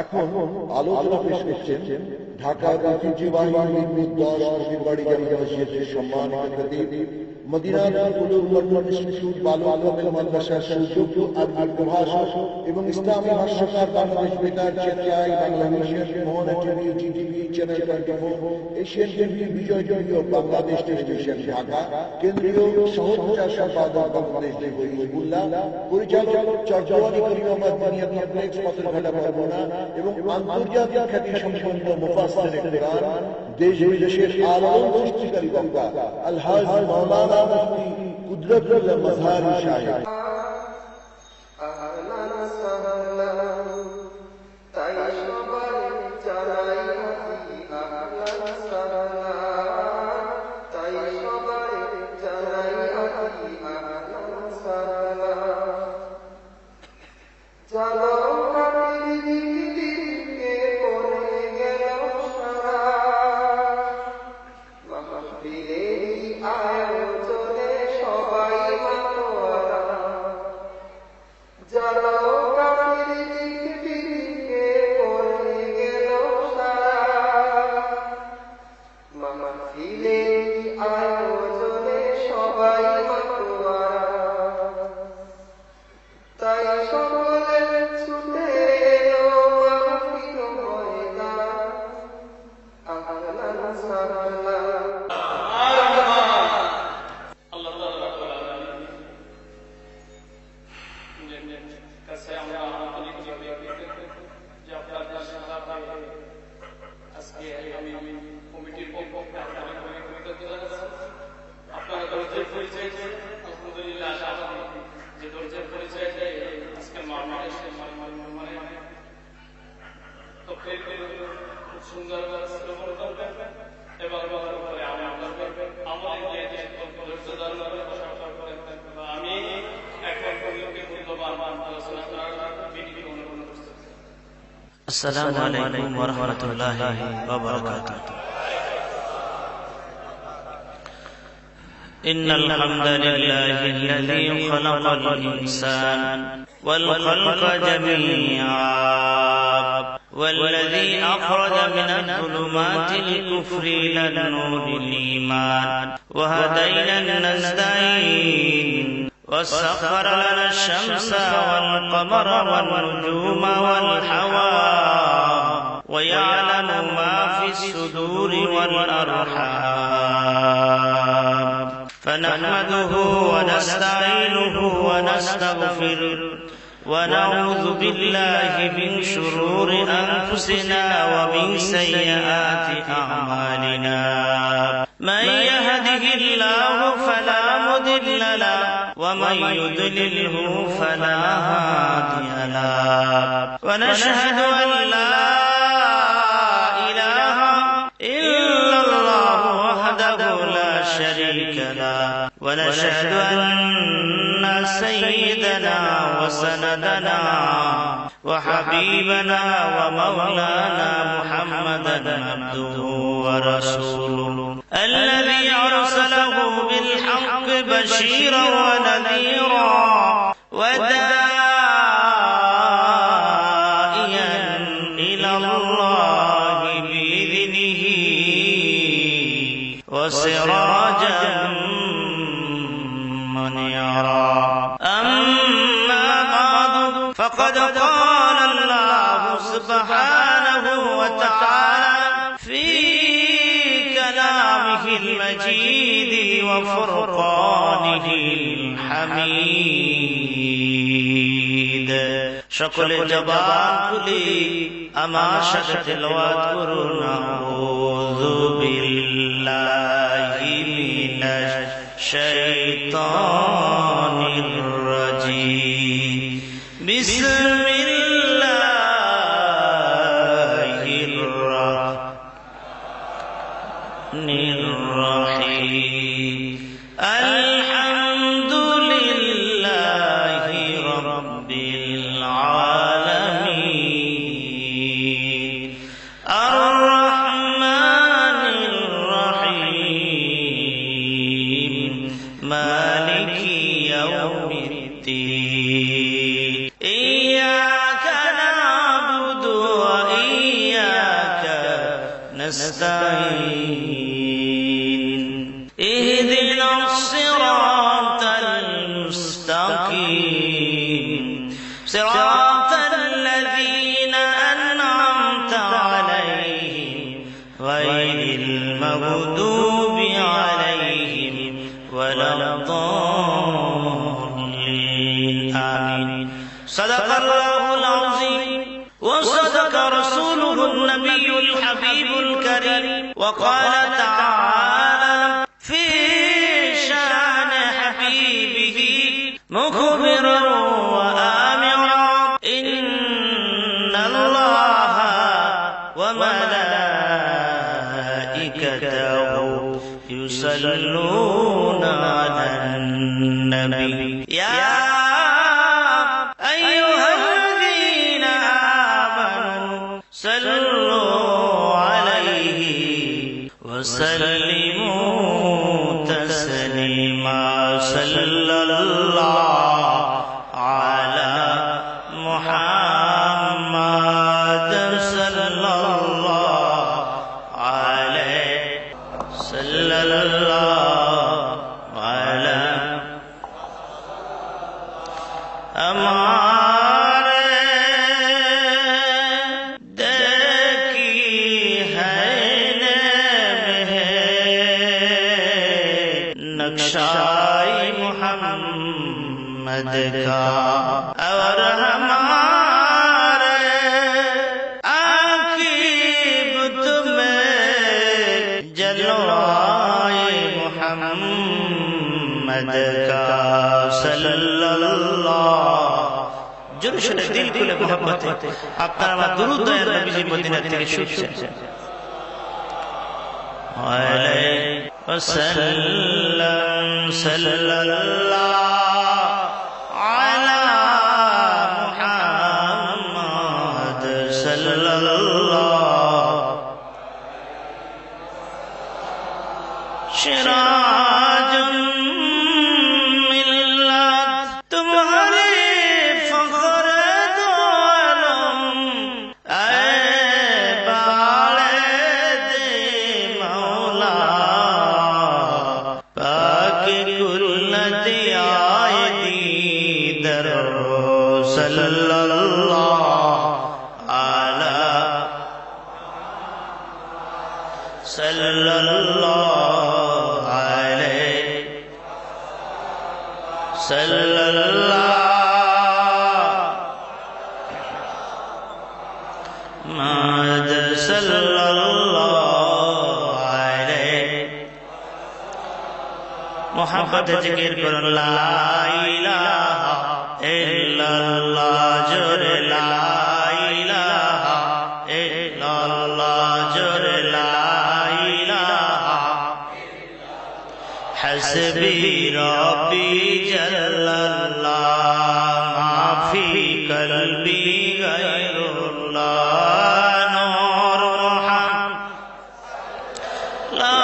এখন আলোচনা পেশ করছেন ঢাকার ঐতিহ্যবাহী পীর বাড়ি জামে মসজিদের সম্মানিত খতিব মদিনার উলুম ইনস্টিটিউট বালুকামেল মাদ্রাসার সুযোগ্য আরবি প্রভাষক এবং ইসলামী ভাষ্যকার বাংলাদেশ বেতার চেতনায় Bangla mission Mohona TV GTV channel 24 Asian TV Bijoy TV ও বাংলাদেশ টেলিভিশন ঢাকা কেন্দ্রীয় সহপ্রচার সম্পাদক বাংলাদেশ হিজবুল্লাহ পরিচালক চরজওয়ানি করিমাবাদ মানিয়া কমপ্লেক্স পাথরঘাটা বরগুনা এবং আন্তর্জাতিক খ্যাতি সম্পন্ন মুফাসসির কোরআন দেশ বিদেশের আলোড়ন সৃষ্টিকারী বক্তা আলহাজ মাওলানা মুফতি কুদরতুল্লাহ মাজহারি সাহেব। السلام عليكم ورحمة الله وبركاته. إن الحمد لله الذي خلق الإنسان والخلق جميعا والذي أخرج من الظلمات الكفر إلى النور الإيمان وهدينا النستعين وسخر لنا الشمس والقمر والنجوم والحوام ويعلم ما في الصدور والأرحام فنحمده ونستعينه ونستغفره ونعوذ بالله من شرور أنفسنا ومن سيئات أعمالنا من يهده الله فلا مضل له ومن يضلله فلا هادي له ونشهد أن لا إله إلا الله وحده لا شريك له ونشهد أن سيدنا وسندنا وحبيبنا ومولانا محمدا عبده ورسوله الذي أرسله بالحق بشيرا ونذيرا وداعيا إلى الله بإذنه وسراجا منيرا. أما بعد فقد قال الله سبحانه وتعالى في كلامه المجيد وفرقانه الحميد. সকলে জবান খুলি আমার সাথে তেলাওয়াত করুন আউযু বিল্লাহি মিনাশ শাইতানির রাজীম বিসমিল্লাহির রাহমানির রহিম আলহামদুলিল্লাহি রাব্বিল আলামিন আর রাহমানির রহিম মালিক نستعين اهدنا الصراط المستقيم صراط الذين أنعمت عليهم غير المغضوب عليهم ولا الضالين آمين صدق الله العظيم وصدق رسوله النبي الحبيب الكريم وقال تعالى في شان حبيبه مخبرا وآمرا إن الله وملائكته يصلون على النبي يا أيها الذين آمنوا صلوا عليه وسلموا تسليما صلى الله على محمد صلى الله عليه صلى الله على हमारे देखी है नक्शाई मोहम्मद का और हमारे आकीब तुम्हें जलवाए मोहम्मद का सल्लल्लाहु জোরে শুনে দিল খুলে মোহাম্মতে আপনারা আমার দুরূদ দয়ার নবীজি মদিনা থেকে শুনছেন আলাইহি ওয়াসাল্লাম সাল্লাল্লাহু আলা মুহাম্মদ সাল্লাল্লাহু শিরাজুল মিল্লাত तुम्हारे मोहब्बत जिक्र करो ला इलाहा इल्लल्लाह जोरे ला इलाहा इल्लल्लाह जोरे ला इलाहा हस्बी रब्बी जल्लल्लाह माफी कल्बी गैरुल्लाह नूर रहम ला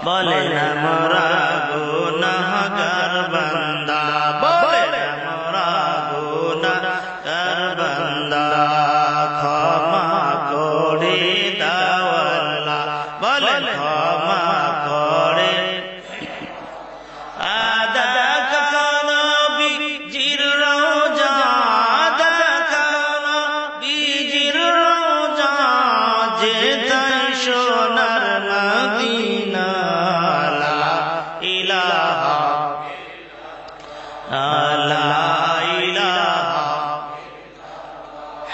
बोले न मोरा गुनाहगार बंदा बोले न मोरा गुनाहगार बंदा क्षमा करे दाओ अल्लाह बोले क्षमा करे आदा काना बीजिर रोजा आदा काना बीजिर रोजा जे ताई सोनार मदीना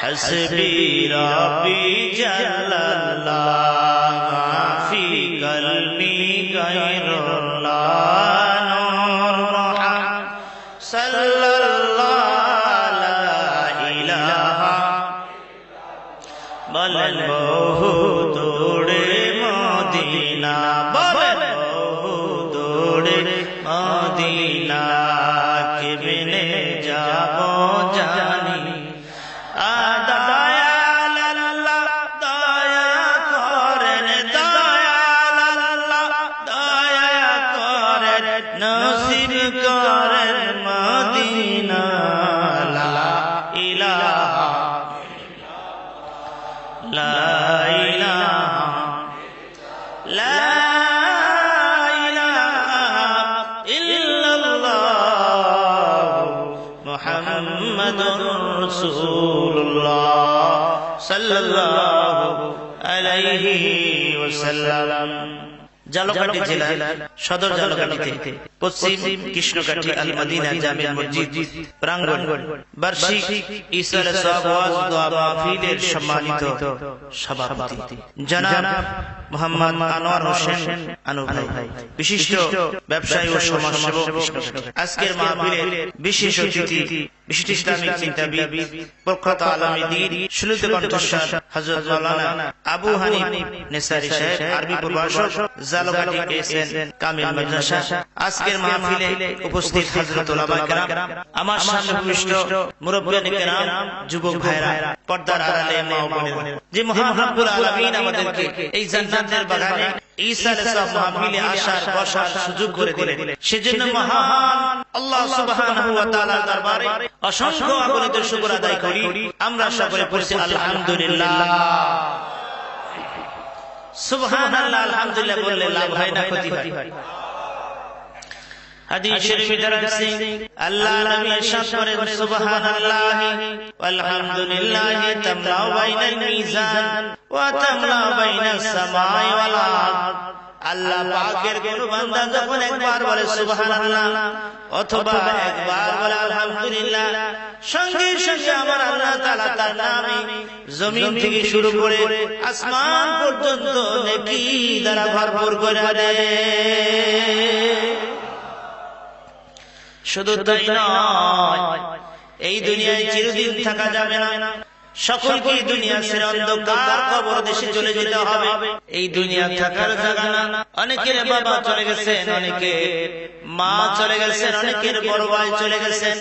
हस्बी रब्बी जल्लल्लाह माफी कल्बी गैरुल्लाह नूर रहम सल्लल्लाहु ला इलाहा বলেন বহু দূরে মদিনা বলেন বহু দূরে মদিনা কেমনে যাব জানি দয়াল আল্লাহ লা ইলাহা ইল্লাল্লাহ মুহাম্মাদুর রাসূলুল্লাহ সাল্লাল্লাহু আলাইহি ওয়াসাল্লাম। জালকাঠি জেলার সদর জালকাঠিতে পশ্চিম কৃষ্ণকাঠি আল মদিনা জামে মসজিদ প্রাঙ্গণ বার্ষিক ঈসার সওয়াব ওয়াজ দোয়া মাহফিলের সম্মানিত সভাপতি জনাব মোহাম্মদ আনোয়ার হোসেন আনু ভাই, বিশিষ্ট ব্যবসায়ী ও সমাজসেবক। আজকের মাহফিলের বিশেষ অতিথি বিশিষ্ট ইসলামিক চিন্তাবিদ প্রখ্যাত আলেমে দ্বীন সুলুতে কণ্ঠস্বর হযরত মাওলানা আবু হানিফ নেসারী সাহেব, আরবি প্রভাষক, জালকাঠি এসএন কামিল মাদ্রাসা। আজকের মাহফিলে উপস্থিত হযরত উলামায়ে কেরাম, আমার সামনে উপবিষ্ট মুরব্বিয়ান কেরাম, যুবক ভাইরা, পর্দার আড়ালে মা ও বোনেরা, যে মহান রব্বুল আলামিন আমাদেরকে এই জান্নাতের বাগানে ঈসা আলাইহিস সালাম মাহফিলে আসার বসার সুযোগ করে দিলেন, সেজন্য মহান আল্লাহ সুবহানাহু ওয়া তাআলার দরবারে অসংখ্য অগণিত শুকর আদায় করি। আমরা সকলে পড়ছি আলহামদুলিল্লাহ, সুবহানাল্লাহ। আলহামদুলিল্লাহ বললে লাভ হয় না ক্ষতি হয়। হাদিস শরীফে আছে আল্লাহ নবী ইরশাদ করেন সুবহানাল্লাহি ওয়ালহামদুলিল্লাহি তামলাউ বাইনাল মিজান ওয়া তামলাউ বাইনাস সামাই ওয়াল আরদ। আল্লাহ পাকের কোন বান্দা যখন একবার বলে সুবহানাল্লাহ অথবা একবার বলে আলহামদুলিল্লাহ, সঙ্গে সঙ্গে আমার আল্লাহ তাআলা তার নামে জমিন থেকে শুরু করে আসমান পর্যন্ত নেকি দ্বারা ভরপুর করে দেয়। শুধু তাই নয়, এই দুনিয়ায় চিরদিন থাকা যাবে না, সকলকে দুনিয়া ছেড়ে অন্ধকার কবর দেশে চলে যেতে হবে। এই দুনিয়া থাকার জায়গা না। অনেকের বাবা চলে গেছেন, অনেকে মা চলে গেছেন, অনেকের বড় ভাই চলে গেছেন।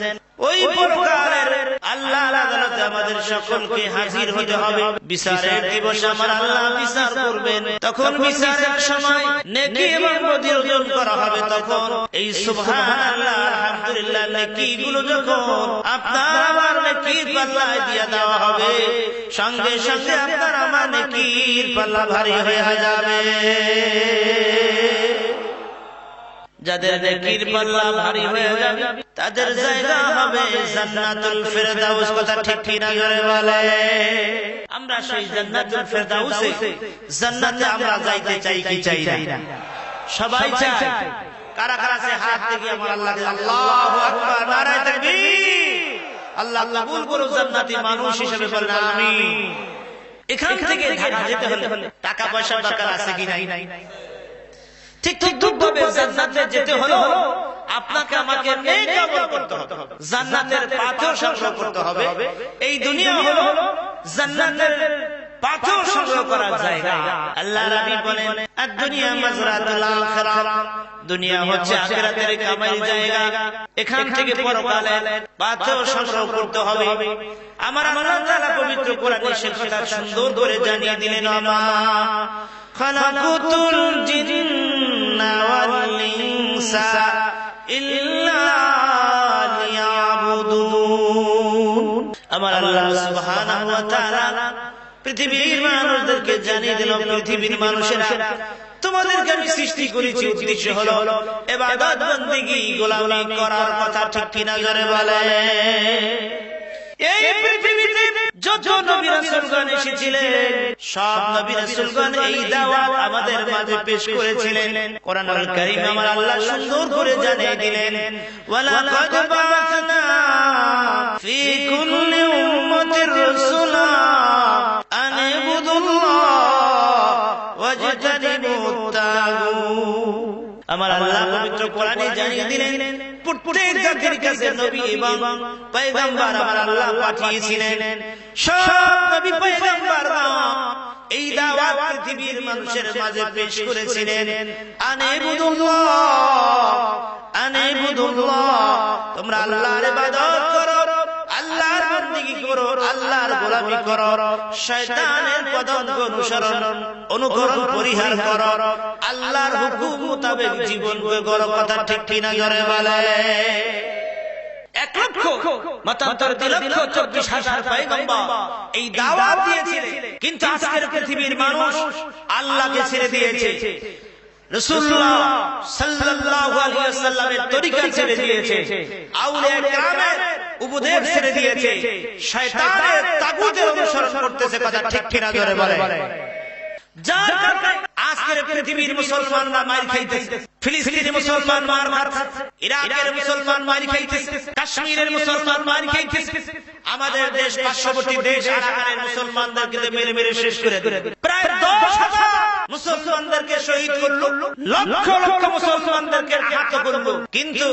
ওই পরকালের আল্লাহর আদালতে আমাদের সকলকে হাজির হতে হবে। বিচারের দিবসে আমার আল্লাহ বিচার করবেন। তখন বিচারের সময় নেকি এবং বদী ওজন করা হবে। তখন এই সুবহানাল্লাহ আলহামদুলিল্লাহ নেকিগুলো যখন আপনার আমার নেকির পাল্লায় দিয়ে দেওয়া হবে, সঙ্গে সঙ্গে আপনার আমার নেকির পাল্লা ভারী হয়ে যাবে। যাদের নেকির পাল্লা ভারী হয়ে যাবে তাদের জায়গা হবে জান্নাতুল ফেরদাউস। কথা ঠিক কি না করে বলে? আমরা সেই জান্নাতুল ফেরদাউসে জান্নাতে আমরা যাইতে চাই কি চাই না? সবাই চায়। কারা কারা সে হাত থেকে আমার আল্লাহকে আল্লাহু আকবার, নারায়ে তাকবীর। আল্লাহ কবুল করুন জান্নাতি মানুষ হিসেবে বলেন আমিন। এখান থেকে ঢাকা যেতে হলে টাকা পয়সা দরকার আছে কি নাই? ঠিক ভাবে জান্নাতে যেতে হলো আপনাকে আমাকে নেক আমল করতে হবে, জান্নাতের পাথর সংগ্রহ করতে হবে। এই দুনিয়া হলো জান্নাতের পাথর সংগ্রহ করার জায়গা। আল্লাহ নবী বলেন আদ-দুনিয়া মাজরাতুল আখিরাহ, দুনিয়া হচ্ছে আখিরাতের কামাইয়ের জায়গা। এখান থেকে পরকালের পাথর সংগ্রহ করতে হবে। আমার আল্লাহ তাআলা পবিত্র কোরআনে সে কথা সুন্দর করে জানিয়ে দিলেন, আমা খালাকুতুল জিন্না ওয়াল ইনসা ইল্লা লিয়াবুদুন। আমার আল্লাহ সুবহানাহু ওয়া তাআলা পৃথিবীর মানুষদেরকে জানিয়ে দিল, পৃথিবীর মানুষেরা তোমাদেরকে আমি সৃষ্টি করেছি উদ্দেশ্য হলো ইবাদত বন্দেগী গোলামি করার। কথা ঠিক কিনা জোরে বলে? এই পৃথিবীতে যত নবী রাসূলগণ এসেছিলেন সব নবী রাসূলগণ এই দাওয়াত আমাদের মাঝে পেশ করেছিলেন। কোরআনুল কারীম আমার আল্লাহ সুন্দর করে জানিয়ে দিলেন, ওয়ালাকাদ বা'আসনা ফি কুল্লি উম্মাতির রাসূলা আন ইবুদুল্লাহ ওয়াজতানিবুত তাগুত। আমার আল্লাহ পবিত্র কোরআনে জানিয়ে দিলেন প্রত্যেক জাতির কাছে নবী এবং পয়গম্বর আমার আল্লাহ পাঠিয়েছিলেন। সব নবী পয়গম্বরগণ এই দাওয়াত পৃথিবীর মানুষের মাঝে পেশ করেছিলেন, আনিবুদুল্লাহ, তোমরা আল্লাহর ইবাদত করো, আল্লাহর বন্দেগী করো, আল্লাহর গোলামি করো, শয়তানের পদাঙ্ক অনুকরণ পরিহার করো, আল্লাহর হুকুম মোতাবেক জীবন গড়ো। কথা ঠিক কিনা জোরে বলে? 1,00,000 মতান্তর 2,24,000 পয়গম্বর এই দাওয়াত দিয়েছিলেন, কিন্তু আজকের পৃথিবীর মানুষ আল্লাহকে ছেড়ে দিয়েছে, রাসূলুল্লাহ সাল্লাল্লাহু আলাইহি ওয়াসাল্লামের তরিকা ছেড়ে দিয়েছে, আউলিয়া কেরামের উপদেশ ছেড়ে দিয়েছে, শয়তানের তাগুতের অনুসরণ করতেছে। কথা ঠিক কিনা জোরে বলে। যার কারণে আজকের পৃথিবীর মুসলমানরা মার খাইতেছে, ফিলিস্তিনের মুসলমান মার খাচ্ছে, ইরাকের মুসলমান মার খাইতেছে, কাশ্মীরের মুসলমান মার খাইতেছে, আমাদের দেশ পার্শ্ববর্তী দেশ আরাকানের মুসলমানদেরকে মেরে মেরে শেষ করে দিল। প্রায় 10,000 মুসলমানদেরকে শহীদ করল, লক্ষ লক্ষ মুসলমানদেরকে আহত করল, কিন্তু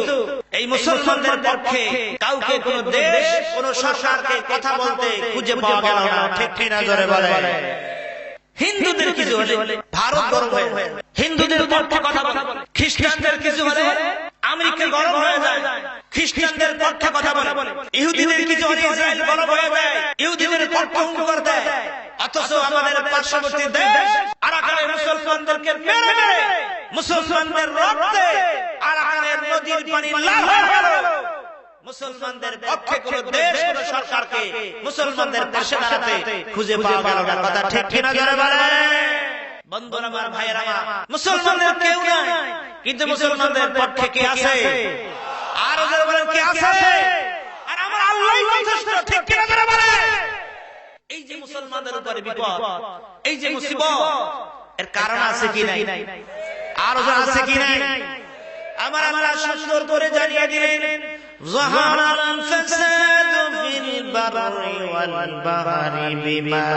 এই মুসলমানদের পক্ষে কাউকে কোন দেশ কোন সরকারকে কথা বলতে খুঁজে পাওয়া গেল না। ঠিক কিনা জোরে বলে। হিন্দুদের কিছু হলে ভারত গরম হয়ে যায়, হিন্দুদের পক্ষে কথা বলে। খ্রিস্টানদের কিছু হলে আমেরিকা গরম হয়ে যায়, খ্রিস্টানদের পক্ষে কথা বলে। ইহুদিদের কিছু হলে ইসরায়েল গরম হয়ে যায়, ইহুদিদের পক্ষে হুঙ্কার দেয়। অথচ আমাদের পার্শ্ববর্তী দেশ আরাকানের মুসলমানদেরকে মেরে মেরে মুসলমানদের রক্তে আরাকানের নদীর পানি লাল হয়ে গেল। মুসলমানদের পক্ষে কোন দেশ কোন সরকারকে মুসলমানদের পাশে দাঁড়াতে খুঁজে পাওয়া গেল না। কথা ঠিক কিনা জোরে বলে। বন্ধুরা আমার, ভাইয়েরা আমার, মুসলমানদের কেউ নাই, কিন্তু মুসলমানদের পক্ষে কে আছে? আর ওদের বলে কে আছে? আর আমার আল্লাহই যথেষ্ট। ঠিক কিনা জোরে বলে। এই যে মুসলমানদের উপরে বিপদ, এই যে মুসিবত, এর কারণ আছে কি নাই? আর ওদের আছে কি নাই? আমার আল্লাহ সুন্দর করে জানিয়ে দিলেন, ظهر الفساد في البر والبحر بما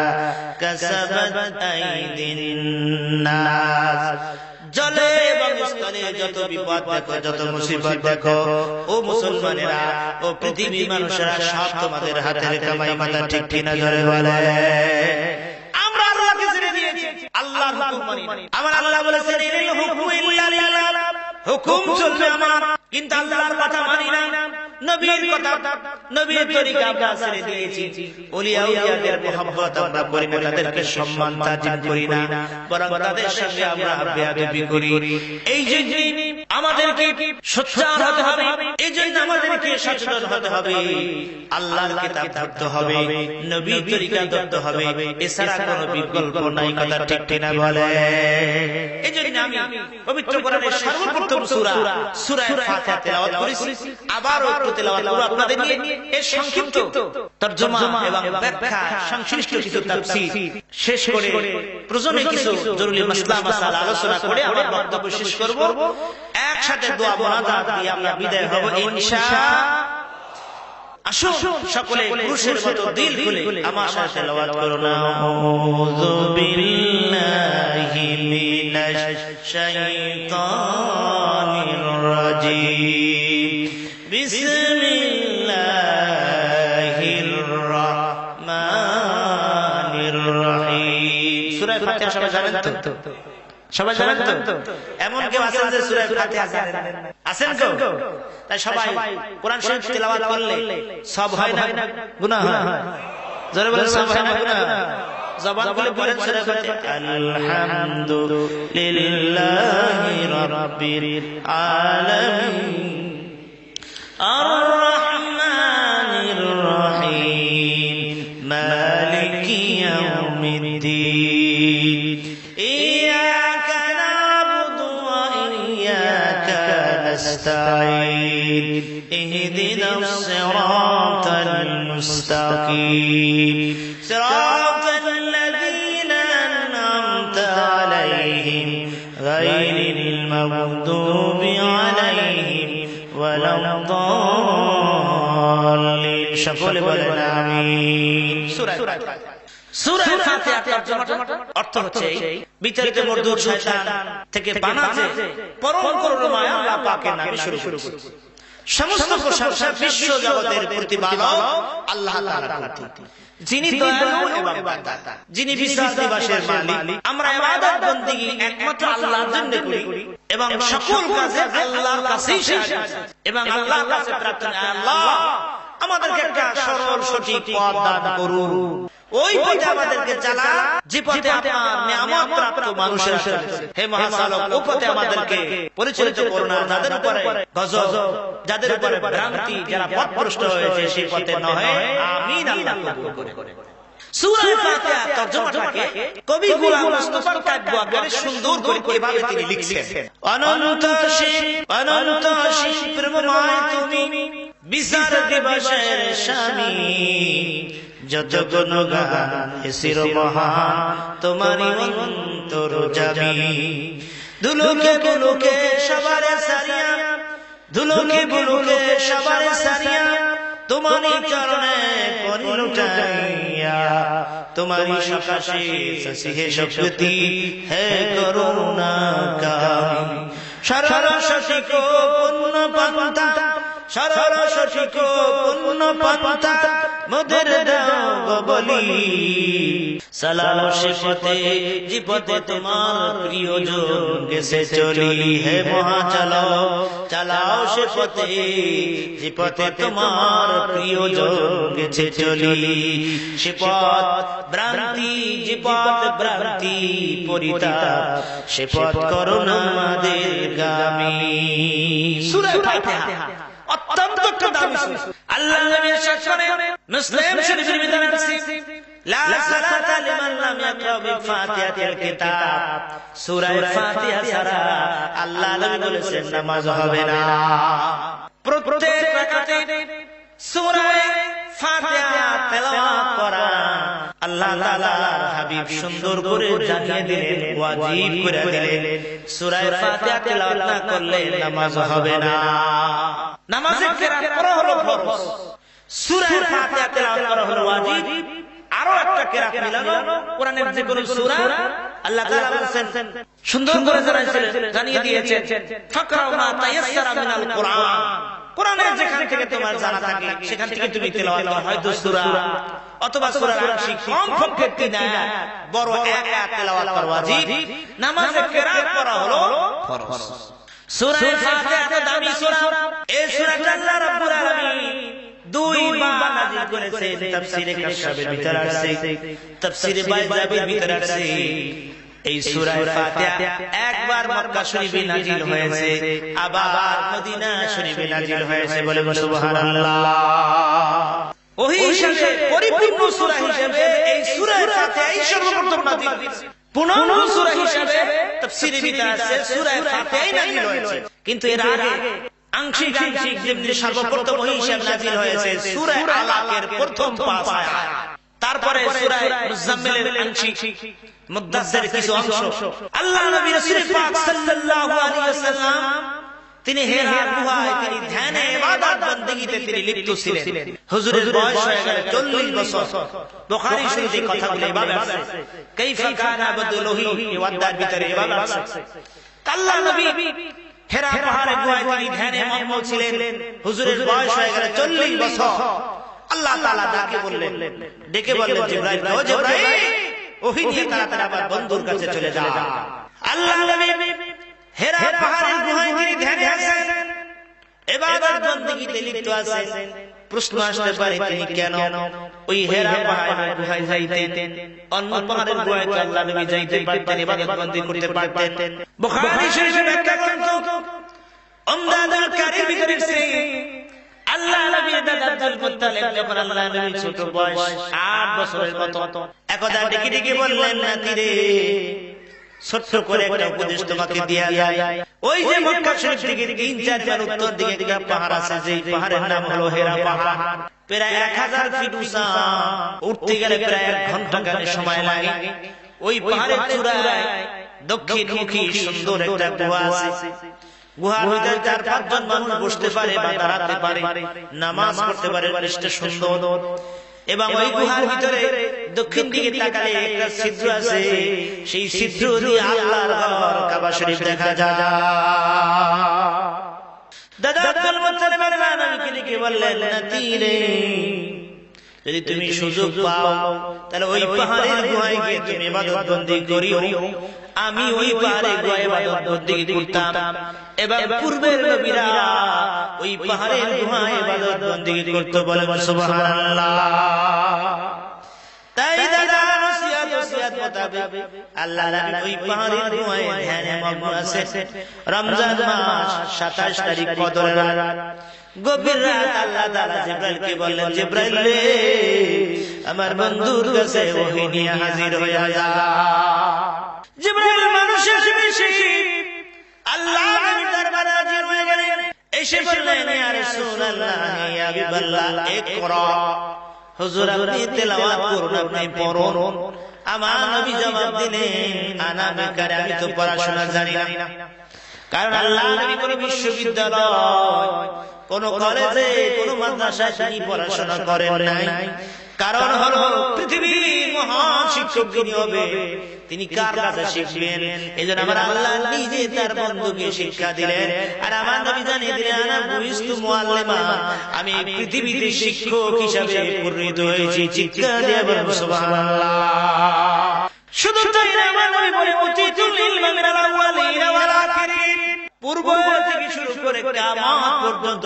كسبت أيدي الناس। জলে এবং স্থলে যত বিপদ দেখো, যত মুসিবত দেখো, ও মুসলমানেরা, ও পৃথিবীর মানুষেরা, সব তোমাদের হাতের কামাই। মাথা ঠিক কিনা জোরে বলে। আমরা আল্লাহকে ছেড়ে দিয়েছি, আল্লাহর হুকুম মানি না। আমার আল্লাহ বলেছেন, ইনিল হুকমু ইল্লা লিল্লাহ, হুকুম চলবে আমার, কিন্তু আল্লাহর কথা মানি না। নবীর কথা, নবীর তরিকা আমরা ছেড়ে দিয়েছি। ওলিয়া উলিয়াদের মহব্বত আমরা করি না, তাদেরকে সম্মান তাজিম করি না, বরং তাদের সঙ্গে আমরা বেয়াদবি করি। এই জন্য আমাদেরকে সোচ্চার হতে হবে, এই জন্য আমাদেরকে সচেতন হতে হবে। আল্লাহর কিতাব ধরতে হবে, নবীর তরিকা ধরতে হবে, এছাড়া কোনো বিকল্প নাই। কথা ঠিক কিনা বলে। এই জন্য আমি পবিত্র কোরআনের সর্বপ্রথম সূরা সূরা ফাতিহা তেলাওয়াত করেছি। আবারও একটু তেলাওয়াত করব আপনাদের নিয়ে। এর সংক্ষিপ্ত তরজমা এবং ব্যাখ্যা, সংশ্লিষ্ট কিছু তাফসীর শেষ করে প্রয়োজনে কিছু জরুরি মাসলা আলোচনা করে আমার বক্তব্য শেষ করব। একসাথে দোয়া মোনাজাত দিয়ে আমরা বিদায় হব ইনশাআল্লাহ। আসুন সকলে পুরুষের মতো দিল খুলে আমার সাথে তেলাওয়াত করুন। আউযু বিল্লাহি মিনাশ শাইতানির রাজীম। বিসমিল্লাহির রাহমানির রহিম। সূরা ফাতিহা সবাই জানেন তো? সবাই জানেন তো? এমন কেউ আছেন যে সূরা ফাতিহা জানেন না? আছেন তো? তাই সবাই কোরআন শরীফ তেলাওয়াত করলে সব হয় না, গুনাহ হয়? জোরে বলেন, সব হয় না, গুনাহ? জবান খুলে পড়েন সূরা ফাতিহা। আলহামদুলিল্লাহি রাব্বিল আলামিন আর রহমানির রহিম মালিকি ইয়াউমিদ্দিন ইয়্যাকা না'বুদু ওয়া ইয়্যাকা নাস্তাঈন ইহদিনাস সিরাতাল মুস্তাকিম সিরাতাল লাযীনা আন'আমতা আলাইহিম গায়রিল মাগদুবি আলাইহিম ওয়ালাদ-দাল্লিন। সকলে বলেন আমিন। সূরা ফাতিহার তরজমাটা অর্থ হচ্ছে বিতাড়িত মরদুদ শয়তান থেকে বাঁচাতে পরম করুণাময় আল্লাহ পাকের নামে শুরু করছি। সমস্ত প্রশংসা বিশ্ব জগতের প্রতিপালক আল্লাহ তাআলার প্রতি, যিনি দয়ালু এবং দাতা, যিনি বিশ্বাস দিবসের মালিক। আমরা ইবাদত বন্দেগী একমাত্র আল্লাহর জন্য করি এবং সকল কাজে আল্লাহর কাছেই সাহায্য এবং আল্লাহর কাছে প্রার্থনা, আল্লাহ আমাদেরকে একটা সরল সঠিক পথ দান করুন। ওই পথে আমাদেরকে চালা যে পথে আপনার নিয়ামত প্রাপ্ত মানুষেরা চলেছে। হে মহাচালক, ও পথে আমাদেরকে পরিচালিত করো না, যাদের উপরে গজব, যাদের উপরে ভ্রান্তি, যারা পথভ্রষ্ট হয়েছে সেই পথে নয়। আমিন। আল্লাহ কবুল করে। সূরা ফাতিহা তরজমাটাকে কবি গোলাম মুস্তাফার কাব্য আকারে সুন্দর করে কিভাবে তিনি লিখছেন। অনন্ত অসীম প্রেমময় তুমি, বিচার দিবসের স্বামী, যত গুণগান শির মহান তোমারি অন্তর জামি। ধুলোকে বুলুকে সবারে সারিয়া, ধুলোকে বুলুকে সবারে সারিয়া, তোমারি চরণে করি লুটাইয়া, তোমারি সকাশে সসিহে শক্তি হে করুণা কামি। সরস্বতী কো পুণ্য পন্থা, সরস্বতী কো পুণ্য পন্থা, মোদের দাও বলি। সালাম সে পথে যে পথে তোমার প্রিয়জন গেছে চলি। হে মহাচালক, চালাও সে পথে যে পথে তোমার প্রিয়জন গেছে চলি। সে পথ ভ্রান্তি, যে পথ ভ্রান্তি পরিতাপ, সে পথ করুণা আমাদের গামী। সূরা ফাতিহা অত্যন্ত একটা দামি সূরা। আল্লাহ নবী ইরশাদ করেন, মুসলিম শরীফের ভিতরে আছে, লা সালাতা লিমান লাম ইয়াকরা বিফাতিহাতিল কিতাব। সূরা ফাতিহা ছাড়া আল্লাহ নবী বলেছেন নামাজ হবে না। প্রত্যেক রাকাতে সূরা ফাতিহা তেলাওয়াত করা আল্লাহ তাআলার হাবিব সুন্দর করে জানিয়ে দিলেন, ওয়াজিব করে দিলেন। সূরা ফাতিহা তেলাওয়াত না করলে নামাজ হবে না। নামাজে কেরাত করা হলো ফরজ, সূরা ফাতিহা তেলাওয়াত করা হলো ওয়াজিব। আরো একটা কেরাত মিলানো কোরআনের যে কোন সূরা আল্লাহ তাআলা বলেছেন, সুন্দর করে জানিয়ে দিয়েছেন, ফাকরাউ মা তায়াসসারা মিনাল কুরআন। কোরআনের যেখান থেকে তোমার জানা থাকে সেখান থেকে তুমি তেলাওয়াত করো, হয়তো সূরা অথবা সূরার আংশিক, কমপক্ষে 3 আয়াত, বড় এক আয়াত তেলাওয়াত করা ওয়াজিব। নামাজে কেরাত করা হলো ফরজ। সূরা ফাতিহা এত দামি সূরা, এই সূরাটা আল্লাহ রাব্বুল আলামিন 2 বার নাযিল করেছেন। তাফসীরে কাশফের ভিতরে আছে, তাফসীরে বাইজাবির ভিতরে আছে। এই সূরা ফাতিহা একবার মক্কা শরীফে নাযিল হয়েছে, আবার মদিনা শরীফে নাযিল হয়েছে। বলে সুবহানাল্লাহ। ওহী হিসেবে পরিপূর্ণ সূরা হিসেবে এই সূরা ফাতিহাই সর্বপ্রথম নাযিল হয়েছে। পূর্ণ সূরা হিসেবে তাফসীরে ভিতরে আছে সূরা ফাতিহাই নাযিল হয়েছে। কিন্তু এর আগে আংশিক যেমনি সর্বপ্রথম ওহী হিসেবে নাযিল হয়েছে সূরা আলাকের প্রথম 5 আয়াত, তারপরে সূরা মুজাম্মিলের আংশিক, মুদাজ্জিরের কিছু অংশ। আল্লাহ নবী রাসূল পাক সাল্লাল্লাহু আলাইহি ওয়াসাল্লাম তিনি হেরা গুহায় তিনি ধ্যানে ইবাদত বندگিতে তিনি লিপ্ত ছিলেন। হুজুরের বয়স হয়ে গেল 40 বছর। বুখারী শরীফে কথাগুলো এভাবে আছে, কাইফা কানা আবদুল্লাহি ওয়াদার ভিতরে এভাবে আছে, আল্লাহ নবী হেরা পাহাড়ে গুহায় তিনি ধ্যানে মগ্ন ছিলেন। হুজুরের বয়স হয়ে গেল 40 বছর। আল্লাহ তাআলা ডেকে বললেন, জিবরাইল, ও জিবরাইল, ওহী নিয়ে তাড়াতাড়ি আবার বন্ধুর কাছে চলে যা। আল্লাহ নবী হেরা পাহাড়ের গুহায় তিনি ধ্যানে আছেন, ইবাদত বندگিতে লিপ্ত আছেন। প্রশ্ন আসতে পারে তিনি কেন ওই হেরা পাহাড়ের গুহায় যাইতেন? অন্য পাহাড়ের গুহায় তো আল্লাহ নবী যাইতে পারতেন, ইবাদত বندگি করতে পারতেন। বুখারী শরীফে ব্যাখ্যা গ্রন্থ উমদাতুল কারীর ভিতরে আছে, আল্লাহ নবীর দাদা আব্দুল মুত্তালিব যখন আল্লাহ নবীর ছোট বয়স 8 বছরের মতো, একদা ডেকে ডেকে বললেন, নাতি রে, ছোট্ট করে একটা উপদেশ তোমাকে দেয়া যায়। ওই যে মক্কা শরীফ থেকে 3-4 বার উত্তর দিকে একটা পাহাড় আছে, যে পাহাড়ের নাম হলো হেরা পাহাড়। প্রায় 1000 ফিট উঁচা, উঠতে গেলে প্রায় 1 ঘন্টা সময় লাগে। ওই পাহাড়ের চূড়ায় দক্ষিণমুখী সুন্দর একটা গুহা আছে। গুহার ভিতরে 4-5 জন মানুষ বসতে পারে বা দাঁড়াতে পারে, নামাজ পড়তে পারে, পরিবেশটা সুন্দর। এবং ওই গুহার ভিতরে দক্ষিণ দিকে তাকালে একটা ছিদ্র আছে, সেই ছিদ্র দিয়ে আল্লাহর ঘর কাবা শরীফ দেখা যায়। দাদা আব্দুল মুত্তালিব আল্লাহ নবীকে ডেকে বললেন, নাতি রে, যদি তুমি সুযোগ পাও তাহলে ওই পাহাড়ের গুহায় গিয়ে তুমি ইবাদত বندگি করিও। আমি ওই পাহাড়ে গুহায় ইবাদত বندگি করতাম, এবং পূর্বের নবীরা ওই পাহাড়ের গুহায় ইবাদত বندگি করতে। বলে সুবহানাল্লাহ। তাই দাদা নসিহত মোতাবেক আল্লাহ নবী ওই পাহাড়ের গুহায় ধ্যানে মগ্ন আছে। রমজান মাস 27 তারিখ কদরের রাত, গভীর রাত। আল্লাহ তাআলা জিবরাইলকে বললেন, জিবরাইল রে, আমার বন্ধুর কাছে ওহী নিয়ে হাজির হয়ে যা। জিবরাইল মানুষের বেশে আল্লাহ নবীর দরবারে হাজির হয়ে গেলেন। এসে বললেন, ইয়া রাসূলুল্লাহ, ইয়া হাবিবাল্লাহ, ইকরা। হুজুর আপনি তেলাওয়াত করুন, আপনি পড়ুন। আমার নবী জবাব দিলেন, আনা বেকার, আমি তো পড়াশোনা জানি না। কারণ আল্লাহ নবী কোন বিশ্ববিদ্যালয়, কোন কলেজে, কোন মাদ্রাসায় তিনি পড়াশোনা করেন নাই। কারণ হলো পৃথিবীর মহান শিক্ষক যিনি হবে, তিনি কার কাছে শিখবেন? এজন্য আমার আল্লাহ নিজে তার বন্ধুকে শিক্ষা দিলেন। আর আমার নবী জানিয়ে দিলেন, আনা বুইস্তু মুআল্লিমা, আমি পৃথিবীতে শিক্ষক হিসাবে পরিণত হয়েছি। চিৎকার দিয়ে বলুন সুবহানাল্লাহ। শুধু তাই না, আমার নবী বলে, উতিতুল ইলমা মিনাল আউয়ালিন ওয়াল আখিরিন, পূর্ব থেকে শুরু করে কিয়ামত পর্যন্ত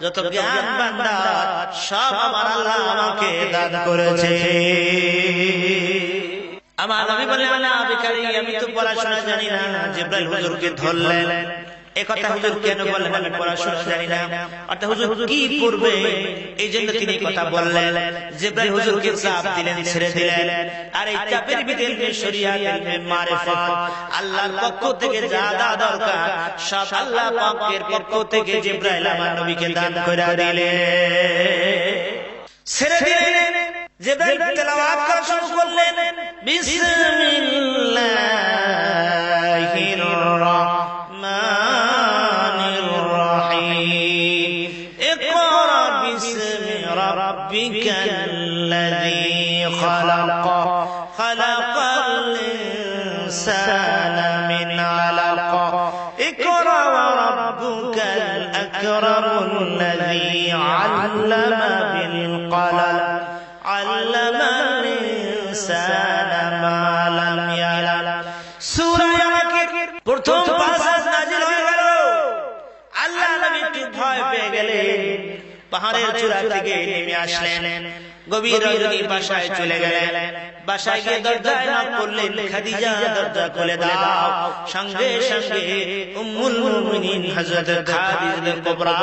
যত জ্ঞান ভান্ডার সব আমার আল্লাহ আমাকে দান করেছে। আমার নবী বলেন, আনা বেকারি, আমি তো পড়াশোনা জানি না। জিবরাইল হুজুরকে ধরলেন। একথা হুজুর কেন বললেন, আমি পড়াশোনা জানি না? অর্থাৎ হুজুর কি করবে, এই জন্য তিনি কথা বললেন। জিবরাইল হুজুরকে চাপ দিলেন, ছেড়ে দিলেন। আর এই চাপের ভিতরে শরিয়াত, ইলমে মারিফাত, আল্লাহর পক্ষ থেকে যা যা দরকার সব আল্লাহ পাকের পক্ষ থেকে জিবরাইল আমার নবীকে দান করে দিলেন, ছেড়ে দিলেন। জিবরাইল তেলাওয়াত করা শুরু করলেন, বিসমিল্লাহির রাহমানির রাহিম, ইকরা বিসমি রাব্বিকাল্লাযী খালাক, খালাকাল ইনসানা মিন আলাক, ইকরা ওয়া রাব্বুকাল আকরামুল্লাযী আল্লামা বিল কলম, আল্লামাল ইনসানা মা লাম ইয়ালাম। সূরা ইয়াকির প্রথম 5 আয়াত নাযিল হয়ে গেল। আল্লাহ নবী একটু ভয় পেয়ে গেলেন, পাহাড়ের চূড়া থেকে নেমে আসলেন, গভীর রজনী বাসায় চলে গেলেন। বাসায় গিয়ে দরজায় নক করলেন, খাদিজা দরজা খুলে দাও। সঙ্গে সঙ্গে উম্মুল মুমিনিন হযরত খাদিজা কুবরা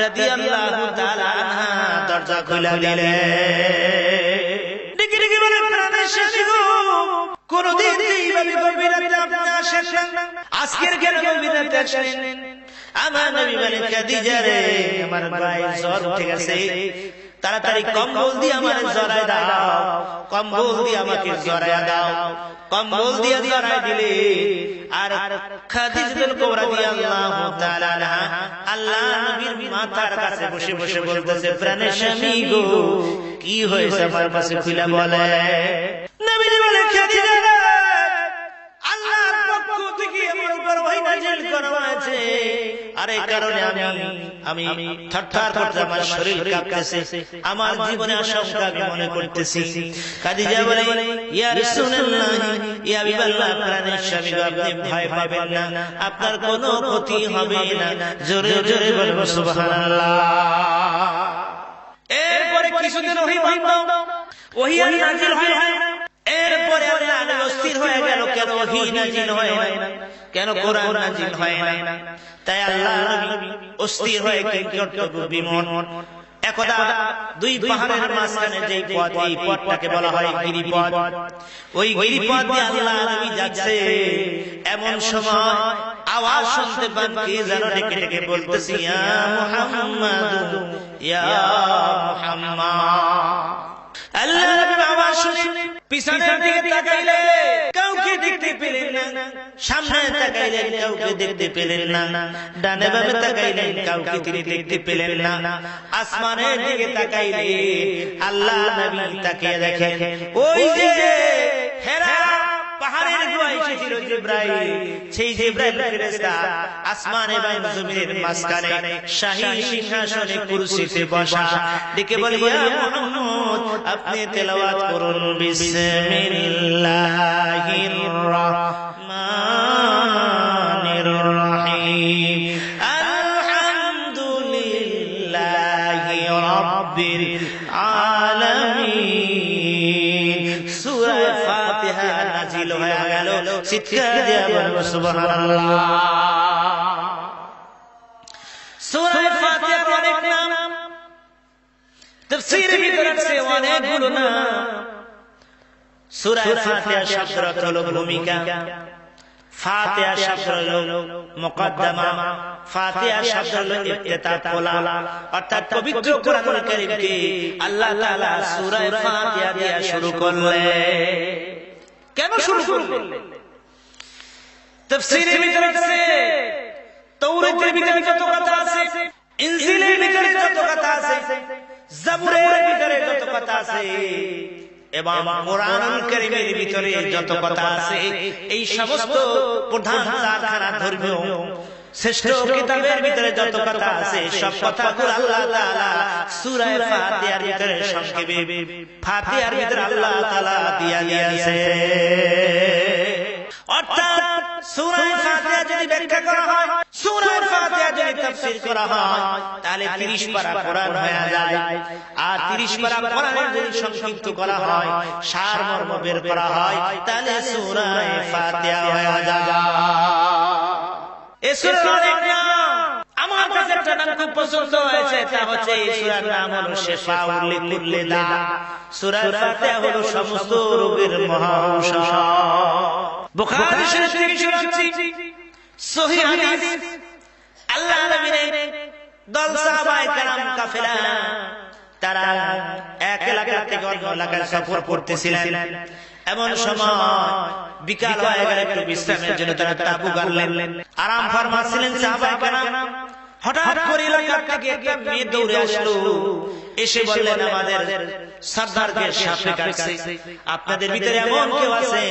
রাদিয়াল্লাহু তাআলা আনহা দরজা খুলে দিলেন। ডেকে ডেকে বলেন, প্রাণের শেষে গো, কোনদিন এইভাবে গভীর রাতে আপনি আসেন না, আজকের কেন গভীর রাতে আসলেন? আমার নবী বলেন, খাদিজা রে, আমার গায়ে জ্বর উঠে গেছে, তাড়াতাড়ি কম্বল দিয়ে আমাকে জড়ায় দাও, কম্বল দিয়ে আমাকে জড়ায় দাও। কম্বল দিয়ে জড়ায় দিলে আর খাদিজাতুল কুবরা রাদিয়াল্লাহু তাআলা আনহা আল্লাহ নবীর মাথার কাছে বসে বসে বলতেছে, প্রাণের স্বামী গো, কি হয়েছে আমার কাছে খুলে বলে। নবীজি বলে, খাদিজা রে, আল্লাহর পক্ষ থেকে আমার উপর ওহী নাযিল করা হয়েছে, আর এই কারণে আমি থরথর করতে, আমার শরীর কাঁপতেছে, আমার জীবনে আশঙ্কা আমি মনে করতেছি। খাদিজা বলে, ইয়া রাসূলুল্লাহ, ইয়া হাবিবাল্লাহ, প্রাণের স্বামী, আপনি ভয় পাবেন না, আপনার কোনো ক্ষতি হবে না। জোরে জোরে বলবো সুবহানাল্লাহ। এরপরে কিছুদিন ওহী বন্ধ, ওহী নাযিল হয় না। এরপরে আল্লাহ নবী অস্থির হয়ে গেল, কেন ওহী নাযিল হয় না, কেন কোরআন নাযিল হয় না? তাই আল্লাহ নবী অস্থির হয়ে কি করতে বিমন। একদা দুই পাহাড়ের মাঝখানে যেই পথ, এই পথটাকে বলা হয় গিরিপথ। ওই গিরিপথ দিয়ে আল্লাহ নবী যাচ্ছে, এমন সময় আওয়াজ শুনতে পান, কে যেন ডেকে ডেকে বলতেছে, ইয়া মুহাম্মাদ, ইয়া মুহাম্মাদ। আল্লাহ নবীর আওয়াজ শুনে পিছনের দিকে তাকাইলে কাউকে দেখতে পেলেন না, সামনে তাকাইলেন কাউকে দেখতে পেলেন না, ডানে বামে তাকাইলেন কাউকে তিনি দেখতে পেলেন না। আসমানের দিকে তাকাইলে আল্লাহ নবী তাকিয়ে দেখেন, ওই যে হেরা পাহাড়ের গুহায় এসেছিল জিবরাইল, সেই জিবরাইল ফেরেশতা আসমান এবং জমিনের মাঝখানে শাহী সিংহাসনে কুরসিতে বসা। ডেকে বলে, ইয়া মুহাম্মদ, আপনি তেলাওয়াত করুন, বিসমিল্লাহির রাহমানির রাহিম, আলহামদুলিল্লাহি রাব্বিল আলামিন, চিৎকার দিয়ে বলুন সুবহানাল্লাহ। সূরা ফাতিহার অনেক নাম, তাফসীরের ভিতরে আছে অনেকগুলো নাম। সূরা ফাতিহা শব্দের অর্থ হলো ভূমিকা, ফাতিহা শব্দ হলো মুকদ্দমা, ফাতিহা শব্দ হলো ইফতিতাহ খোলা, অর্থাৎ পবিত্র কোরআনুল কারীমকে আল্লাহ তাআলা সূরা ফাতিহা দিয়ে শুরু করলেন। কেন শুরু করলেন? তাফসীরের ভিতরে আছে, তাওরাতের ভিতরে যত কথা আছে, ইনজিলের ভিতরে যত কথা আছে, জাবুরের ভিতরে যত কথা আছে এবং কোরআনুল কারীমের ভিতরে যত কথা আছে, এই সমস্ত প্রধান চারখানা ধর্মীয় শ্রেষ্ঠ কিতাবের ভিতরে যত কথা আছে, সব কথাগুলো আল্লাহ তাআলা সূরা ফাতিহার ভিতরে সংক্ষেপে ফাতিহার ভিতরে আল্লাহ তাআলা দিয়া দিয়েছে। অর্থাৎ সূরা ফাতিহা যদি ব্যাখ্যা করা হয়, সূরা ফাতিহা যদি তাফসীর করা হয়, তাহলে 30 পারা কোরআন হয়ে যায়। আর 30 পারা কোরআনের যদি সংক্ষিপ্ত করা হয়, সারমর্ম বের করা হয়, তাহলে সূরা ফাতিহা হয়ে যায়। এই সূরার অনেক নাম, আমার কাছে একটা নাম খুব পছন্দ হয়েছে, তা হচ্ছে এই সূরার নাম হলো শিফাউল লিকুল্লি দা। সূরা ফাতিহা হলো সমস্ত রোগের মহা ঔষধ। বুখারী শরীফ থেকে শুনাচ্ছি সহিহ হাদিস, আল্লাহ নবীর দল সাহাবায়ে কেরাম কাফেলা, তারা এক এলাকা থেকে অন্য এলাকায় সফর করতেছিলেন। এমন সময় বিকাল হয়ে গেল, একটু বিশ্রামের জন্য তারা তাঁবু গাড়লেন, আরাম ফরমাচ্ছিলেন সাহাবায়ে কেরাম। হঠাৎ করে এলাকা থেকে একটা মেয়ে দৌড়ে আসলো, এসে বললেন, আমাদের সর্দারকে সাপে কাটছে। আপনাদের ভিতরে এমন কেউ আছে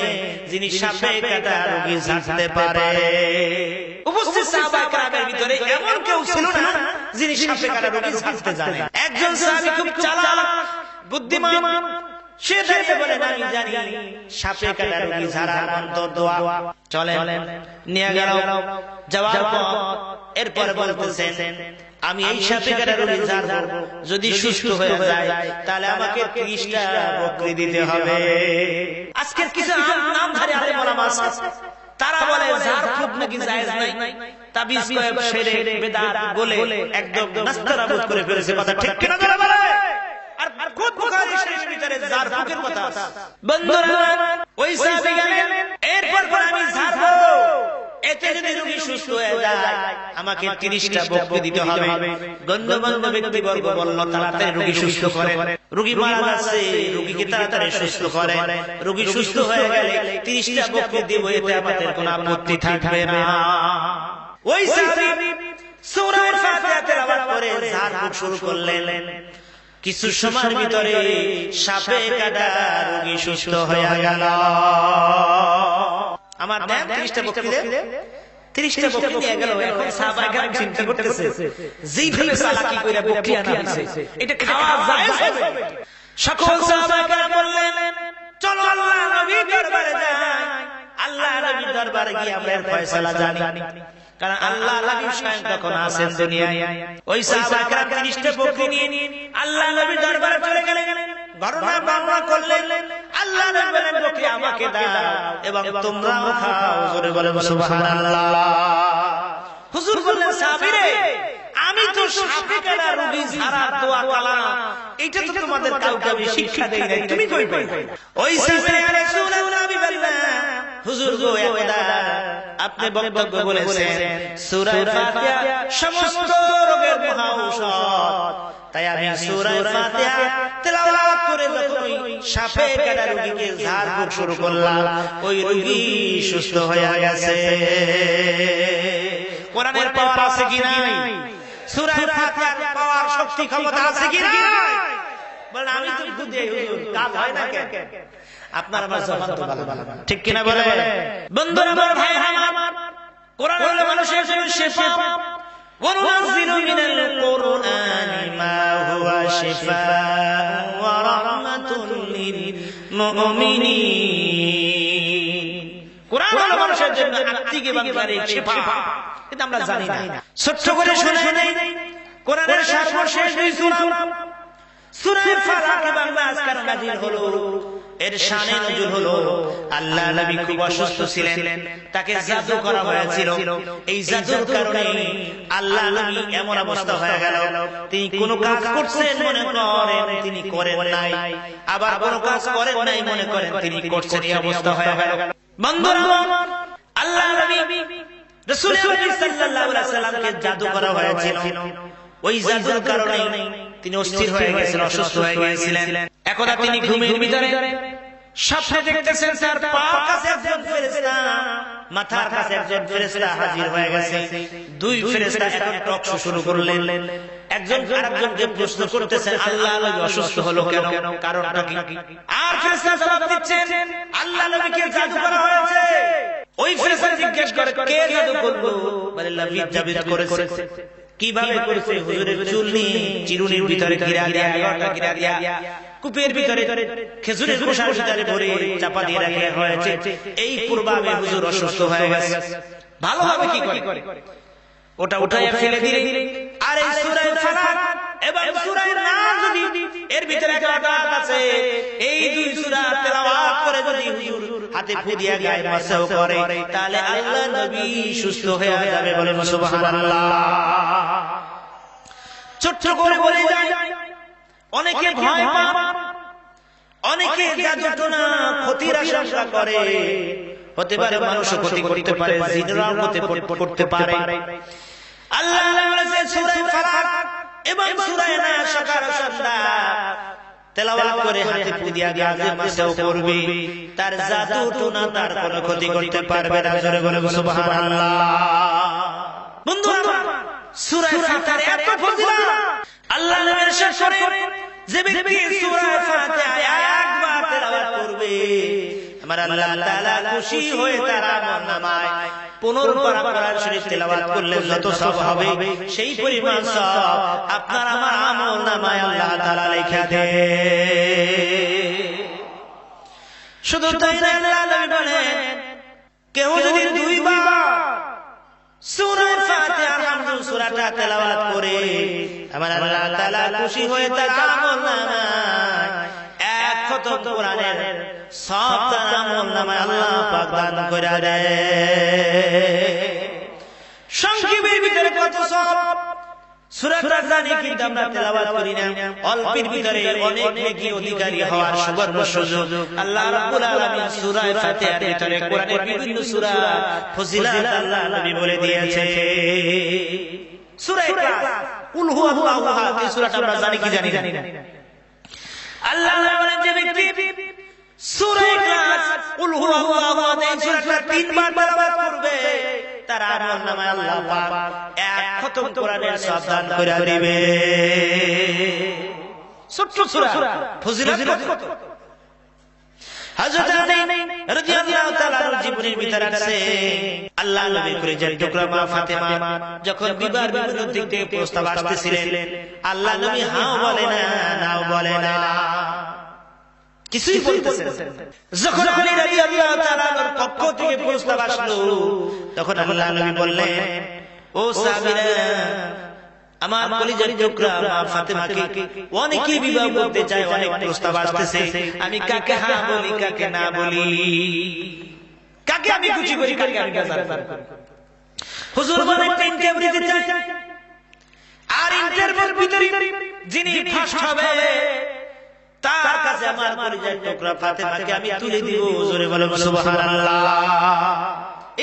যিনি সাপে কাটা রোগী ঝাড়তে পারে? উপস্থিত সাহাবায়ে কেরামের ভিতরে এমন কেউ ছিল না যিনি সাপে কাটা রোগী ঝাড়তে জানে। একজন সাহাবী খুব চালাক বুদ্ধিমান, সে দাঁড়িয়ে বলেন, আমি জানি সাপে কাটা রোগী ঝাড়ার মন্ত্র দোয়া। চলেন, নিয়ে গেল, যাওয়ার পর এরপর বলতেছেন, আমি এই সাপে কাটা রোগী ঝাড়বো, যদি সুস্থ হয়ে যায় তাহলে আমাকে 30টা বকরি দিতে হবে। আজকের কিছু নামধারী আলেম ওলামা আছে, তারা বলে ঝাড় ফুঁক নাকি জায়েজ নাই, তাবিজ কয়েক সেরে বেদাত বলে একদম নাস্তানাবুদ করে ফেলেছে। কথা ঠিক কিনা বলে? আর খুব বুখারী শরীফের ভিতরে ঝাড় ফুঁকের কথা। বন্ধুরা, ওই সাহাবী গেলেন, এরপর আমি ঝাড়বো, এতে যদি রোগী সুস্থ হয়ে যায় আমাকে 30টা বকরি দিতে হবে। গণ্যমান্য ব্যক্তিবর্গ বলল, তাড়াতাড়ি রোগী সুস্থ করে, রোগী মারা যাচ্ছে, রোগীকে তাড়াতাড়ি সুস্থ করে, রোগী সুস্থ হয়ে গেলে 30টা বকরি দেব, এতে আমাদের কোনো আপত্তি থাকবে না। ওই সাহাবী সূরা ফাতিহা তেলাওয়াত করে ঝাড় ফুঁক শুরু করলেন। কিছু সময়ের ভিতরে সাপে কাটা রোগী সুস্থ হয়ে গেল। আমার দেন 30টা বকরি দে, 30টা বকরি নিয়ে গেল। এখন সাহাবায়ে কেরাম চিন্তা করতেছে, যেইভাবে চালাকি কইরা বকরি আনা হইছে, এটা খাওয়া জায়েজ হবে? সকল সাহাবায়ে কেরাম বললেন, চলো আল্লাহ নবীর দরবারে যাই। আল্লাহ নবীর দরবারে গিয়ে আমরা এর ফয়সালা জানি, কারণ আল্লাহ নবী স্বয়ং তখন আছেন দুনিয়ায়। ওই সাহাবায়ে কেরাম 30টা বকরি নিয়ে আল্লাহ নবীর দরবারে চলে গেলেন, ঘটনা বর্ণনা করলেন। আল্লাহ নবী বলেন, বকরি আমাকে দাও এবং তোমরাও খাও। জোরে বলেন সুবহানাল্লাহ। হুজুর বললেন, সাহাবীরে, আমি তো সাপে কাটা রোগী ঝাড়ার দোয়া কালাম, এটা তো তোমাদের কাউকে আমি শিক্ষা দেই নাই, তুমি কই পাইবে? ওই সাহাবী, ইয়া রাসূলুল্লাহ, আমি বললাম, হুজুর গো, একদা আপনি বক্তব্য বলেছেন সূরা ফাতিহা সমস্ত রোগের মহা ঔষধ, তাই আমি সূরা ফাতিহা তেলাওয়াত করে যখন ওই সাপে কাটা রোগীকে ঝাড় ফুঁক শুরু করলাম, ওই রোগী সুস্থ হয়ে গেছে। কোরআনের পাওয়ার আছে কি নাই? সূরা ফাতিহার পাওয়ার, শক্তি, ক্ষমতা আছে কি নাই? বলেন, আমি তো বুঝি হুজুর, কাজ হয় না কেন? আপনার আমার জবান তো ভালো, ঠিক কিনা বলে? বন্ধুরা আমার, ভাই আমার, কোরআন হলো মানুষের জন্য শিফা। ওয়া নুনাজ্জিলু মিনাল কুরআনি মা হুয়া শিফাa'un ওয়া রাহমাতুল লিল মুমিনিন। কোরআন হলো মানুষের জন্য আত্মিক এবং শারীরিক শিফা, কিন্তু আমরা জানি না। ছোট্ট করে শুনে নেই, কোরআনের সর্বশেষ দুই সূরা, সূরা ফালাক এবং নাস নাযিল হলো এর শানে নজুল হলো আল্লাহ নবী খুব অসুস্থ ছিলেন, তাকে জাদু করা হয়েছিল। এই জাদুর কারণে আল্লাহ নবী এমন অবস্থা হয়ে গেল, তিনি কোন কাজ করছেন মনে করেন তিনি করেন নাই, আবার কোন কাজ করেন নাই মনে করেন তিনি করছেন, এই অবস্থা হয়ে গেল। বন্ধুরা, আল্লাহ নবী রাসূল সাল্লাল্লাহু আলাইহি ওয়াসাল্লামকে জাদু করা হয়েছিল। ওই জাদুর কারণে তিনি অস্থির হয়ে গেছেন, অসুস্থ হয়ে গিয়েছিলেন। একদা তিনি ঘুমের ভিতরে স্বপ্নে দেখতেছেন তার পায়ের কাছে একজন ফেরেশতা, মাথার কাছে একজন ফেরেশতা হাজির হয়ে গেছে। দুই ফেরেশতা এখন টকশো শুরু করলেন, একজন আরেকজনকে প্রশ্ন করতেছেন আল্লাহ নবী অসুস্থ হলো কেন, কারণটা কি? আর ফেরেশতা জবাব দিচ্ছেন আল্লাহ নবীকে জাদু করা হয়েছে। ওই ফেরেশতা জিজ্ঞেস করে কে জাদু করলো? বলে লাবিদ জাবিদ করেছে। কিভাবে করেছে? হুজুরের চুল নিয়ে চিরুনির ভিতরে গিরা দিয়া, 11টা গিরা দিয়া, কূপের ভিতরে খেজুরের খোসার ভিতরে ভরে চাপা দিয়ে রাখা হয়েছে। এই পূর্বাবে হুজুর অসুস্থ হয়ে গেছে। ভালো হবে কি করে? ওটা উঠাইয়া ফেলে দিলে। আর এই সূরা ফালাক এবং সূরা নাস যদি এর ভিতরে আয়াত আছে, এই দুই সূরা তেলাওয়াত করে যদি হুজুর হাতে ফু দিয়া গায়ে মাসাও করে, তাহলে আল্লাহ নবী সুস্থ হয়ে যাবে। বলেন সুবহানাল্লাহ। ছোট করে বলে যায়, অনেকে ভয় পায়, অনেকে জাদুটোনা ক্ষতির আশঙ্কা করে। হতে পারে মানুষ ক্ষতি করতে পারে, জিনরাও করতে পারে। আল্লাহ বলেছে সূরা ফালাক এবং সূরা নাস সকাল সন্ধ্যা তেলাওয়াত করে হাতে ফু দিয়া গায়ে মাসাও করবে, তার জাদুটোনা তার কোনো ক্ষতি করতে পারবে না। জোরে বলে সুবহানাল্লাহ। বন্ধুরা, সূরা ফাতিহার এত ফজিলত আল্লাহ নবীর শেষ করে যে ব্যক্তি সূরা ফাতিহা একবার তেলাওয়াত করবে, আমার আল্লাহ তাআলা খুশি হয়ে তার আমলনামায় 15 পারা কোরআন শরীফ তেলাওয়াত করলে যত সওয়াব হবে, সেই পরিমাণ সওয়াব আপনার আমার আমলনামায় আল্লাহ তাআলা লিখে দেন। শুধু তাই না, আল্লাহ নবী বলেন কেউ যদি 2 বার সূরা ফাতিহার হামদুল সূরাটা তেলাওয়াত করে, আমার আল্লাহ তাআলা খুশি হয়ে তার আমলনামায় এক খতম কোরআনের সওয়াব তার আমলনামায় আল্লাহ পাক দান করে দেয়। সংক্ষেপের ভিতরে কত সওয়াব সূরাটা জানি, কিন্তু আমরা তেলাওয়াত করি না। অল্পের ভিতরে অনেক নেকি অধিকারী হওয়ার সুবর্ণ সুযোগ আল্লাহ রাব্বুল আলামিন সূরা ফাতিহার ভিতরে কোরআনের বিভিন্ন সূরা ফজিলত আল্লাহ নবী বলে দিয়েছে। সূরা ইখলাস, কুল হুয়াল্লাহু আহাদ, এই সূরাটা আমরা জানি কি জানি না। আল্লাহ বলেন যে ব্যক্তি সূরা ইখলাস, কুল হুয়াল্লাহু আহাদ, এই সূরাটা 3 বার তেলাওয়াত করবে, তার আমলনামায় আল্লাহ পাক এক খতম কোরআনের সওয়াব দান করে দিবে। ছোট্ট সূরা, ফজিলত কত! হযরত আলী রাদিয়াল্লাহু তাআলা জীবনের ভিতরে আছে আল্লাহ নবীর কলিজার টুকরা মা ফাতেমা যখন বিবাহের বিভিন্ন দিক থেকে প্রস্তাব আসতেছিলেন, আল্লাহ নবী হাও বলে না, নাও বলে না, কিছুই বলতেছেন। যখন আলী রাদিয়াল্লাহু তাআলার পক্ষ থেকে প্রস্তাব আসলো, তখন আল্লাহ নবী বললেন, ও সাহাবীরা, আমার কলিজার টুকরা মা ফাতেমাকে অনেকে বিবাহ করতে চায়, অনেক প্রস্তাব আসতেছে, আমি কাকে হ্যাঁ বলি কাকে না বলি, কাকে আমি খুশি করি কাকে আমি বেজার করি। হুজুর বলেন ইন্টারভিউ দিতে চাই, আর ইন্টারভিউর ভিতরে যিনি ফার্স্ট হবে তার কাছে আমার কলিজার টুকরা ফাতেমাকে আমি তুলে দিব। জোরে বলেন সুবহানাল্লাহ।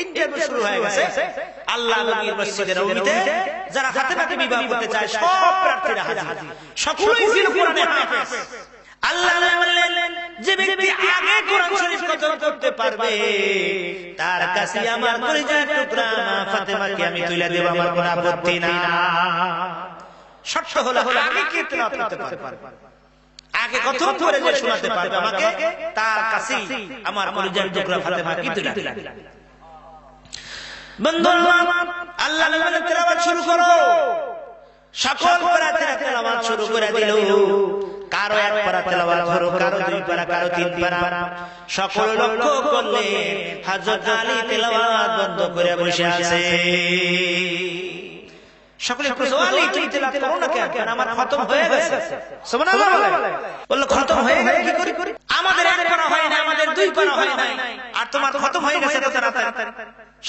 ইন্টারভিউ শুরু হয়ে গেছে। আল্লাহ নবীর মসজিদে নববীতে যারা ফাতেমাকে বিবাহ করতে চায় সব প্রার্থীরা হাজির, সকলেই ছিল কোরআনে হাফেজ। আল্লাহ বললেন যে ব্যক্তি আগে কোরআন শরীফ খতম করতে পারবে তার কাছে আমার কলিজার টুকরা মা ফাতেমাকে আমি তুলে দেব, আমার কোনো আপত্তি না। শর্ত হলো আগে কে তেলাওয়াত করতে পারবে, আগে খতম করে যে শোনাতে পারবে আমাকে, তার কাছে আমার কলিজার টুকরা ফাতেমাকে তুলে দেব। বন্ধুরা, আল্লাহ নবী তেলাওয়াত শুরু করো, সকল প্রার্থীরা তেলাওয়াত শুরু করে দিল। কারো 1 পারা তেলাওয়াত হলো, কারো 2 পারা, কারো 3 পারা। সকল লক্ষ্য করলে হযরত আলী তেলাওয়াত বন্ধ করে বসে আছে। সকলে আলী তুমি তেলাওয়াত করো না কেন? আমার খতম হয়ে গেছে। সুবহানাল্লাহ বলল খতম হয়ে গেল কি করি? আমাদের এক পারা হয় না, আমাদের দুই পারা হয় না, আর তোমার খতম হয়ে গেছে কত রাতে।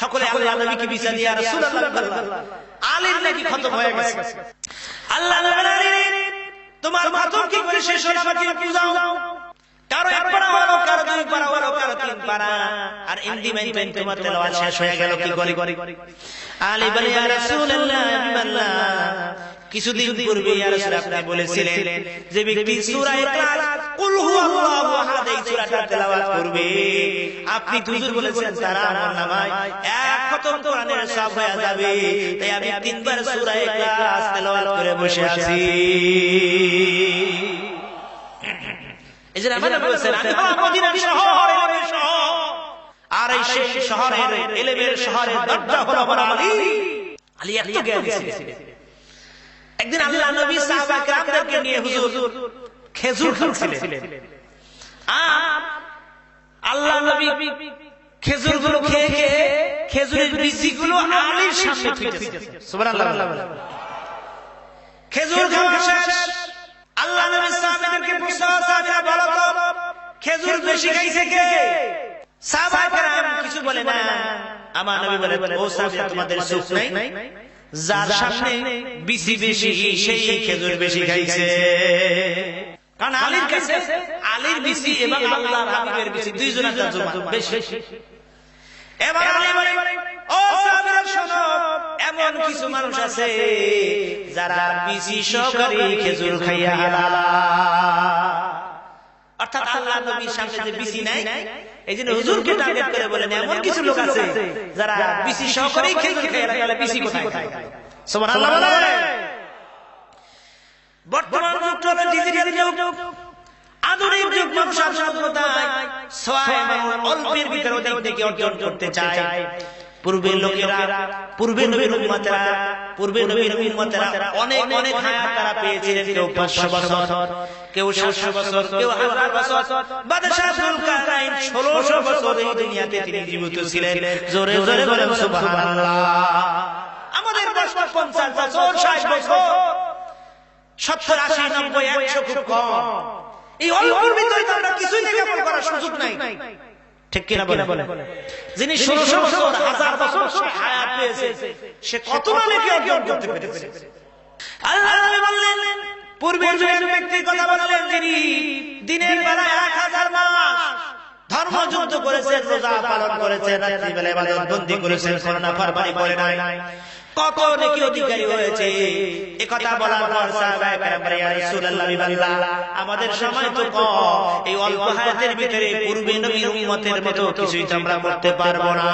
সকলে আল্লাহ নবীকে বিচার দিয়া রাসূলুল্লাহ আলীর নাকি খতম হয়ে গেছে। আল্লাহ নবী তোমার খতম কি করে শেষ হলো আমাকে বুঝাও। কারো এক পারা হলো, কারো দুই পারা হলো, কারো তিন পারা, আর ইন্দি মাইন তোমার তেলাওয়াত শেষ হয়ে গেল কি করি? আলী বলে ইয়া রাসূলুল্লাহ হাবিবাল্লাহ, কিছুদিন পূর্বে ইয়া রাসূল আপনি বলেছিলেন যে ব্যক্তি সূরা ইখলাস কুল হুয়াল্লাহু আহাদ এই সূরাটা তেলাওয়াত করবে, আপনি হুজুর বলেছেন তার আমলনামায় এক খতম কোরআনের সওয়াব হয়ে যাবে। তাই আমি তিনবার সূরা ইখলাস তেলাওয়াত করে বসে আছি। এজন্য আমরা বলেছেন আমি হলাম মদিনার শহর, ইলমের শহর, আর এই সেই শহরের ইলমের শহরের দরজা হলো আমার আলী। আলী এত জ্ঞানী ছিলেন। একদিন আল্লাহ নবী সাহাবা কেরামদেরকে নিয়ে হুজুর খেজুর খাচ্ছিলেন। আল্লাহ নবী খেজুরগুলো খেয়ে খেয়ে খেজুরের বীজগুলো আলীর সামনে ফেটেছে। সুবহানাল্লাহ। খেজুর খাওয়া শেষ, আল্লাহ নবী সাহাবাদেরকে প্রশ্ন, সাহাবীরা বলো তো খেজুর বেশি খাইছে কে? সাহাবায়ে কেরাম কিছু বলে না। আমার নবী বলে ও সাহাবীরা তোমাদের চোখ নাই? যার সামনে বিসি বেশি সেই খেজুর বেশি খাইছে। কারণ আলীর কাছে আলীর বিসি এবং আল্লাহর হাবিবের বিসি দুইজনের জমা বেশি। এবার আলী বলে ও সাহাবীরা শোনো, এমন কিছু মানুষ আছে যারা বিসি সহকারে খেজুর খাইয়া হালাল। অর্থাৎ আল্লাহ নবীর সামনে যে বিসি নাই, এইজন্য হুজুরকে টার্গেট করে বলেন এমন কিছু লোক আছে যারা বিসি সহকারে খেজুর খাইয়া হালাল। বিসি কোথায়? সুবহানাল্লাহ। বর্তমান যুগ হলো ডিজিটাল যুগ, আধুনিক যুগ। মানুষ সর্বদাই অল্পের ভিতরে অধিক থেকে অর্জন করতে চায়। পূর্বের লোকেরা, পূর্বের নবীর উম্মতেরা অনেক অনেক হায়াত তারা পেয়েছিলেন। কেউ 500 বছর, কেউ 700 বছর, কেউ 1000 বছর। বাদশাহ যুলকারনাইন 1600 বছর এই দুনিয়াতে তিনি জীবিত ছিলেন। জোরে জোরে বলেন সুবহানাল্লাহ। আমাদের বয়স 50 বছর, 60 বছর, 70, 80, 90, 100 খুব কম। এই অল্পের ভিতরে তো আমরা কিছুই নেকামল করার সুযোগ নাই। ঠিক কিনা বলেন? যিনি 1600 বছর, 1000 বছর হায়াত পেয়েছে, সে কত নাকি অর্জন করতে পেরেছে। আল্লাহ বললেন পূর্বের যুগের ব্যক্তির কথা বললেন যিনি দিনের বেলায় 1000 মাস ধর্মযুদ্ধ করেছেন, রোজা পালন করেছেন, রাত্রিবেলা ইবাদত বন্দী করেছেন, নাফরমানি করে নাই, কত নেকি অধিকারী হয়েছে। এই কথা বলার পর সাহাবায়ে কেরাম বলে ইয়া রাসূলুল্লাহ হাবিবাল্লাহ, আমাদের সময় তো কম, এই অল্প হায়াতের ভিতরে পূর্বে নবীর উম্মতের মতো কিছুই তো আমরা করতে পারবো না।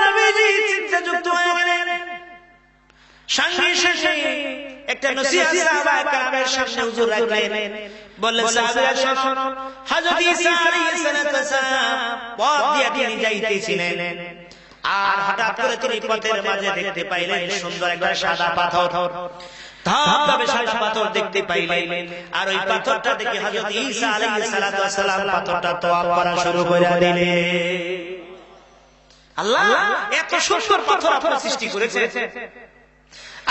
নবীজি চিন্তাযুক্ত হয়ে গেলেন। সঙ্গে শেষে একটা নসিহত সাহাবায়ে কেরামের সামনে হুজুর রাখলেন। বললেন সাহাবায়ে শোনো, হযরত ঈসা আলাইহিস সালাম পথ দিয়ে তিনি যাইতেছিলেন, আর হঠাৎ করে তিনি পথের মাঝে দেখতে পাইলেন সুন্দর একটা সাদা পাথর। ধবধবে সাদা পাথর দেখতে পাইলেন, আর ওই পাথরটা দেখে হযরত ঈসা আলাইহিস সালাম পাথরটা তোয়াব করা শুরু করে দিলেন। আল্লাহ এত সুন্দর পাথর আপনার সৃষ্টি করেছে।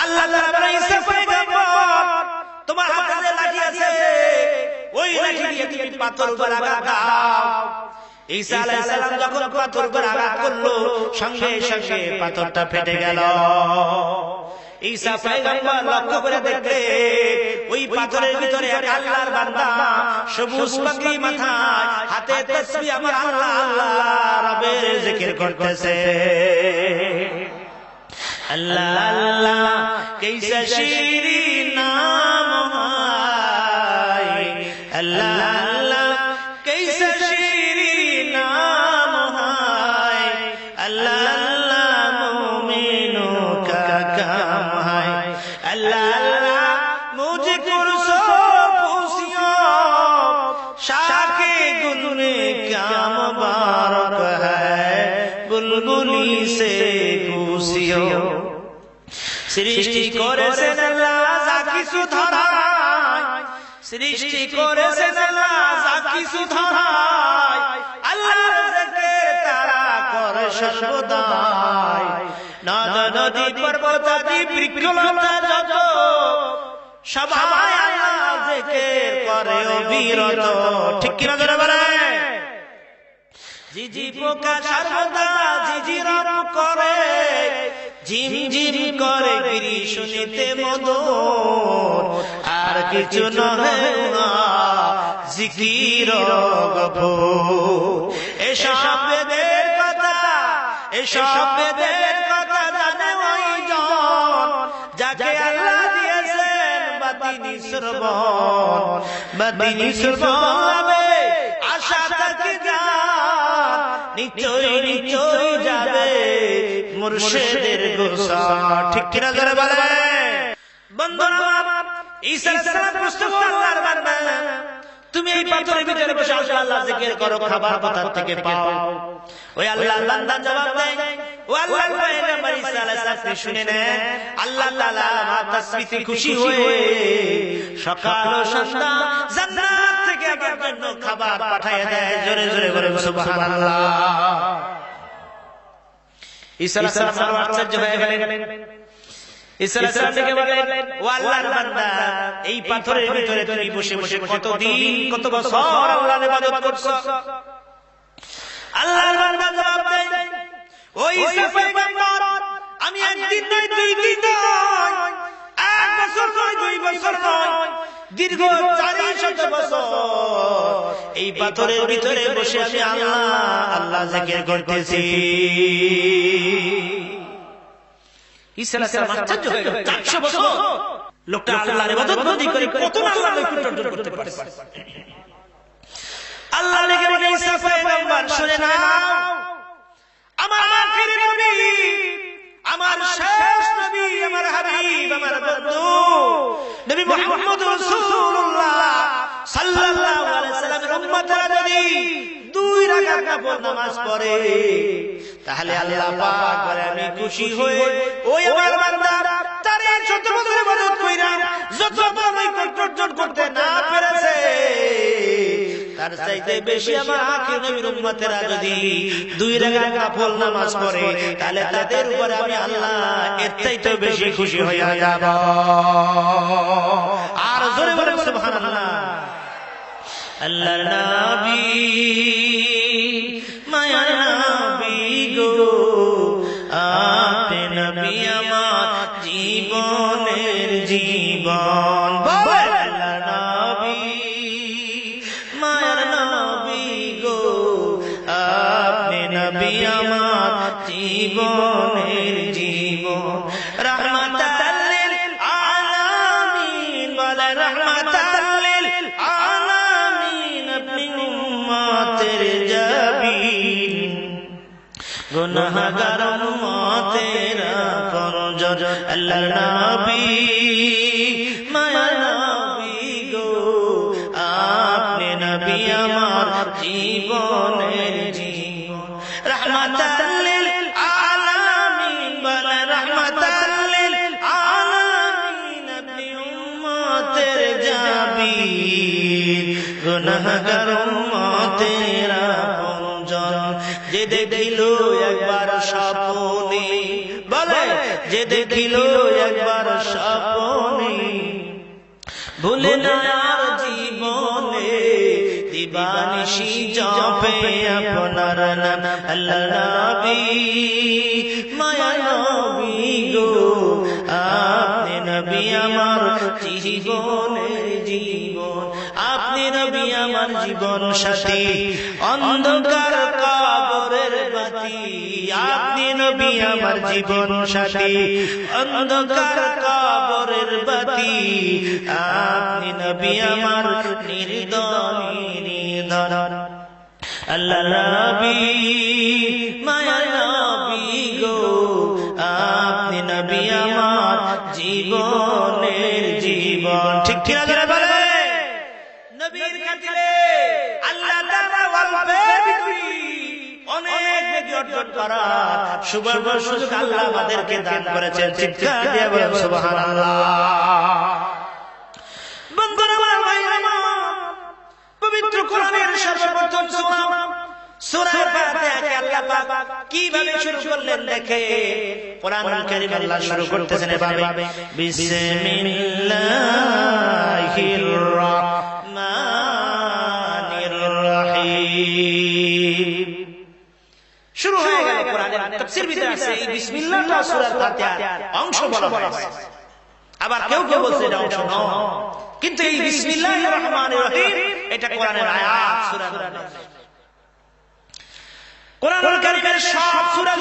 আল্লাহ তাআলা ঈসা পয়গম্বর, তোমার হাতে যে লাঠি আছে ওই লাঠি দিয়ে তুমি পাথর উপর আঘাত দাও। ঈসা আলাইহিস সালাম যখন পাথর উপর আঘাত করলো, সঙ্গে সঙ্গে পাথরটা ফেটে গেল। ঈসা পয়গম্বর লক্ষ্য করে দেখতে ওই পাথরের ভিতরে এক আল্লাহর বান্দা সবুজ পাগড়ি মাথায়, হাতে তাসবিহ, আমার আল্লাহ আল্লাহ রবের জিকির করতেছে। আল্লাহ আল্লাহ कैसा शीरीन नाम है, अल्लाह अल्लाह कैसा शीरीन नाम है, अल्लाह अल्लाह मोमिनों का काम है, अल्लाह अल्लाह मुझे कुर्सो पूछियो शाके गुने क्या मुबारक है, बुलबुली से पूछियो। সৃষ্টি করেছেন আল্লাহ যা কিছু ধরায়, সৃষ্টি করেছেন আল্লাহ যা কিছু ধরায়, আল্লাহর জিকির তারা করে সর্বদাই। নদ নদী পর্বত আদি বৃক্ষলতা যত সবাই আল্লাহ জিকির করে অবিরত। ঠিক কিনা ধরে বলে? ঝিঝি পোকা সর্বদা ঝিঝিরাম করে, ঝিমঝিম করে গিরি শুনিতে মধুর, আর কিছু নহে না জিকির গফুর। এসব বেদের কথা, এসব বেদের কথা জানে ওই জন যাকে আল্লাহ দিয়েছেন বাতিনি শ্রবণ, বাতিনি শ্রবণ। আশা থাকে যান নিশ্চয় নিশ্চয় যাবে মুর্শিদের গোসান। ঠিক কিনা ধরে বলে? বন্ধুরা, ঈসা আলাইহিস সালাম প্রশ্ন করলেন আল্লাহর বান্দা, তুমি এই পাথরের ভিতরে বসে আল্লাহ জিকির করো, খাবার কোথা থেকে পাও? ওই আল্লাহর বান্দা জবাব দেয়, ও আল্লাহর পয়গম্বর ঈসা আলাইহিস সালাম শুনে নেন, আল্লাহ তাআলা আমার তাসবিতে খুশি হয়ে সকাল ও সন্ধ্যা জান্নাত থেকে আমার জন্য খাবার পাঠিয়ে দেয়। জোরে জোরে বলে সুবহানাল্লাহ। ঈসা আলাইহিস সালাম আশ্চর্য হয়ে গেলেন। ঈসা আলাইহিস সালাম থেকে বললেন, ও আল্লাহর বান্দা, এই পাথরের ভিতরে তুমি বসে বসে কতদিন কত বছর আল্লাহর ইবাদত করছো? আল্লাহর বান্দা জবাব দেয়, ও ঈসা পয়গম্বর, আমি একদিন নয়, 2 দিন নয়, 1 বছর নয়, 2 বছর নয়, দীর্ঘ 400 বছর এই পাথরের ভিতরে বসে আমি আল্লাহ জিকির করতেছি। ঈসা আলাইহিস সালাম আশ্চর্য হয়ে গেলেন, 400 বছর লোকটা আল্লাহর ইবাদত বন্দেগী করে কত না আল্লাহর নৈকট্য অর্জন করতে পারে। আল্লাহ লিখে রেখে ঈসা পয়গম্বর শুনে নাও, আমার আখিরি নবী, আমার শেষ নবী, আমার হাবিব, আমার বন্ধু নবী মুহাম্মদ রাসূলুল্লাহ সাল্লাল্লাহু আলাইহি সাল্লামের উম্মতরা যদি 2 রাকাত নফল নামাজ পড়ে, তাহলে আল্লাহ পাক বলে আমি খুশি হয়ে ওই আমার বান্দা তারে 14 বছর ইবাদত কইরা যত নৈকট্য অর্জন করতে না পেরেছে, তার চাইতে বেশি আমার আখির নবীর উম্মতেরা যদি 2 রাকাত নফল নামাজ পড়ে, তাহলে তাদের উপরে আমি আল্লাহ এর চাইতে বেশি খুশি হয়ে যাব। আর জোরে বলেন সুবহানাল্লাহ। আল্লাহর নবী, মায়ার নবী গো, আপনি নবী আমার জীবনের জীবন। আল্লাহর নবী, মায়ার নবী গো, আপনি নবী আমার জীবনের জীবন। রাহমাতাল লিল আলামিন, বলে রাহমাতাল লিল আলামিন, আপনি উম্মতের জাবিন, গুনাহগার উম্মতের ফরজ। আল্লাহর নবী, মায়ার নবী গো, আপনি নবী আমার জীবনের জীবন। রাহমাতাল লিল আলামিন, বলে রাহমাতাল লিল আলামিন, আপনি উম্মতের জাবিন, গুনাহগার উম্মতের আপনজন। যে দেখিল একবার স্বপ্নে, বলে যে দেখিল একবার স্বপ্নে, ভুলে না আর জীবনে, দিবানিশি জপে আপনার নাম। আল্লাহর নবী, মায়ার নবী গো, আপনি নবী আমার জীবনের জীবন। আপনি নবী আমার জীবন সাথী, অন্ধকার কবরের বাতি। আপনি নবী আমার জীবন সাথী, অন্ধকার কবরের বাতি। আপনি নবী আমার নির্দন নির্ধন। আল্লাহর নবী, মায়ার নবী গো, আপনি নবী আমার জীবনের জীবন। ঠিক ঠিক না বলে? নবীর খাতিরে আল্লাহ তাআলা ওয়ালফের ভিতরে অনেক নেকি অর্জন করার সুবর্ণ সুযোগ আল্লাহ আমাদেরকে দান করেছেন। চিৎকার দিয়ে বলেন সুবহানাল্লাহ। বন্ধুরা, পবিত্র কোরআনের সর্বপ্রথম সূরা সূরা ফাতিহাকে আল্লাহ পাক কিভাবে শুরু করলেন দেখে কোরআনুল কারীম আল্লাহ শুরু করতেছেন এভাবে বিসমিল্লাহির রাহমানির রহিম। শুরু হয়ে গেল কোরআনের তাফসীর ভিতরে আছে এই বিসমিল্লাহটা সূরা ফাতিহার অংশ বলা হয়েছে, আবার কেউ কেউ বলছে এটা অংশ নয়, কিন্তু এই বিসমিল্লাহির রহমানির রহিম এটা কোরআনের আয়াত সূরা নাম। কোরআনুল কারীমের সব সূরা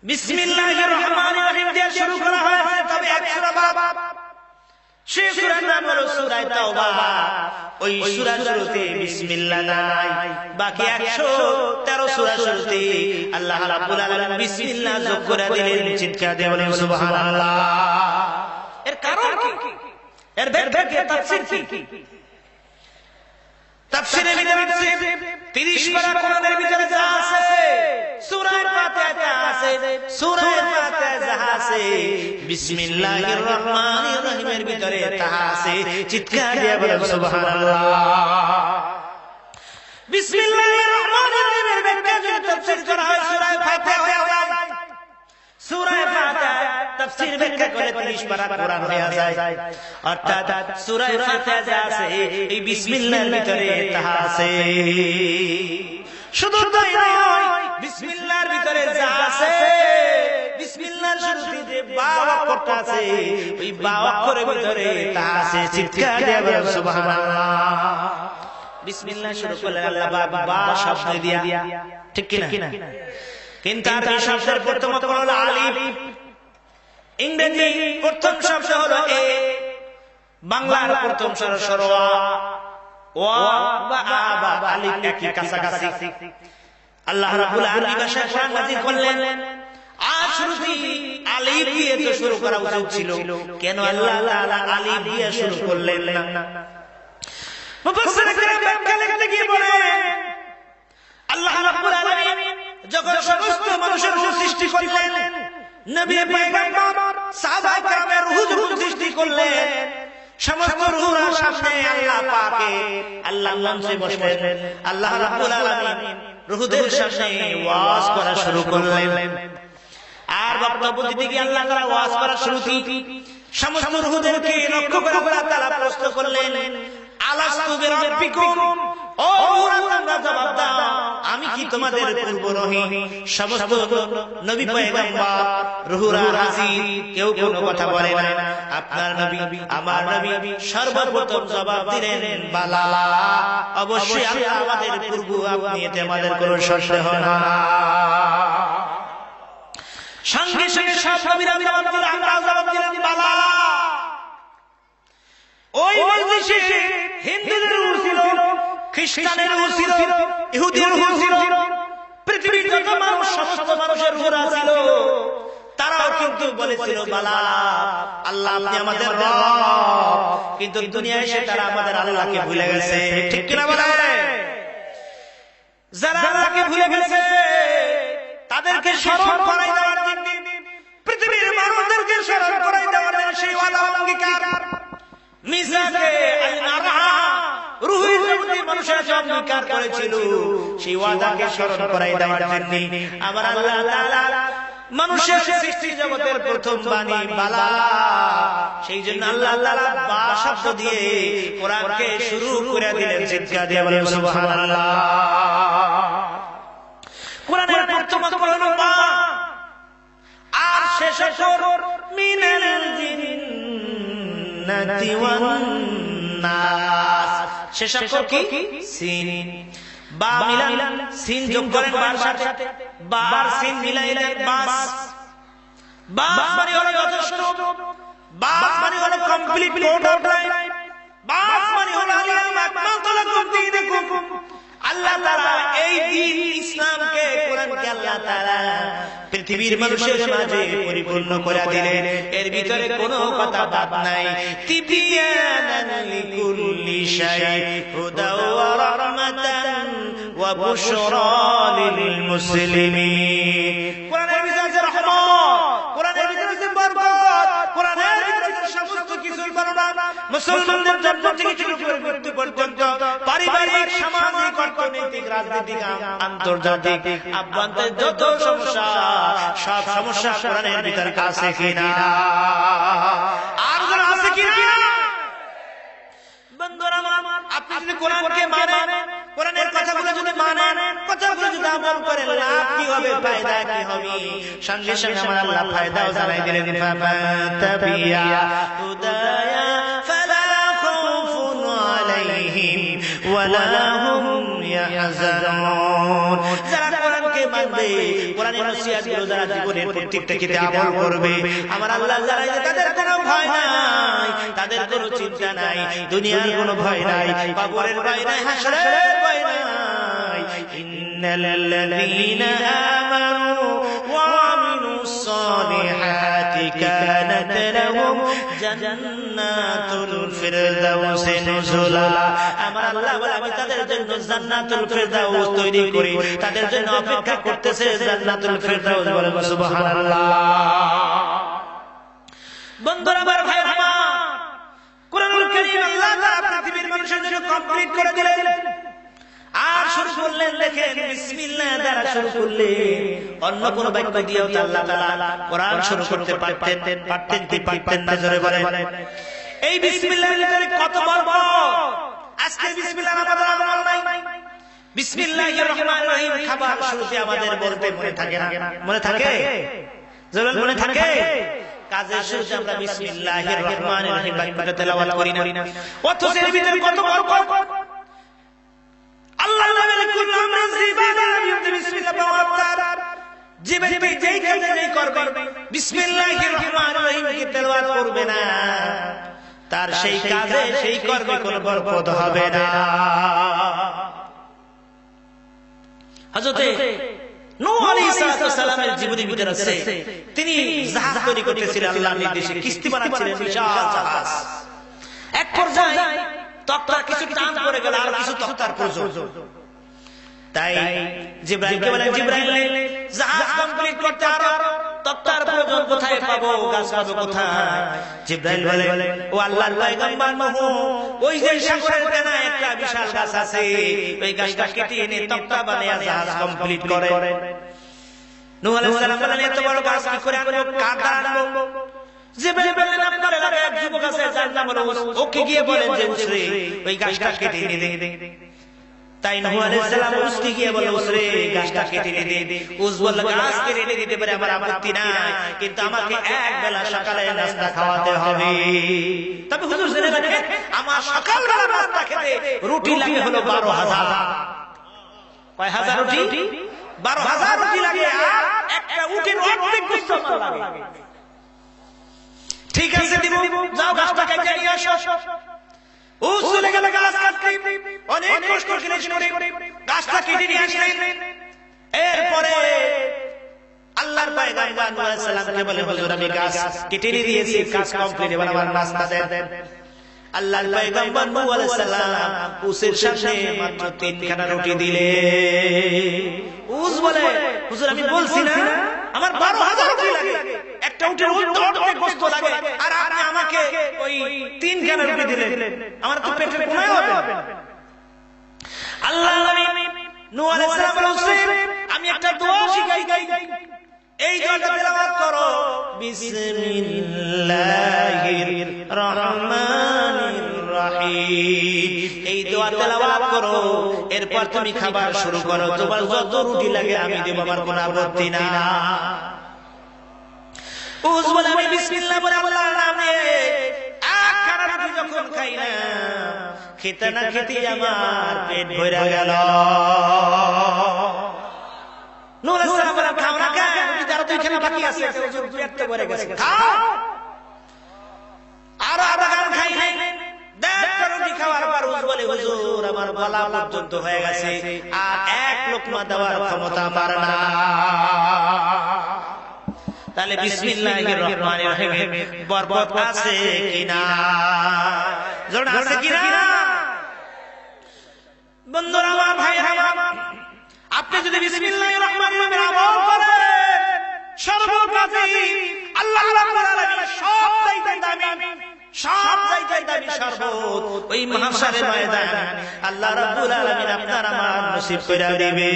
বিসমিল্লাহির রহমানির রহিম দিয়ে শুরু করা হয়েছে, তবে এক সূরা বাদ, সেই সূরার নাম হলো সূরা তাওবা। ওই সূরা শুরুতে বিসমিল্লাহ নাই, বাকি 113 সূরা শুরুতে আল্লাহ রাব্বুল আলামিন বিসমিল্লাহ যোগ করে দিলেন। চিৎকার দিয়ে বলেন সুবহানাল্লাহ। এর কারণ কি? এর ব্যাখ্যা তাফসীর কি? তাফসীরের ভিতরে 30 পারা কোরআনের ভিতরে যা আছে, সূরা ফাতিহাতে আছে, সূরা ফাতিহা যা আছে, বিসমিল্লাহির রহমানির রহিমের ভিতরে তা আছে। চিৎকার দিয়ে বলেন সুবহানাল্লাহ। বিসমিল্লাহির রহমানির রহিমের ব্যাখ্যা যদি তাফসীর করা হয় সূরা ফাতিহা, সূরা ফাতিহা তাফসীর ব্যাখ্যা করে 30 পারা কোরআন হয়ে যায়। অর্থাৎ সূরা ফাতিহা যা আছে এই বিসমিল্লাহর ভিতরে তা আছে। শুধু তাই নয়, বিসমিল্লাহর ভিতরে যা আছে, বিসমিল্লাহর শুরুতে যে বা অক্ষরটা আছে ওই বা অক্ষরের ভিতরে তা আছে। চিৎকার দিয়ে বলেন সুবহানাল্লাহ। বিসমিল্লাহ শুরু করলে আল্লাহ বা শব্দ দিয়া, ঠিক কি না? কিন্তু আরবি শব্দের প্রথম অক্ষর হলো আলিফ, ইংরেজি প্রথম শব্দ হলো এ, বাংলার প্রথম স্বর ওয়া, ওয়া বা আ বা আলিফ একই কাছাকাছি। আল্লাহ রাব্বুল আলামিন ভাষায় কোরআন নাযিল করলেন, আর শুরুতেই আলিফ দিয়ে তো শুরু করা উচিত ছিল, কেন আল্লাহ তাআলা আলিফ দিয়ে শুরু করলেন না? মুফাসসিরিন কেরাম ব্যাখ্যা লিখতে গিয়ে বলেন, আল্লাহ রাব্বুল আলামিন যখন সমস্ত মানুষের রূহ সৃষ্টি করলেন, নবী পয়গম্বর সাহাবায়ে কেরামের রূহ সৃষ্টি করলেন, সমস্ত রূহের সামনে আল্লাহ পাকে আল্লাহর নামে বসলেন। আল্লাহ রাব্বুল আলামিন রূহদের সামনে ওয়াজ করা শুরু করলেন। আর বক্তব্য দিতে গিয়ে আল্লাহ তাআলা ওয়াজ করা শুরু কি সমস্ত রূহদেরকে লক্ষ্য করে আল্লাহ তাআলা প্রশ্ন করলেন, আলাস্তু বিরাব্বিকুম, ও রূহরা তোমরা জবাব দাও, আমি কি তোমাদের পূর্ব নহি? সমস্ত নবী পয়গম্বর রূহরা হাজির, কেউ কোনো কথা বলে না। আপনার নবী আমার নবী সর্বপ্রথম জবাব দিলেন বালা, অবশ্যই আল্লাহ আমাদের পূর্ব, আপনি এতে আমাদের কোনো সন্দেহ না। সঙ্গে সঙ্গে সব নবীরা জবাব দিলেন, আমরা জবাব দিলাম বালা। ওই মজলিসে হিন্দুদের রূহ ছিল, খ্রিস্টানের রূহ ছিল, ইহুদির রূহ ছিল, পৃথিবীর যত মানুষ সমস্ত মানুষের রূহ ছিল, তারাও কিন্তু বলেছিল বালা, আল্লাহ আপনি আমাদের রব। কিন্তু দুনিয়ায় এসে তারা আমাদের আল্লাহকে ভুলে গেছে, ঠিক কিনা বলে? যারা আল্লাহকে ভুলে গেছে তাদেরকে স্মরণ করাই দেওয়ার জন্য, পৃথিবীর মানুষদেরকে স্মরণ করাই দেওয়ার জন্য সেই ওয়াদা অঙ্গীকার মিসাকে আল-নারহা রূহের জগতে মানুষের অঙ্গীকার করেছিল, সেই ওয়াদাকে স্মরণ করাই দেওয়ার জন্য আমার আল্লাহ তাআলা মানুষের সৃষ্টি জগতের প্রথম বাণী বালা, সেই জন্য আল্লাহ তাআলা বা শব্দ দিয়ে কোরআনকে শুরু করে দিলেন। চিৎকার দিয়ে বলেন সুবহানাল্লাহ। কোরআনের প্রথম অক্ষর হলো বা, আর শেষ অক্ষর মিনাল জিন্নাতি ওয়ান নাস, শেষ অক্ষর কি? সিন। বা মিলান সিন যোগ করেন বার সাথে, বার সিন মিলাইলে বাস। বাস মানে হলো যথেষ্ট, বাস মানে হলো কমপ্লিট কোড অফ লাইফ, বাস মানে হলো আলিয়াম আকমালতু লাকুম দীনাকুম। আল্লাহ তাআলা এই দ্বীন ইসলামকে, কোরআনকে আল্লাহ তাআলা পৃথিবীর মানুষের মাঝে পরিপূর্ণ করে দিলেন। এর ভিতরে কোনো কথা বাদ নাই। তিবিয়ানান লিকুল্লি শাই হুদা ওয়া রাহমাতান ওয়া বুশরা লিল মুসলিমিন। কোরআনের ভিতরে রহমত, কোরআনের ভিতরে বরকত, কোরআনের ভিতরে সমস্ত সমস্ত কিছুই বলো না, মুসলমানদের জন্ম থেকে শুরু করে মৃত্যু পর্যন্ত পারিবারিক, সামাজিক, অর্থনৈতিক, রাজনৈতিক, আন্তর্জাতিক, আভ্যন্তরীণ যত সমস্যা, সব সমস্যা কোরআনের ভিতরে আছে কিনা? আর যারা আছে কিনা? বন্ধুরা আমার, আপনি যদি কোরআনকে মানেন, কোরআনের কথাগুলো যদি মানেন, কথাগুলো যদি আমল করেন, লাভ কি হবে, ফায়দা কি হবে? সঙ্গে সঙ্গে আমার আল্লাহ ফায়দাও জানাই দিলেন, ফাতাবিয়া হুদায়া ফালা খাউফুন আলাইহিম ওয়ালা হুম ইয়াহজানুন। যারা কোরআনকে মানবে, কোরআনের নসিহতগুলো যারা জীবনের প্রত্যেকটা ক্ষেত্রে আমল করবে, আমার আল্লাহ জানাই যে তাদের কোনো ভয় নাই, তাদের কোনো চিন্তা নাই, দুনিয়ার কোনো ভয় নাই, কবরের ভয় নাই, হাসরের ভয় নাই। ইন্নাল্লাযীনা আমানু ওয়া আমিলুস সালিহাতি কানাত লাহুম জান্নাতুল ফিরদাউসি নুজুলা। আমার আল্লাহ বলে আমি তাদের জন্য জান্নাতুল ফিরদাউস তৈরি করি, তাদের জন্য অপেক্ষা করতেছে জান্নাতুল ফিরদাউস। বলেন সুবহানাল্লাহ। বন্ধুরা আমার, ভাইরা আমার, কোরআনুল কারীম আল্লাহ তাআলা পৃথিবীর মানুষের জন্য কমপ্লিট করে দিলেন। আর শুরু করলেন, দেখেন বিসমিল্লাহ দ্বারা শুরু করলেন। অন্য কোন বাক্য দিয়েও আল্লাহ তাআলা কোরআন শুরু করতে পারতেন কি পারতেন না? জোরে বলেন। এই বিসমিল্লাহর ভিতরে কত বরকত। আজকে বিসমিল্লাহ আমাদের আমল নাই। বিসমিল্লাহির রহমানির রহিম খাবার শুরুতে আমাদের বলতে মনে থাকে না? মনে থাকে? জোরে মনে থাকে? কাজের শুরুতে আমরা বিসমিল্লাহির রহমানির রহিম বাক্যটা তেলাওয়াত করি না? অথচ এর ভিতরে কত বরকত। আল্লাহ বলেন কুল্লু আমরিন ইবাদাত বিসমিল্লাহ ওয়াবতার। যে ব্যক্তি যেই কাজ যেই করবে বিসমিল্লাহির রহমানির রহিম কে তেলাওয়াত করবে না, তার সেই কাজে সেই কর্মে কোনো বরকত হবে না। হযরত নূহ আলাইহিস সালামের জীবনের ভিতরে আছে, তিনি জাহাজ তৈরি করতেছিলেন আল্লাহর নির্দেশে, কিস্তি বানাচ্ছিলেন, বিশাল জাহাজ। এক পর্যায়ে তক্তার কিছু টান পড়ে গেল, আর কিছু তক্তার প্রয়োজন। তাই জিবরাইলকে বলেন, জিবরাইল জাহাজ কমপ্লিট করতে আরো তক্তার প্রয়োজন কোথায় পাবো, গাছ পাবো কোথায়? জিবরাইল বলে, ও আল্লাহর পয়গম্বর নূহ, ওই যে সাগরের কানায় একটা বিশাল গাছ আছে, ওই গাছটা কেটে এনে তক্তা বানিয়ে জাহাজ কমপ্লিট করে। নূহ আলাইহিস সালাম বলেন, এত বড় গাছ কি করে আনবো, কাঠ আনবো? জিবরাইল বলেন, আপনার এলাকায় এক যুবক আছে, যার নাম হলো উস, ওকে গিয়ে বলেন যে উসরে ওই গাছটা কেটে এনে দে। তাই নূহ আলাইহিস সালাম উসকে গিয়ে বলে, উসরে গাছটা কেটে এনে দে। উস বলল, গাছ কেটে এনে দিতে পারে, আমার আপত্তি নাই, কিন্তু আমাকে এক বেলা সকালে নাস্তা খাওয়াতে হবে। তবে হুজুর জেনে রাখেন, আমার সকালবেলা নাস্তা খেতে রুটি লাগে হলো 12,000। কয় হাজার রুটি? 12,000 রুটি লাগে, আর একটা উটের অর্ধেক গোশত আমার লাগে। ঠিক আছে, দিব, যাও গাছটা কেটে নিয়ে আসো। ও চলে গেল গাছ কাটতে, অনেক কষ্ট করে গাছটা কেটে নিয়ে আসলেন। এরপরে আল্লাহর পয়গম্বর নূহ আলাইহিস সালামকে বলে, হুজুর আমি গাছ কেটে নিয়ে দিয়েছি, কাজ কমপ্লিট, এবার আমার নাস্তা দেন। আল্লাহর পয়গম্বর নূহ আলাইহিস সালাম উসের সামনে মাত্র 3খানা রুটি দিলে। উস বলে, হুজুর আমি বলছি না আমার 12,000 রুটি লাগে, একটা উটের অর্ধেক গোশত লাগে, আর আপনি আমাকে ওই 3খানা রুটি দিলেন, আমার তো পেটে কোনায় হবে। আল্লাহ নূহ আলাইহিস সালাম বলেন, আমি একটা দোয়া শিখাই, এই দোয়াটা তেলাওয়াত করো, বিসমিল্লাহির রহমানির রহিম। এই দোয়া তেলাওয়াত করো, এরপর তুমি খাবার শুরু করো, তোমার যত রুটি লাগে আমি দেব, আমার কোনো আপত্তি না। উস বলে, আমি বিসমিল্লাহ বলে আল্লাহর নামে একখানা রুটি যখন খাই না, খেতে না খেতে আমার পেট ভরে গেল। নূহ আলাইহিস সালাম বলে, খাও না, আরো 2খানা বাকি আছে, হুজুর পেট তো ভরে গেছে, খাও। আর আবার খাই নাই, দেড়টা রুটি খাওয়ার পর উস বলে, হুজুর আমার গলা পর্যন্ত হয়ে গেছে, আর এক লোকমা দেওয়ার ক্ষমতা আমার না। তাহলে বিসমিল্লাহির রহমানির রহিম বরকত আছে কিনা? জোর আছে কিনা? বন্ধুরা আমার, ভাইরা আমার, আপনি যদি বিসমিল্লাহির রহমানির রহিম আমল করেন, সর্বপ্রথম আল্লাহ রাব্বুল আলামিন সবচাইতে দামি সব জায়গায় দামি শরবত ওই মাহশারের ময়দানে আল্লাহ রাব্বুল আলামিন আপনার আমার নসিব কইরা দিবে।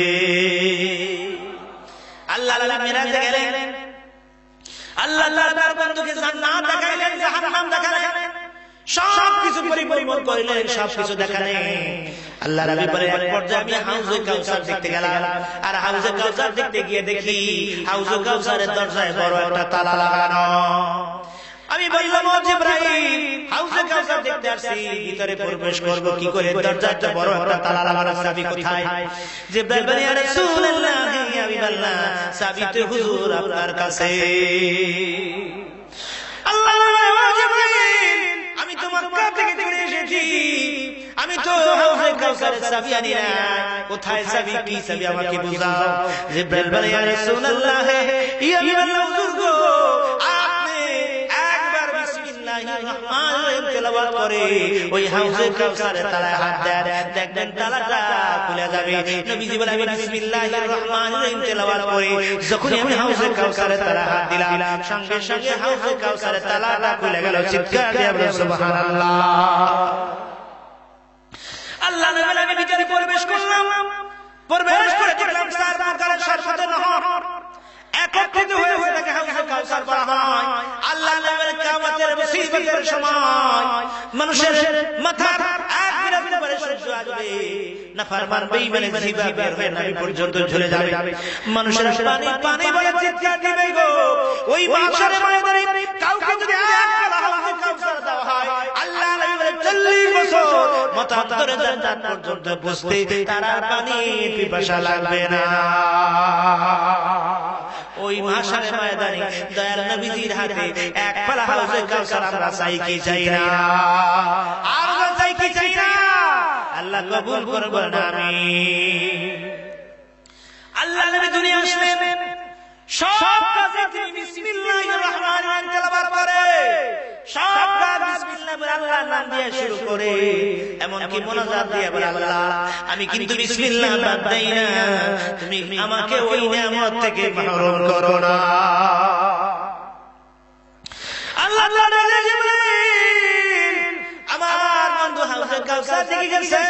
আল্লাহ মিরাজে গেলেন, আল্লাহ তার বন্ধুকে জান্নাত দেখাইলেন, জাহান্নাম দেখাইলেন, সব কিছু পরিপূর্ণ করলেন, সব কিছু দেখালেন। আল্লাহ রাব্বি বলে এক পর্যায়ে আমি হাউজে কাউসার দেখতে গেলাম, আর হাউজে কাউসার দেখতে গিয়ে দেখি হাউজে কাউসারের দরজায় বড় একটা তালা লাগানো। আমি বললাম ও জিবরাইল, হাউজে কাউসার দেখতে আসছি, ভিতরে প্রবেশ করব কি করে? দরজাটা বড় একটা তালা লাগানো, চাবি কোথায়? জিবরাইল বলে ইয়া রাসূলুল্লাহ, ইয়া হাবিবাল্লাহ, চাবি তো হুজুর আপনার কাছে। আল্লাহ ও জিবরাইল, আমি তো মক্কা থেকে ঘুরে এসেছি, আমি তো হাউজে কাউসারের চাবি আনি না, কোথায় চাবি? কি চাবি আমাকে বুঝাও। জিবরাইল বলে ইয়া রাসূলুল্লাহ, ইয়া হাবিবাল্লাহ, হুজুর গো, তেলাওয়াত করে ওই হাউজে কাউসারের তালায় হাত দেন, দেখবেন তালাটা খুলে যাবে। নবীজি বলে আমি বিসমিল্লাহির রহমানির রহিম তেলাওয়াত করি, যখন আমি হাউজে কাউসারের তালায় হাত দিলাম, সঙ্গে সঙ্গে হাউজে কাউসারের তালাটা খুলে গেল। চিৎকার দিয়ে বলেন সুবহানাল্লাহ। আল্লাহ নবী আমি ভিতরে প্রবেশ করলাম, প্রবেশ করে দেখলাম চার প্রকারের শরবতের নহর একত্রিত হয়ে থাকে, হাউজে কাউসার বলা হয়। আল্লাহ নবীর কিয়ামতের মুসিবতের সময় মানুষের মাথার এক বিরাট করে সূর্য আসবে, নাফরমান বেঈমানের জিহ্বা বের হয়ে নবী পর্যন্ত ঝুলে যাবে, মানুষের পানি পানি বলে চিৎকার দিবে গো। ওই মাহশারের ময়দানে কাউকে যদি এক করা হাউজে কাউসার দেওয়া হয়, আল্লাহ নবী বলে 40 বছর মাথা ধরে জান্নাত পর্যন্ত বসতে তার পানি পিপাসা লাগবে না। ওই মাহশারের ময়দানে দয়াল নবীজির হাতে এক পালা হাউজে কাউসার আমরা চাই কি চাই না? আমরা চাই কি চাই না? আল্লাহ কবুল করবেন না। আমিন। আল্লাহ নবী দুনিয়া আসবেন, সব কাজে তিনি বিসমিল্লাহির রহমানির রহিম তেলাওয়াত করে, সব কাজ বিসমিল্লাহ বলে আল্লাহর নাম দিয়ে শুরু করে, এমন কি মুনাজাত দিয়ে বলে আল্লাহ আমি কিন্তু বিসমিল্লাহ বাদ দেই না, তুমি আমাকে ওই নিয়ামত থেকে মাহরুম করো না। আল্লাহ জিবরাইল আমার বন্ধু হাউজে কাউসার দিকে গেছে,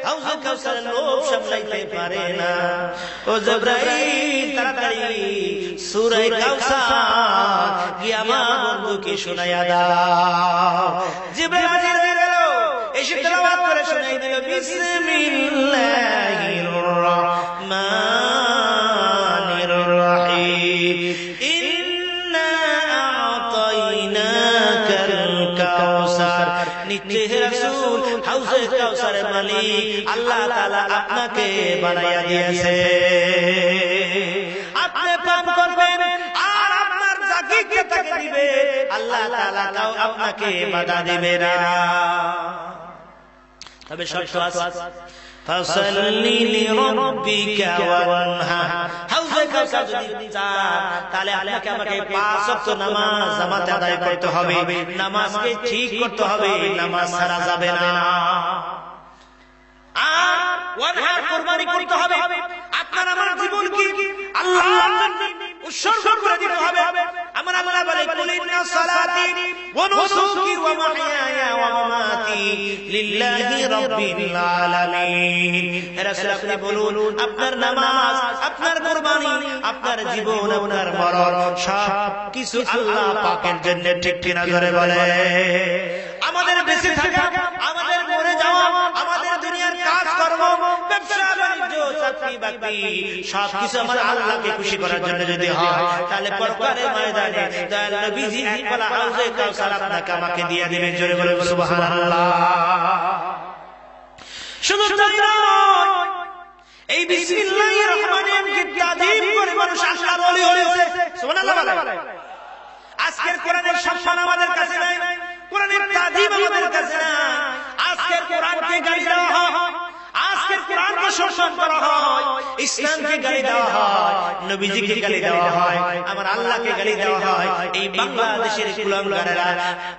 হাউজে কাউসার লোভ সামলাইতে পারে না। ও জিবরাইল তাড়াতাড়ি সূরা কাউসার কি আমার বন্ধুকে শোনায়া দাও। জিবরাইল হাজির হয়ে গেল, এসে তেলাওয়াত করে শোনাই দিল বিসমিল্লাহির রহমানির রহিম, ইন্না আ'তাইনাকাল কাউসার। নিচে রাসূল হাউজে কাউসারের মালিক আল্লাহ তাআলা আপনাকে বানায়া দিয়েছে, আপনি পান করবেন আর আপনার জাকিকে তাকে দিবে, আল্লাহ তাআলা তাও আপনাকে বাধা দিবে না। তবে শর্ত আছে, ফাসাল্লি লিরাব্বিকা ওয়ানহার। হাউজে কাউসার যদি চান তাহলে আপনাকে আমাকে 5 ওয়াক্ত নামাজ জামাতে আদায় করতে হবে, নামাজকে ঠিক করতে হবে, নামাজ ছাড়া যাবে না। আর ওয়ানহার কুরবানি করতে হবে, আপনার আমার জীবনকে আল্লাহর জন্য উৎসর্গ করে দিতে হবে। আমার আল্লাহ বলে কুল ইন্না সালাতি ওয়া নুসুকি ওয়া মাহইয়ায়া ওয়া মামাতি লিল্লাহি রাব্বিল আলামিন। হে রাসূল আপনি বলুন, আপনার নামাজ, আপনার কুরবানি, আপনার জীবন, আপনার মরণ সব কিছু আল্লাহ পাকের জন্য, ঠিক কিনা ধরে বলে। আমাদের বেঁচে থাকা, আমাদের মরে যাওয়া, আমাদের দুনিয়ার কাজ কর্ম, ব্যবসা বাণিজ্য, চাকরি বাকরি সব কিছু আমার আল্লাহকে খুশি করার জন্য যদি হয়, তাহলে পরকালের ময়দানে দয়াল নবীজি এক পালা হাউজে কাউসার আপনাকে আমাকে দিয়ে দিবেন। জোরে বলে সুবহানাল্লাহ। শুধু তাই নয়, এই বিসমিল্লাহির রহমানির রহিম তাজিম করে মানুষ আল্লাহর ওলি হয়েছে। সুবহানাল্লাহ বলে। আজকের কোরআনের সম্মান আমাদের কাছে নাই, কোরআনের তাজিম আমাদের কাছে নাই। আজকের কোরআনকে গালি দেওয়া হয়, আজকের কোরআনকে সম্মান করা হয়, ইসলামকে গালি দেওয়া হয়, নবীজিকে গালি দেওয়া হয়, আমার আল্লাহকে গালি দেওয়া হয়। এই বাংলাদেশের কুলাঙ্গারেরা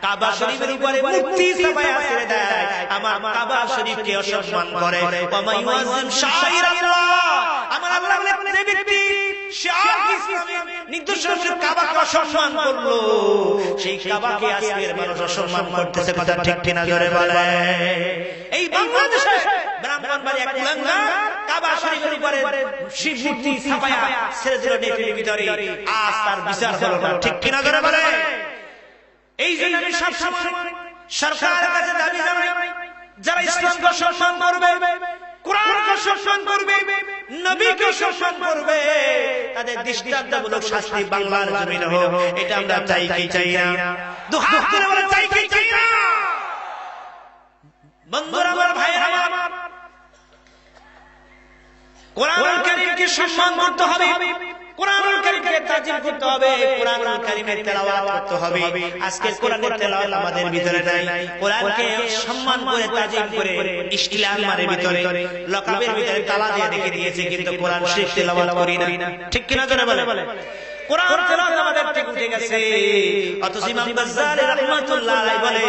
কাবা শরীফের উপরে মূর্তি চাপায়া ছেড়ে দেয়, আমার কাবা শরীফকে অসম্মান করে। ওয়া মাইয়ুযাম শাইরাল্লাহ, আমার আল্লাহ বলে যে ব্যক্তি শিয়ার ইসলামে নিদর্শন কাবাকে অসম্মান করলো, সেই কাবাকে আজকের মানুষ অসম্মান করতেছে। কথা ঠিক কিনা জোরে বলে। এই বাংলাদেশে ব্রাহ্মণবাড়িয়া কুলাঙ্গার কাবা শরীফের উপরে শিব মূর্তি ছাপায়া ছেড়ে দিল নেটের ভিতরে, আজ তার বিচার হলো না। ঠিক কিনা জোরে বলে। এই জন্য আমি সবসময় সরকারের কাছে দাবি জানাই, যারা ইসলামকে সম্মান করবে, কোরআনকে সম্মান করবে, নবীকে সম্মান করবে, তাদের দৃষ্টান্তমূলক শাস্তি বাংলার জমিনে হোক। এটা আমরা চাই কি চাই না? দুহাত তুলে বলে চাই কি চাই না? বন্ধুরা আমার, ভাইয়েরা আমার, কোরআনুল কারীমকে সম্মান করতে হবে, কোরআনুল কারীমকে তাজিম করতে হবে, কোরআনুল কারীমের তেলাওয়াত করতে হবে। আজকে কোরআনের তেলাওয়াত আমাদের ভিতরে নাই। কোরআনকে সম্মান করে তাজিম করে ইসলামের ভিতরে লকাবের ভিতরে তালা দিয়ে রেখে দিয়েছে, কিন্তু কোরআন শরীফ তেলাওয়াত করি না। ঠিক কিনা জোরে বলে। কোরআন তেলাওয়াত আমাদের থেকে উঠে গেছে। অথচ ইমাম বাজ্জার রাহমাতুল্লাহ আলাইহি বলে,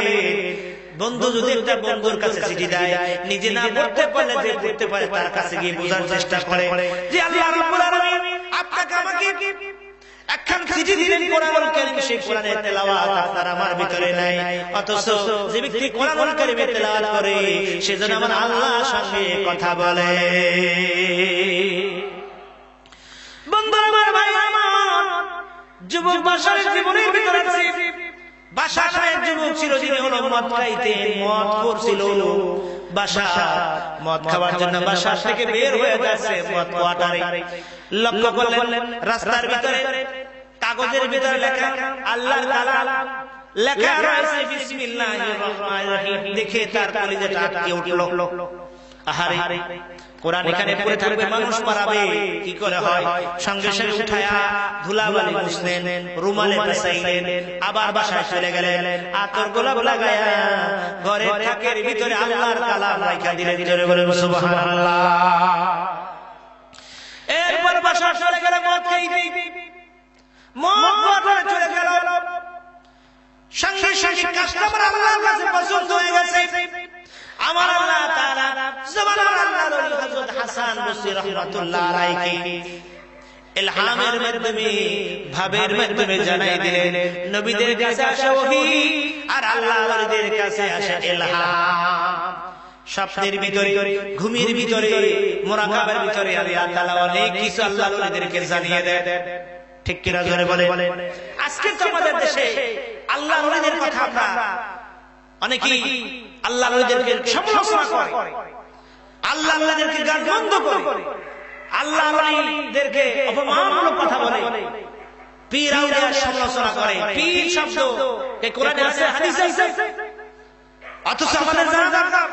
বন্ধু যদি একটা বন্ধুর কাছে চিঠি দেয়, নিজে না পড়তে পারলে যে পড়তে পারে তার কাছে গিয়ে বোঝার চেষ্টা করে যে আল্লাহ রাব্বুল আলামিন আপনাকে আমাকে একখান চিঠি দিলেন কোরআনুল কারীম, সেই কোরআনের তেলাওয়াত আপনার আমার ভিতরে নাই। অথচ যে ব্যক্তি কোরআনুল কারীমের তেলাওয়াত করে সে যেন আমার আল্লাহর সঙ্গে কথা বলে। বন্ধুরা আমার, ভাই আমার, যুবক বাশারের জীবনের ভিতরে আছে। বাশার নামের যুবক ছিল, যিনি হলো মদ খাইতেন, মদ করছিল। বাশার মদ খাওয়ার জন্য বাশার থেকে বের হয়ে যাচ্ছে মদ কোয়ার্টারে। লক্ষ্য করলেন রাস্তার ভিতরে কাগজের ভিতরে লেখা আল্লাহ তাআলা লেখা রয়েছে বিসমিল্লাহির রহমানির রহিম। দেখে তার কলিজাটা আটকে উঠল। আহারে, কোরআন এখানে পড়ে থাকবে, মানুষ পারাবে, কি করে হয়? সঙ্গে সঙ্গে উঠায়া ধুলাবালি মুছলেন, রুমালে পেঁচাইলেন, আবার বাসায় চলে গেলেন, আতর গোলাপ লাগায়া ঘরের থাকের ভিতরে আল্লাহর কালাম রাখা দিলেন। জোরে বলেন সুবহানাল্লাহ। এরপর বাসায় চলে গেলে মদ খাইতে, মদ কোয়ার্টারে চলে গেল। সঙ্গে সঙ্গে কাস্টমার আল্লাহর কাছে পছন্দ হয়ে গেছে। আমার আল্লাহ তাআলা জমানার আল্লাহর ওলি হযরত হাসান বসরি রাহমাতুল্লাহ আলাইহি ইলহামের মাধ্যমে, ভাবের মাধ্যমে জানাই দিলেন, নবীদের কাছে আসে ওহী আর আল্লাহর ওলিদের কাছে আসে ইলহাম। স্বপ্নের ভিতরে, ঘুমের ভিতরে, মুরাকাবার ভিতরে আল্লাহ তাআলা অনেক কিছু আল্লাহর ওলিদেরকে জানিয়ে দেন। ঠিক কিনা জোরে বলে। আজকে তো আমাদের দেশে আল্লাহর ওলিদের কথা আমরা অনেকেই আল্লাহর ওলিদেরকে সমালোচনা করে, আল্লাহর ওলিদেরকে গালমন্দ করে, আল্লাহর ওলিদেরকে অপমানমূলক কথা বলে, পীর আউলিয়ার সমালোচনা করে। পীর শব্দ কে কোরআনে আছে, হাদিসে আছে। অথচ আমাদের জানা দরকার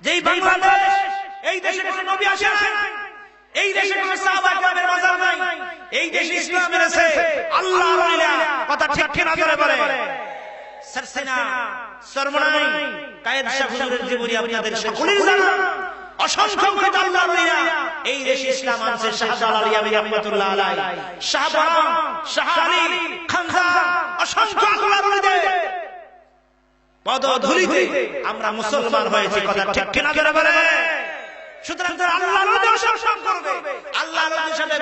যে এই বাংলাদেশ, এই দেশে কোনো নবী আসে নাই, এই দেশে কোনো সাহাবা কেরামের মাজার নাই, এই দেশে ইসলাম এনেছে আল্লাহর ওলিরা। কথা ঠিক কিনা জোরে বলে। সরসিনা, সরমনাই, কায়েদ শাহ হুজুরের জীবনী আপনাদের সকলেই জানা। অসংখ্য আল্লাহর ওলিরা এই দেশে ইসলাম আনছে। শাহজালাল ইয়ামি রাহমাতুল্লাহ আলাইহি, শাহবান, শাহ আলী, খানজা, অসংখ্য আল্লাহর ওলিদের পদধূলিতে আমরা মুসলমান হয়েছি। কথা ঠিক কিনা জোরে বলে। সুতরাং যারা আল্লাহর ওলিদের অসম্মান করবে, আল্লাহর ওলিদের সাথে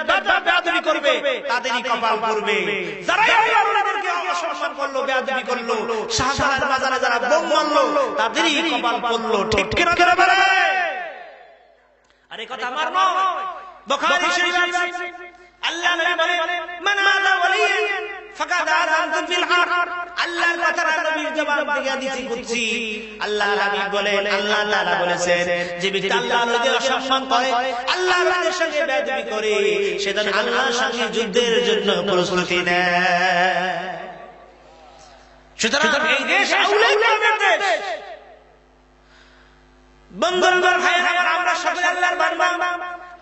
বেয়াদবি করবে, তাদেরই কপাল পড়বে। যারা আল্লাহর ওলিদেরকে অসম্মান করলো, বেয়াদবি করলো, শাহজালাল বাজারে যারা বোম মারলো, তাদেরই কপাল পড়লো। ঠিক কিনা জোরে বলে। আরে কথা আমার নয়, বুখারী শরীফে আছে, আল্লাহ নবী বলেন, মান আলা ওলিয়ান ফাকাদ আযানতু বিল হারব। আল্লাহর কথা নবীর জবাব দিয়ে দিছি কুদসি। আল্লাহ নবী বলেন, আল্লাহ তাআলা বলেছেন, যে ব্যক্তি আল্লাহর ওলিদের অসম্মান করে, আল্লাহর ওলিদের সঙ্গে বেয়াদবি করে, সে যেন আল্লাহর সঙ্গে যুদ্ধের জন্য প্রস্তুতি নেয়। সুতরাং এই দেশ আউলিয়াদের দেশ। বন্ধুরা, ভাইরা আমার, আমরা সকলে আল্লাহর বান্দা।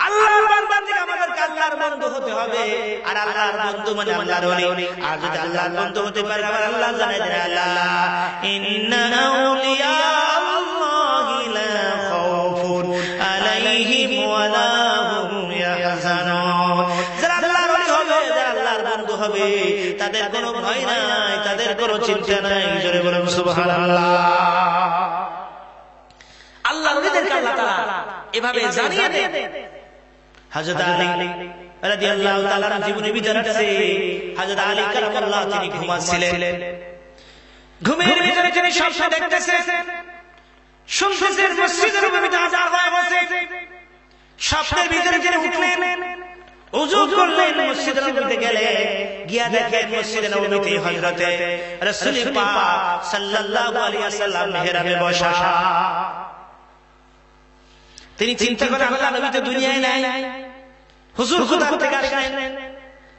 আল্লাহর বান্দা থেকে আমাদেরকে আল্লাহর বন্ধু হতে হবে। আর আল্লাহর বন্ধু মানে আল্লাহর ওলি। আর যদি আল্লাহর বন্ধু হতে পারে, আবার আল্লাহ জানাই দেন, আল্লাহ ইন্না আউলিয়া আল্লাহি লা খাউফুন আলাইহিম ওয়া লা হুম ইয়াহজানুন। যারা আল্লাহর ওলি হবে, যারা আল্লাহর বন্ধু হবে, তাদের কোনো ভয় নাই, তাদের কোনো চিন্তা নাই। জোরে বলুন সুবহানাল্লাহ। আল্লাহর ওলিদেরকে আল্লাহ তাআলা এভাবে জানিয়ে দেন। হযরত আলী রাদিয়াল্লাহু তাআলা জীবনের ভিতরে আছে হযরত আলী কারামাল্লাহু তিনি ঘুমাচ্ছিলেন। ঘুমের ভিতরে তিনি স্বপ্ন দেখতেছেন, শুনতেছেন মসজিদের মধ্যে আযান হয়ে গেছে। স্বপ্নের ভিতরে তিনি উঠলেন, ওযু করলেন, মসজিদের মধ্যে গেলেন, গিয়া দেখেন মসজিদের নববীতে হযরতে রাসূল পাক সাল্লাল্লাহু আলাইহি ওয়াসাল্লাম মেহরাবে বসা। তিনি চিন্তা করেন আল্লাহ নবী তো দুনিয়ায় নাই, হুজুর কোথা থেকে আসলেন।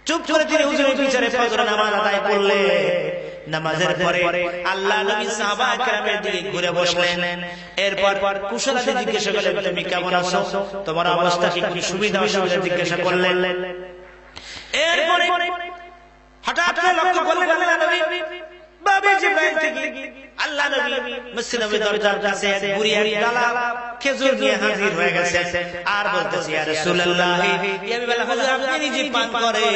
চুপ করে তিনি হুজুরের পিছনে ফজর নামাজ আদায় করলেন। নামাজের পরে আল্লাহ নবী সাহাবা কেরামের দিকে ঘুরে বসলেন। এরপর কুশলাদি জিজ্ঞাসা করলেন, তুমি কেমন আছো, তোমার অবস্থা কি, কি সুবিধা অসুবিধা জিজ্ঞাসা করলেন। এরপরে হঠাৎ করে লক্ষ্য করলেন আল্লাহ নবী বাবে জিবরাইল থেকে আল্লাহ নবী মসজিদ নববীর দরজার কাছে এক বুড়ি এক ডালা খেজুর নিয়ে হাজির হয়ে গেছে। আর বলতেছে, ইয়া রাসূলুল্লাহ, ইয়া বিল্লাহ, হুজুর আপনি নিজে পান করে,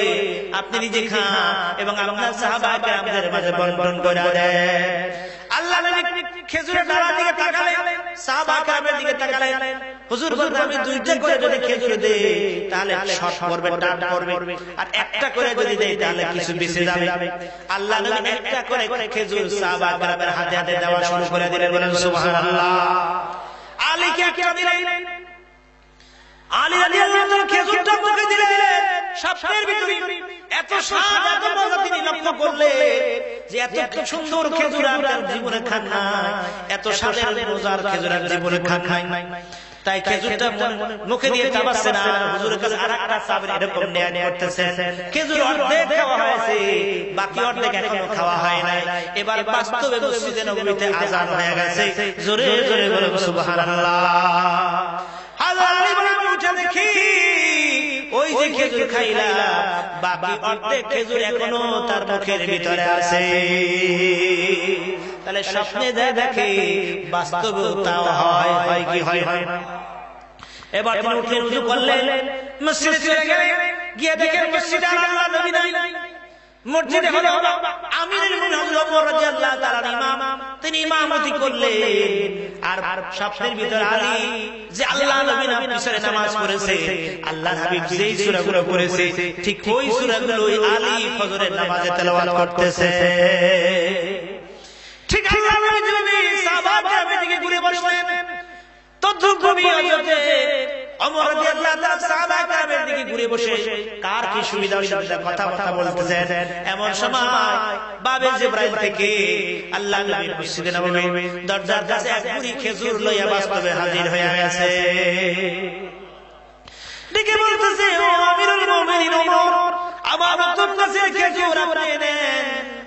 আপনি নিজে খান এবং আপনার সাহাবা কেরামদের মাঝে বন্টন করে দেন। আল্লাহ নবী খেজুরের ডালার দিকে তাকালেন, সাহাবা কেরামের দিকে তাকালেন। হুজুর বলতেন, আমি দুইটা করে যদি খেজুর দেই তাহলে শর্ট পড়বে, টান পড়বে, আর একটা করে যদি দেই তাহলে কিছু বেঁচে যাবে। আল্লাহ নবী একটা করে খেজুর সাহাবা কেরামের হাতে হাতে দেওয়া শুরু করে দিলেন। বলেন সুবহানাল্লাহ। আলীকে একটা দিলেন, আলী রাদিয়াল্লাহু তাআলা খেজুরটা মুখে দিলেন। স্বপ্নের ভিতরে এত স্বাদ, এত মজা তিনি লক্ষ্য করলেন যে এত সুন্দর খেজুর আর জীবনে খান নাই, এত স্বাদের মজার খেজুর আর জীবনে খান নাই। তাই খেজুরটা মুখে দিয়ে চাবাচ্ছেন আর হুজুরের কাছে আরেকটা সাহাবী এরকম নেয়া করতেছেন। খেজুর অর্ধেক খাওয়া হয়েছে, বাকি অর্ধেক এখনো খাওয়া হয় নাই। এবার বাস্তবে মসজিদে নববীতে আযান হয়ে গেছে। জোরে জোরে বলুন সুবহানাল্লাহ। আলী বলেন, উঠে দেখি ওই যে খেজুর খাইলা, বাকি অর্ধেক খেজুর এখনো তার মুখের ভিতরে আছে। তাহলে স্বপ্নে যা দেখে বাস্তবেও তাও হয়। হয় কি হয়? এবার তিনি উঠে উযু করলেন, মসজিদে চলে গেলেন। গিয়ে দেখেন মসজিদে আল্লাহ নবী নাই, মসজিদে হলো আমিরুল মুমিনিন ওমর রাদিয়াল্লাহু তাআলা ইমাম, তিনি ইমামতি করলেন। আর স্বপ্নের ভিতরে আলী যে আল্লাহ নবীর পিছনে নামাজ পড়েছে, আল্লাহর হাবিব যেই সূরাগুলো পড়েছে ঠিক ওই সূরাগুলোই আলী ফজরের নামাজে তেলাওয়াত করতেছে। ঠিক আল্লাহ নবী সাহাবা কেরামের দিকে ঘুরে বসলেন। তদ্রুপভাবে হযরতে ওমর রাদিয়াল্লাহু তাআলা সাহাবা কেরামের দিকে ঘুরে বসে কার কি সুবিধা অসুবিধা কথা বলতেছেন। এমন সময় বাবে জিবরাইল থেকে আল্লাহ নবীর মসজিদে নববীর দরজার কাছে এক বুড়ি খেজুর লইয়া বাস্তবে হাজির হয়ে গেছে। ডেকে বলতেছে, ও আমিরুল মুমিনিন ওমর, আমার নতুন কাছে খেজুর আপনি নেন,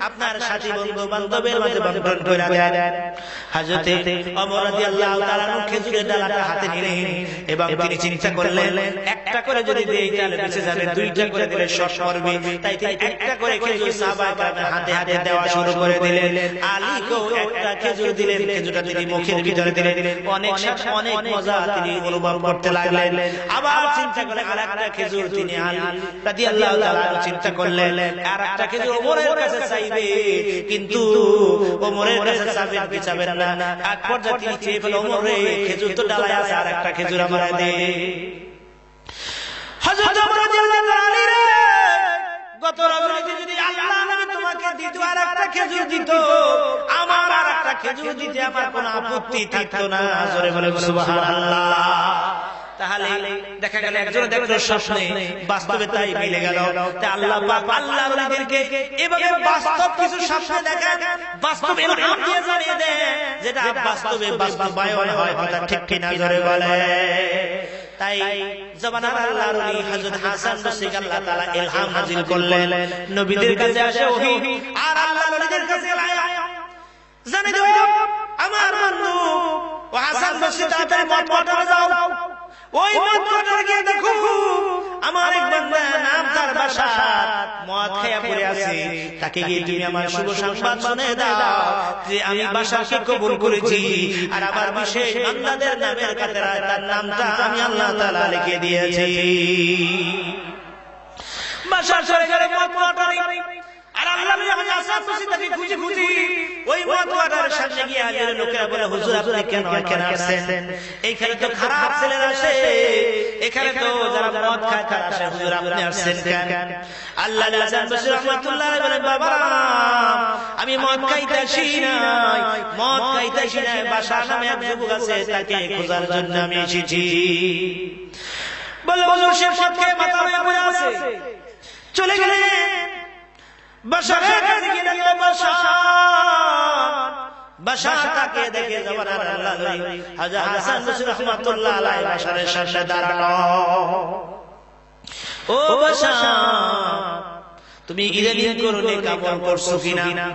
আপনার সাথী বন্ধু বান্ধবের মাঝে বন্টন করে দেন। হযরতে ওমর রাদিয়াল্লাহু তাআলা খেজুরের ডালাটা হাতে নিলেন এবং তিনি চিন্তা করলেন, একটা করে যদি দেই তাহলে বেঁচে যাবে, দুইটা করে দিলে শর্ট পড়বে। তাই তিনি একটা করে খেজুর সাহাবা কেরামের হাতে হাতে দেওয়া শুরু করে দিলেন। আলীকেও একটা খেজুর দিলেন, খেজুরটা তিনি মুখের ভিতরে দিলেন। অনেক স্বাদ, অনেক মজা তিনি অনুভব করতে লাগলেন। আবার চিন্তা করে আরেকটা খেজুর তিনি আলী রাদিয়াল্লাহু তাআলা চিন্তা করলেন, আরেকটা খেজুর ওমরের কাছে চাইবে, কিন্তু ওমরের কাছে চাবেন কি চাবেন না। এক পর্যায়ে তিনি চেয়ে ফেলেন, ওমর রে, খেজুর তো ডালায় আছে, আরেকটা খেজুর আমারে দে। হযরত ওমর রাদিয়াল্লাহু তাআলা, আলী রে, গত রজনীতে যদি আল্লাহ নবী তোমাকে দিত আরেকটা খেজুর দিত, আমার আরেকটা খেজুর দিতে আমার কোনো আপত্তি থাকতো না। জোরে বলেন সুবহানাল্লাহ। তাহলে দেখা গেল একজন দেখলো স্বপ্নে, বাস্তবে তাই মিলে গেল। তাই আল্লাহ পাক আল্লাহর ওলিদেরকে এভাবে বাস্তব কিছু স্বপ্ন দেখান, বাস্তব ইলহাম দিয়ে জানিয়ে দেন, যেটা বাস্তবে বাস্তবায়ন হয়। কথা ঠিক কিনা জোরে বলে। তাই জামানার আল্লাহর ওলি হযরত হাসান বসরিকে আল্লাহ তাআলা ইলহাম নাযিল করলেন। নবীদের কাছে আসে ওহী, আর আল্লাহর ওলিদের কাছে জানে দাও আমার বন্ধু ও হাসান বসরি, তাড়াতাড়ি মত পটারে যাও। ওই মত পটারে গিয়ে দেখো আমার এক বান্দা, নাম তার বাশার, মদ খেয়ে পড়ে আছে। তাকে গিয়ে তুমি আমার শুভ সংবাদ শুনিয়ে দাও যে আমি বাশারকে কবুল করেছি, আর আমার বিশেষ বান্দাদের নামের কাতারে তার নামটা আমি আল্লাহ তাআলা লিখে দিয়েছি। বাশার চলে গেল মত পটারে, আর আল্লাহ যখন হাসান বসরিকে খুঁজি খুঁজি ওই মতওয়ালার সামনে গিয়ে হাজির লোকেরা বলে হুজুর আপনি কেন এখানে আসছেন? এইখানে তো খারাপ ছেলেরা আসে, এখানে তো যারা মদ খায় তারা আসে, হুজুর আপনি আসছেন কেন? আল্লাহ হাসান বসরি রাহমাতুল্লাহ আলাইহি বলেন বাবা আমি মদ খাইতে আসি নাই, মদ খাইতে আসি নাই, বাশার নামে এক যুবক আছে তাকে খোঁজার জন্য আমি এসেছি। বলে হুজুর সে মদ খেয়ে মাথা হয়ে পড়ে আছে। চলে গেলেন বাশারের কাছে গিয়ে দেখলেন বাশার তাকে দেখে জবানার আল্লাহ হযরত হাসান বসরি রাহমাতুল্লাহ আলাইহি বাশারের সামনে দাঁড়ানো। ও বাশার তুমি ইদানিং করলে কামল করছো কিনা?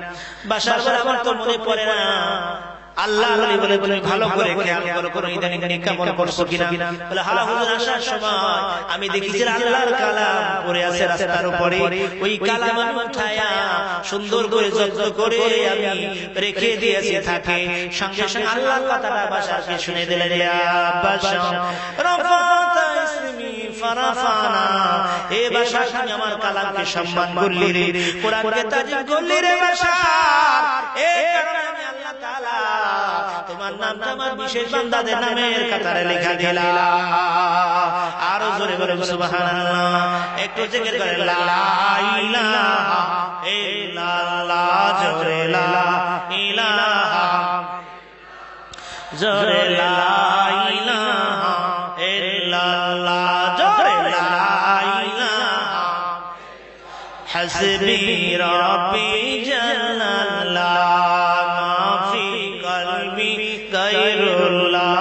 বাশার বলে আমার তো মনে পড়ে না। আল্লাহ বলে তুমি ভালো করে খেয়াল করো কোন ইদানিং কামল করছো কিনা? বলে হ্যাঁ হুজুর আসার সময় আমি দেখেছি আল্লাহর কালাম পড়ে আছে রাস্তার উপরে, ওই কালাম আমি উঠায়া সুন্দর করে যত্ন করে আমি রেখে দিয়েছি থাকে। সঙ্গে সঙ্গে আল্লাহর কথাটা বাশারকে শুনে দিলেন ইয়া বাশার রাফাতা ইসমি ফারাফানা, এ বাশার তুমি আমার কালামকে সম্মান করলি রে, কোরআনকে তাজিম করলি রে বাশার, এই কারণে আমি আল্লাহ তাআলা তোমার নামটা আমার বিশেষ বান্দাদের নামের কাতারে লেখা দিলাম। আরো জোরে বলে সুবহানাল্লাহ, একটু জিকির করে লা ইলাহা ইল্লাল্লাহ, জোরে লা ইলাহা, জোরে লা ইলাহা ইল্লাল্লাহ, জোরে লা ইলাহা, হাসবি রাব্বি জাল্লাল্লাহ মাফি কলবি গায়রুল্লাহ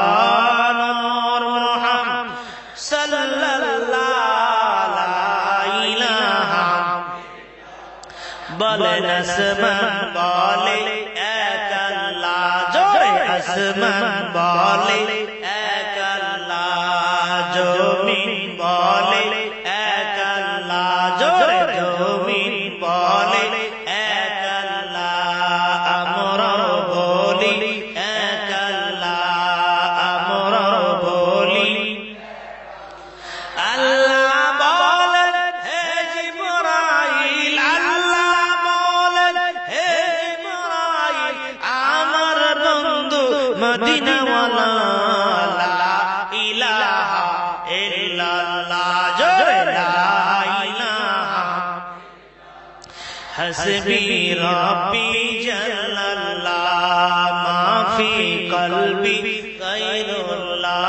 নূর মুহাম্মদ সাল্লাল্লাহু লা ইলাহা, বলেন আসমান বলে এক আল্লাহ, জোরে আসমান বলে এক আল্লাহ, জমিন বলে এক আল্লাহ, জোরে জমিন বলে এক আল্লাহ, আমরা বলি এক আল্লাহ, আমরা বলি আল্লাহ বলেন হে জিবরাইল, আল্লাহ বলেন হে জিবরাইল আমার বন্ধু মদিনাওয়ালা, লা ইলাহা ইল্লাল্লাহ, জোরে লা ইলাহা, হাসবি রাব্বি জাল্লাল্লাহ মাফি কলবি গায়রুল্লাহ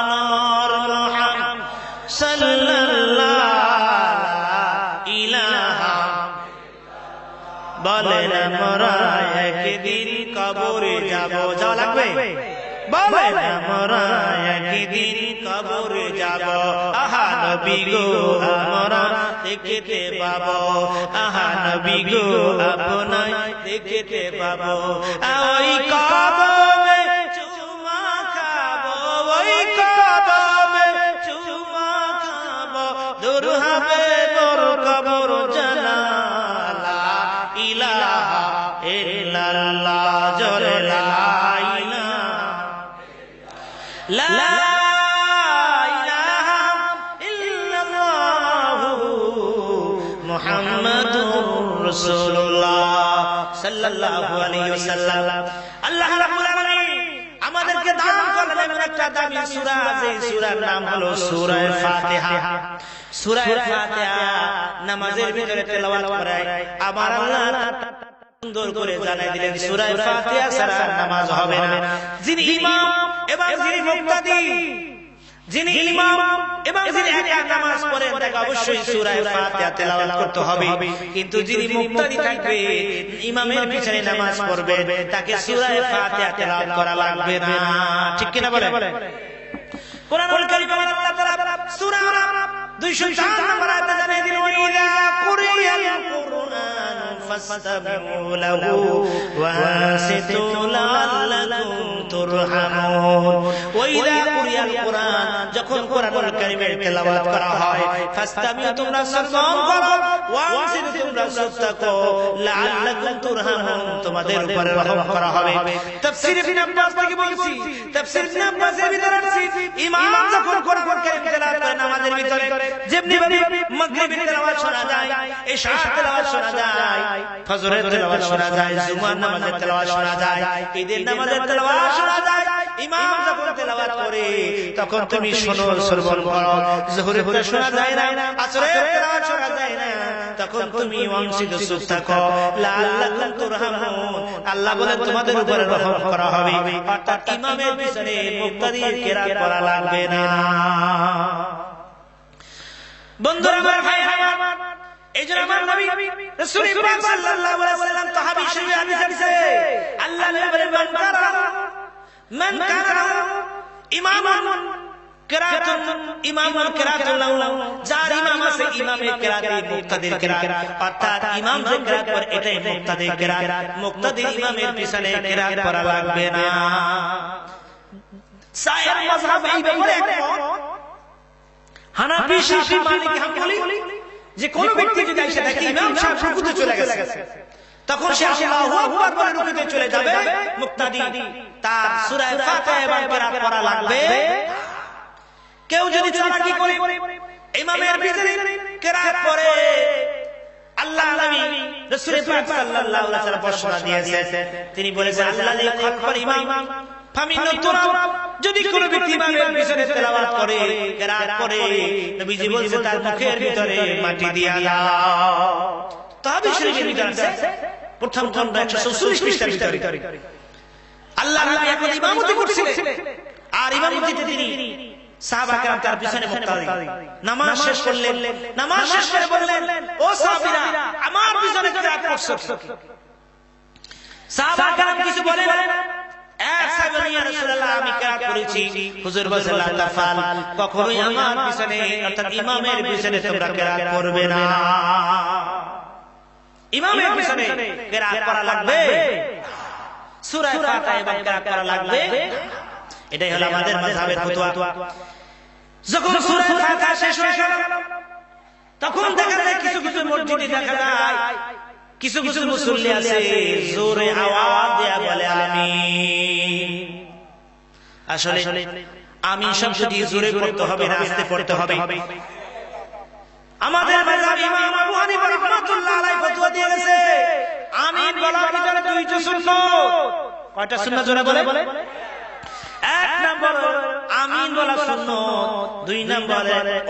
নূর মুহাম্মদ সাল্লাল্লাহু ইলাহা, বলেন আমরা একদিন কবরে যাব, যাওয়া লাগবে, বলেন আমরা একদিন কবরে যাব, আহা নবী গো আমরা দেখতে পাবো, আহা নবী গো আপনায় দেখতে পাবো, ওই কবরে চুমা খাবো, ওই কবরে চুমা খাবো, দূর হবে মোর কবর জানা, লা ইলাহা ইল্লাল্লাহ, জোরে লা ইলাহা, লা ইলাহা ইল্লাল্লাহ মুহাম্মাদুর রাসূলুল্লাহ সাল্লাল্লাহু আলাইহি ওয়াসাল্লাম। আল্লাহ রাব্বুল আলামিন আমাদেরকে দান করলেন এমন একটা দামি সূরা, যে সূরার নাম হলো সূরা ফাতিহা। সূরা ফাতিহা নামাজের ভিতরে তেলাওয়াত করায় আমার আল্লাহ সুন্দর করে জানাই দিলেন সূরা ফাতিহা ছাড়া নামাজ হবে না। যিনি ইমাম এবং যিনি মুক্তাদি, যিনি ইমাম এবং যিনি একা নামাজ পড়েন তাকে অবশ্যই সূরা ফাতিহা তেলাওয়াত করতে হবে, কিন্তু যিনি মুক্তাদি থাকবে ইমামের পিছনে নামাজ পড়বে তাকে সূরা ফাতিহা তেলাওয়াত করা লাগবে না। ঠিক কিনা বলেন? কোরআনুল কারীমে আল্লাহ তাআলা সূরা 204 নম্বর আয়াতে জানিয়ে দিলেন ওয়া ইযা কুরিয়াল কুরআন ফাসতামিউ লাহু ওয়ানসিতু লাআল্লাকুম তুরহামুন। ওয়া ইযা কুরিয়াল কুরআন, যখন কোরআনুল কারীমের তেলাওয়াত করা হয়, ফাসতামিউ, তোমরা শ্রবণ করো, ওয়ানসিতু, তোমরা শ্রদ্ধা করো, লাআল্লাকুম তুরহামুন, তোমাদের উপরে রহম করা হবে। তাফসীর ইবনে আব্বাস থেকে বলছি, তাফসীর ইবনে আব্বাসের ভিতরে আছে ইমাম যখন কোরআনুল কারীম তেলাওয়াত করে নামাজের ভিতরে, যেমনি মাগরিবের তেলাওয়াত শোনা যায়, ইশার তেলাওয়াত শোনা যায়, ফজরের তেলাওয়াত শোনা যায়, জুমার নামাজের তেলাওয়াত শোনা যায়, ঈদের নামাজের তেলাওয়াত শোনা যায়। ইমাম যখন তেলাওয়াত করে তখন তুমি শোনো, শ্রবণ করো। যোহরের তেলাওয়াত শোনা যায় না, আসরের তেলাওয়াত শোনা যায় না, তখন তুমি ওয়ানসিতু চুপ থাকো, লাআল্লাকুম তুরহামুন, আল্লাহ বলেন তোমাদের উপরে রহম করা হবে। অর্থাৎ ইমামের পিছনে মুক্তাদির কিরাত করা লাগবে না। বন্ধুরা আমার, ভাই আমার, এইজন্য আমার নবী রাসূল পাক সাল্লাল্লাহু আলাইহি ওয়াসাল্লাম তাহাবী শরীফে হাদিস আছে, আল্লাহ নবী বলেন মান কানা ইমামান কিরাতুন, ইমামান কিরাতুন লাহু, যার ইমাম আছে ইমামের কিরাতে মুক্তাদির কিরাত, অর্থাৎ ইমাম যে কিরাত করে এটাই মুক্তাদির কিরাত, মুক্তাদির ইমামের পিছনে কিরাত করা লাগবে না। সায়ের মাযহাব এই ব্যাপারে একমত। হানাফি, শাফি, মালিকি, হাম্বলি যে কোন ব্যক্তি যদি এসে দেখে ইমাম সাহেব রুকুতে চলে গেছে, তখন সে আল্লাহু আকবার বলে রুকুতে চলে যাবে, মুক্তাদি তার সূরা ফাতিহা এবং কিরাত করা লাগবে। কেউ যদি চালাকি করে ইমামের পিছনে কিরাত করে, আল্লাহ নবী রাসূল পাক সাল্লাল্লাহু আলাইহি ওয়াসাল্লাম ঘোষণা দিয়েছেন, তিনি বলেছেন আল্লাযী খালাকাল ইমাম ফামিনু তুরাব, যদি কোন ব্যক্তি ইমামের পিছনে তেলাওয়াত করে, কিরাত করে, নবীজি বলেছেন তার মুখের ভিতরে মাটি দিয়া দাও। তাহাবী শরীফের ভিতরে আছে প্রথম খণ্ড 144 পৃষ্ঠার ভিতরে আল্লাহ নবী এখন ইমামতি করছিলেন, আর ইমামতিতে তিনি সাহাবা کرام তার পিছনে মুক্তাদি নামাজ শেষ করলেন। নামাজ শেষ করে বললেন, ও সাহাবীরা, আমার পিছনে কিরাত করছো। সাহাবা کرام কিছু বলেন না, এক সাহাবী বলেন, ইয়া রাসূলুল্লাহ, আমি কিরাত করেছি। হুজুর বলেন, লা তাফাল, কখনোই আমার পিছনে অর্থাৎ ইমামের পিছনে তোমরা কিরাত করবে না। ইমামের পিছনে কিরাত করা লাগবে, সূরা ফাতিহা এবং কিরাত করা লাগবে। এটাই হলো আমাদের মাযহাবের ফতোয়া। যখন সূরা ফাতিহা শেষ হয়ে গেল, তখন দেখা যায় কিছু কিছু মসজিদে দেখা যায় কিছু কিছু মুসল্লি আছে জোরে আওয়াজ দেয়া বলে আমিন। আসলে আমিন শব্দটি জোরে পড়তে হবে না আস্তে পড়তে হবে। আমাদের মাযহাব ইমাম আবু হানিফা রাহমাতুল্লাহ আলাইহি ফতোয়া দিয়ে গেছে, আমিন বলার ভিতরে দুইটা সুন্নাত। কয়টা সুন্নাত জোরে বলে? এক নম্বর আমিন বলা সুন্নাত, দুই নম্বর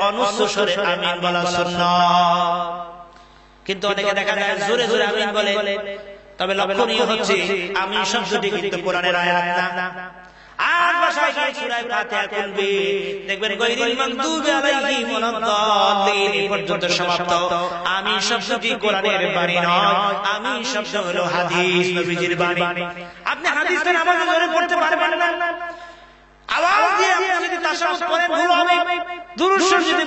অনুচ্চ স্বরে আমিন বলা সুন্নাত। কিন্তু অনেকে দেখা যায় জোরে জোরে আমিন বলে, তবে লক্ষণীয় হচ্ছে আমিন শব্দটি কিন্তু কোরআনের আয়াত না। আর ভাষায় গিয়ে সূরা ফাতিহা খুলবে, দেখবেন গায়রিল মাগদুবি আলাইহিম ওয়ালাদ-দাল্লিন পর্যন্ত সমাপ্ত। আমিন শব্দটি কোরআনের বাণী নয়, আমিন শব্দ হলো হাদিস, নবীজির বাণী। আপনি হাদিসটা নামাজে জোরে পড়তে পারবেন না, আওয়াজ দিয়ে আপনি যদি তাশাহুদ পড়েন ভুল হবে, দুরূদ শরীফ যদি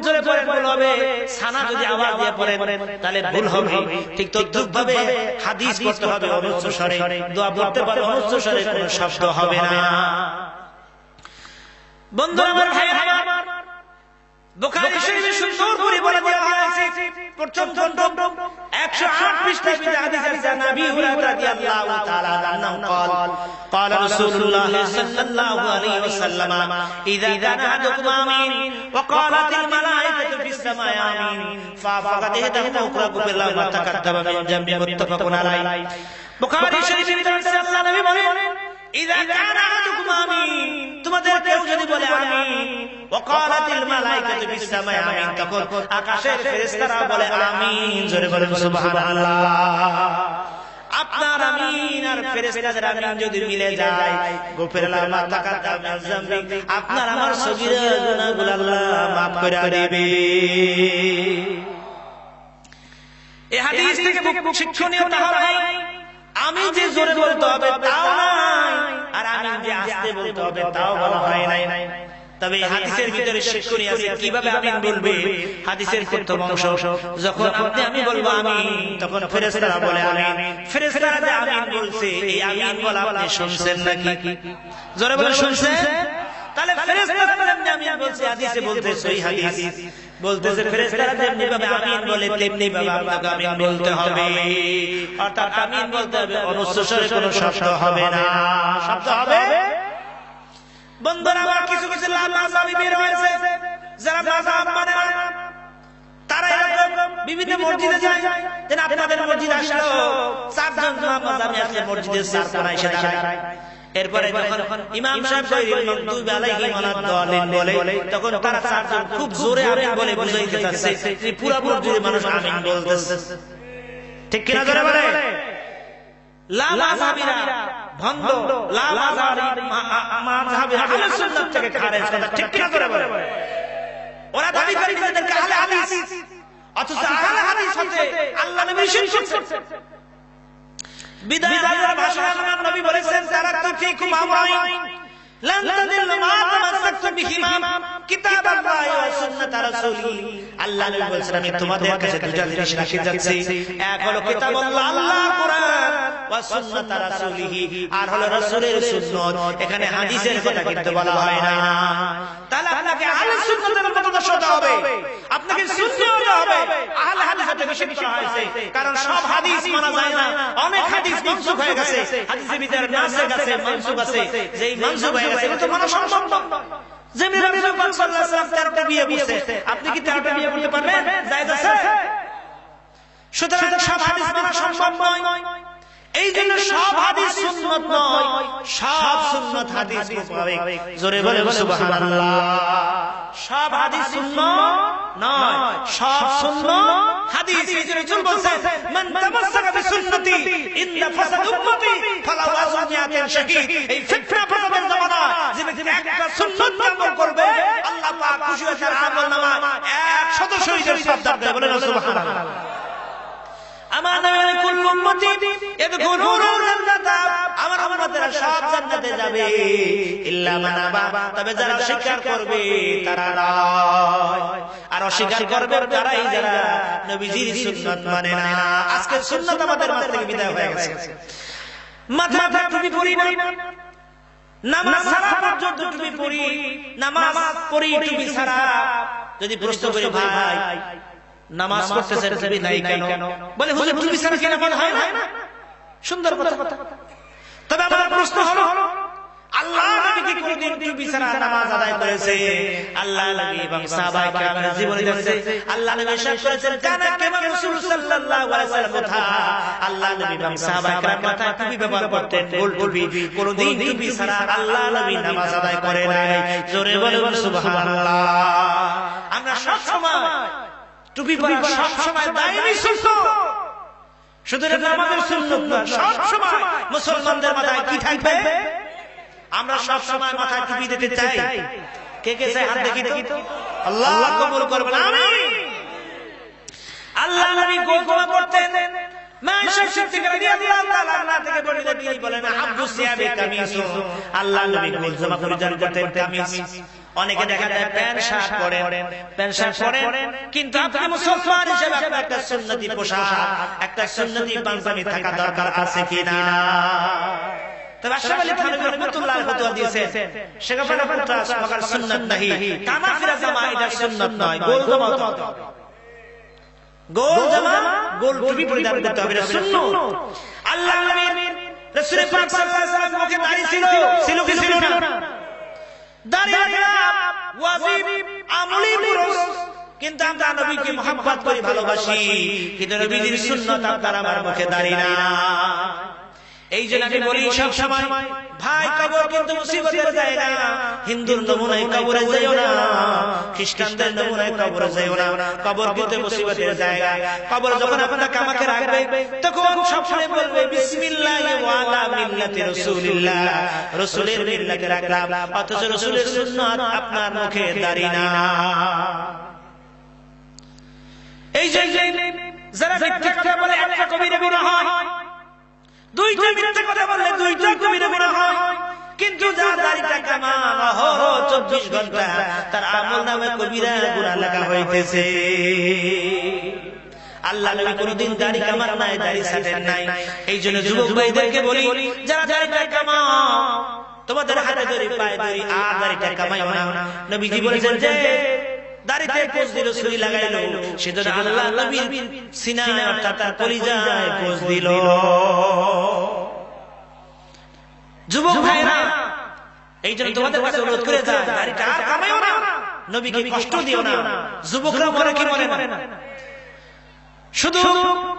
জোরে পড়েন ভুল হবে, সানা যদি আওয়াজ দিয়ে পড়েন তাহলে ভুল হবে। ঠিক তদ্রূপভাবে হাদিস পড়তে হবে অনুচ্চ স্বরে, দোয়া পড়তে পারবে অনুচ্চ স্বরে, কোনো শব্দ হবে না। বন্ধুরা আমার, ভাইরা আমার, বুখারী শরীফে সুন্দর করে বলে দেওয়া হয়েছে প্রথম খণ্ড 108 পৃষ্ঠায় হাদিস আছে, নবী হুরায়রা রাদিয়াল্লাহু তাআলা আনহু قال قال رسول الله صلى الله عليه وسلم اذا كان احدكم امين وقالت الملائكه في السماء امين ففقد اهدهم اخرى بالله ما تقدم من ذنب متفق عليه। বুখারী শরীফের ভিতরে আল্লাহ নবী বলেন, ইযা কানা আহাদুকুম আমিন, তোমাদের কেউ যদি বলে আমিন, ওয়াকালাতিল মালাইকাতু ফিস সামাই আমিন, তখন আকাশের ফেরেশতারা বলে আমিন। জোরে বলেন সুবহানাল্লাহ। আপনার আমিন আর ফেরেশতাদের আমিন যদি মিলে যায়, গফিরাল্লাহ মা তাকাদ্দাম মিন যামবি, আপনার আমার সগীরা গুনাহগুলো আল্লাহ maaf করে দেবে। এই হাদিস থেকে শিক্ষণীয়তা হলো আমি যে জোরে বলতে হবে তাও নাই, আর আমি যে আস্তে বলতে হবে তাও বলা হয় নাই। তবে হাদিসের ভিতরে শিক্ষণীয় আছে কিভাবে আমিন বলবে। হাদিসের প্রথম অংশ, যখন আমি বলবো আমিন, তখন ফেরেশতারা বলে আমিন। ফেরেশতারা যে আমিন বলছে, এই আমিন বলা আপনি শুনছেন নাকি? জোরে বলে শুনছেন? তাহলে ফেরেশতারা যেমনি আমিন বলছে, হাদিসে বলতে সহিহ হাদিস বলতেছে ফেরেশতারা যেমনি ভাবে আমিন বলে তেমনি ভাবে আপনাকে আমিন বলতে হবে। অর্থাৎ আমিন বলতে হবে, অনুচ্চারে কোনো শব্দ হবে না। শব্দ হবে বন্ধুরা আমার, কিছু কিছু লামাযাবি বের হয়েছে, যারা মাযহাব মানে না, তারা এরকম বিভিন্ন মসজিদে যায়। যেন আপনাদের মসজিদে আসলো চারজন লামাযাবি আসলে মসজিদের চার কোণায় এসে দাঁড়ায়। এরপরে যখন ইমাম সাহেব মাগদুবি আলাইহিম ওয়ালাদ-দালিন বলে, তখন তারা চারজন খুব জোরে আমিন বলে বুঝাইতে চাচ্ছে, পুরো মসজিদের মানুষ আমিন বলতেছে। ঠিক কিনা জোরে বলে? লামাযাবিরা ভন্ড, লামাযাবিরা আহলে সুন্নাত থেকে খারেজ কথা। ঠিক কিনা জোরে বলে? ওরা দাবি করে নিজেদেরকে আহলে হাদিস, অথচ আহলে হাদিস হচ্ছে আল্লাহ নবী শিরক করছে। বিদায়ের ভাষণে আমার নবী বলেছেন, তারাকতু ফীকুম আমরাইন লান তাদিল্লু মা তামাসসাকতুম বিহিমা কিতাবাল্লাহি ওয়া সুন্নাত রাসূলি। আল্লাহ নবী বলেছেন, আমি তোমাদের কাছে দুটো জিনিস রাখি যাচ্ছি, এক হলো কিতাবুল্লাহ আল্লাহর কোরআন, ওয়া সুন্নাত রাসূলিহি, আর হলো রাসূলের সুন্নাত। এখানে হাদিসের কথা কিন্তু বলা হয় না। তাহলে আপনাকে আহলে সুন্নাতের মতাদর্শ হতে হবে, আপনাকে সুন্নি হতে হবে। আহলে হাদিস হতে নিষেধ করা হয়েছে, কারণ সব হাদিস মানা যায় না। অনেক হাদিস মানসুখ হয়ে গেছে, হাদিসের ভিতরে নাসিখ আছে, মানসুখ আছে। যেই মানসুখ হয়ে গেছে এটা তো মানা সম্ভব না। যেমন রাসূল পাক সাল্লাল্লাহু আলাইহি ওয়াসাল্লাম 13টা বিয়ে করছে, আপনি কি 13টা বিয়ে করতে পারবেন? জায়েজ আছে? সুতরাং সব হাদিস মানা সম্ভব নয়। এই জন্য সব হাদিস সুন্নাত নয়, সব সুন্নাত হাদিস মোতাবেক। জোরে বলে সুবহানাল্লাহ। সব হাদিস সুন্নাত নয়, সব সুন্নাত হাদিস। এই জন্য রাসূল বলেন, মান তামাসসাকা বিসুন্নতি ইন্না ফাসাদ উম্মতি ফালাউ আযমিয়াতিন শাহীদ। এই ফিতনা ফাসাদের জামানা যে ব্যক্তি একটা সুন্নাত আমল করবে, আল্লাহ পাক খুশি হয়ে তার আমলনামায় 100 শহীদের সওয়াব দান করে। বলেন সুবহানাল্লাহ। আমার নবী কুল্লু উম্মতি ইয়াদখুলুনাল জান্নাতা, আমার উম্মতেরা সব জান্নাতে যাবে, ইল্লা মান আবা, তবে যারা স্বীকার করবে তারা নয়। আর অস্বীকার করবে তারাই যারা নবীজির সুন্নাত মানে না। আজকে সুন্নাত আমাদের মাথা থেকে বিদায় হয়ে গেছে। মাথা টুপি পরি না, নামাজ ছাড়া পর্যন্ত টুপি পরি, নামাজ পড়ি টুপি ছাড়া। যদি প্রশ্ন করি, ভাই নামাজ পড়তেছেন টুপি নাই কেন? বলে হুজুর টুপি ছাড়া কি নামাজ হয় না? সুন্দর কথা। তবে আমার প্রশ্ন হলো, আল্লাহ নবী কি কোনদিন টুপি ছাড়া নামাজ আদায় করেছে? আল্লাহ নবী এবং সাহাবায়ে কেরামের জীবনী দেখছে, আল্লাহ নবী ইরশাদ করেছেন, কানা কামা রাসূল সাল্লাল্লাহু আলাইহি ওয়াসাল্লাম কথা। আল্লাহ নবী এবং সাহাবায়ে কেরাম মাথায় টুপি ব্যবহার করতেন, গোল টুপি। কোনদিন টুপি ছাড়া আল্লাহ নবী নামাজ আদায় করে নাই। জোরে বলুন সুবহানাল্লাহ। আমরা সব সময় টুপি পরা, সব সময় দায়মি সুন্নাত, শুধু নামাজের সুন্নাত না, সব সময় মুসলমানদের মাথায় কি থাকবে? আমরা সব সময় মাথায় টুপি দিতে চাই। কে কে চাই? হাত দেখি তো। আল্লাহ কবুল করবেন, আমিন। আল্লাহ নবী গোলজামা পরতেন। মায়েশা সিদ্দিকা রাদিয়াল্লাহু তাআলা আনহা থেকে বর্ণিত, তিনি বলেন, আব্দুস সিয়াবে কামিসু, আল্লাহ নবী গোলজামা পরিধান করতেন, কামিজ। অনেকে দেখা যায় প্যান্ট শার্ট পরেন, কিন্তু আপনি মুসলমান হিসেবে আপনার একটা সুন্নতি পোশাক, একটা সুন্নতি পাঞ্জাবি থাকা দরকার আছে কিনা? তবে আশরাফ আলী থানভী রাহমাতুল্লাহ ফতোয়া দিয়েছেন, সেখানে পঞ্চাশ প্রকার সুন্নাত নাহি, কামা ফিরা জামা এটা সুন্নাত নয়, গোল জামা হতে হবে। গোল জামা, গোল টুপি পরিধান করতে হবে, এটা সুন্নাত। আল্লাহ নবী রাসূল পাক সাল্লাল্লাহু আলাইহি ওয়াসাল্লাম মুখে দাড়ি ছিল কি ছিল না? দাড়ি ওয়াজিব আমলি পুরুষ, কিন্তু আমরা নবীকে মহব্বত করি, ভালোবাসি, কিন্তু নবীর সুন্নাত আপনার আমার মুখে দাড়ি না। এই জন্য আমি বলি সব সময়, ভাই কবর কিন্তু মুসিবতের জায়গা। হিন্দুর নমুনায় কবরে যাইও না, খ্রিস্টানদের নমুনায় কবরে যাইও না। কবর কিন্তু মুসিবতের জায়গা। কবর যখন আপনাকে আমাকে রাখবে, তখন সবসময় বলবে বিসমিল্লাহি ওয়া আলা মিল্লাতি রাসূলিল্লাহ, রাসূলের মিল্লাতে রাখলাম, অথচ রাসূলের সুন্নাত আপনার মুখে দাড়ি না। এই যে যারা মিথ্যা কথা বলে, একটা কবিরা গুনাহ হয়, দুইটা মিথ্যা কথা বললে দুইটা কবিরা গুনাহ হয়। কিন্তু যার দাড়িটা কামাল অহরহ 24 ঘন্টা তার আমল নামে কবিরা গুনাহ লেখা হইতেছে। আল্লাহ নবী কোনদিন দাড়ি কামান নাই, দাড়ি ছাটেন নাই। এই জন্য যুবক ভাইদেরকে বলি, যারা দাড়িটা কামাও তোমাদের হাতে ধরে পায়ে ধরে আর দাড়িটা কামাইও না। নবীজি বলেছেন যে দাড়িতে পোঁছ দিল, ছুরি লাগাইলো, সেজন্য আল্লাহ নবীর সিনায় অর্থাৎ তার কলিজায় পোঁছ দিল। যুবক ভাইরা, এই জন্য তোমাদের কাছে অনুরোধ করে যায়, দাড়িটা আর কামাইও না, নবীকে কষ্ট দিও না। যুবকরা মরে কি মরে না, শুধু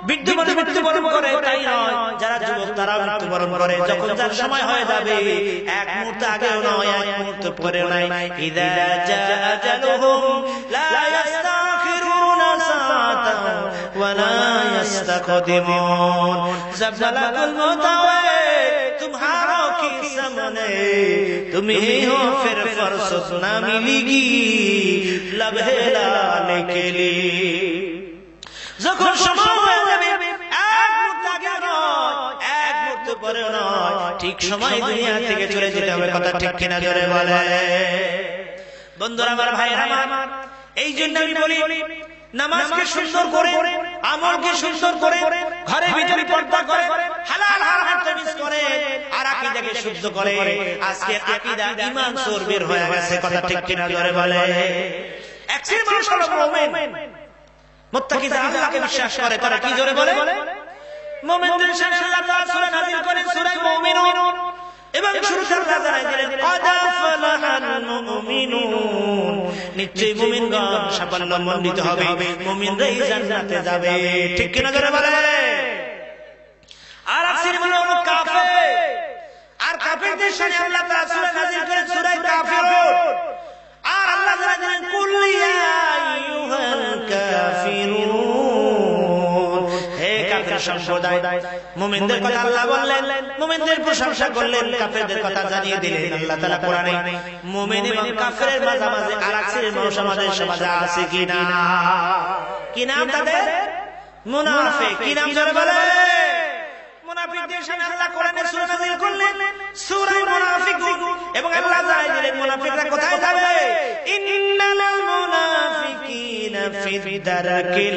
বিদ্যমান মৃত্যুবরণ করে তাই নয়, যারা যুবক তারা মৃত্যুবরণ করে যখন যার সময় হয়ে যাবে, এক মুহূর্ত আগেও নয়, এক মুহূর্ত পরেও নাই। ইযা জাআ আজালুহুম লা ইস্তাখিরুনা সাআতান ওয়া লা ইস্তাকদিমুন। জব মালাকুল মউত আয়ে तुम्हारा की सामने तुम्ही हो फिर फुर्सत ना मिलेगी लम्हे लाने के लिए। যখন সময় হয়ে যাবে, এক মুহূর্ত আগে নয়, এক মুহূর্ত পরে নয়, ঠিক সময় দুনিয়া থেকে চলে যেতে হবে। কথা ঠিক কিনা জোরে বলে। বন্ধুরা আমার, ভাইরা আমার, এই জন্য আমি বলি নামাজকে সুন্দর করে, আমলকে সুন্দর করে, ঘরে ভিতরে পর্দা করে, হালাল হারাম তামিজ করে, আর আকীদাকে শুদ্ধ করে। আজকে আকীদা ঈমান চোর বের হয়ে গেছে। কথা ঠিক কিনা জোরে বলে। এক শ্রেণীর মানুষ হলো মুমিন, মুত্তাকি, যারা আল্লাহকে বিশ্বাস করে, তারা কি জোরে বলে? মুমিনদের শানে আল্লাহ তাআলা সূরা নাযিল করেন, সূরা মুমিনুন, এবং শুরুতে আল্লাহ জানাই দিলেন ক্বাদ আফলাহাল মুমিনুন, নিশ্চয়ই মুমিনগণ সাফল্যমণ্ডিত হবে, মুমিনরাই জান্নাতে যাবে। ঠিক কিনা জোরে বলে। আর শ্রেণীর মানুষ হলো কাফের, আর কাফেরদের শানে আল্লাহ তাআলা সূরা নাযিল করেন, সূরা কাফিরুন। আর আল্লাহ জানাই দিলেন কুল ইয়া আইয়ুহাল কাফিরুন, হে কাফের সম্প্রদায়। মুমিনদের কথা আল্লাহ বললেন, মুমিনদের প্রশংসা করলেন, কাফেরদের কথা জানিয়ে দিলেন আল্লাহ তাআলা কোরআনে। মুমিন এবং কাফেরের মাঝামাঝি আরেক শ্রেণীর মানুষ আমাদের সমাজে আছে কিনা? কি নাম তাদের? মুনাফিক। কি নাম জোরে বলে? মুনাফিকদের সামনে আল্লাহ কোরআনে সূরা নাযিল করলেন, সূরা মুনাফিকুন, এবং আল্লাহ জানাই দিলেন মুনাফিকরা কোথায় যাবে? ইন্নাল মুনাফিকিনা ফিদ দারকিল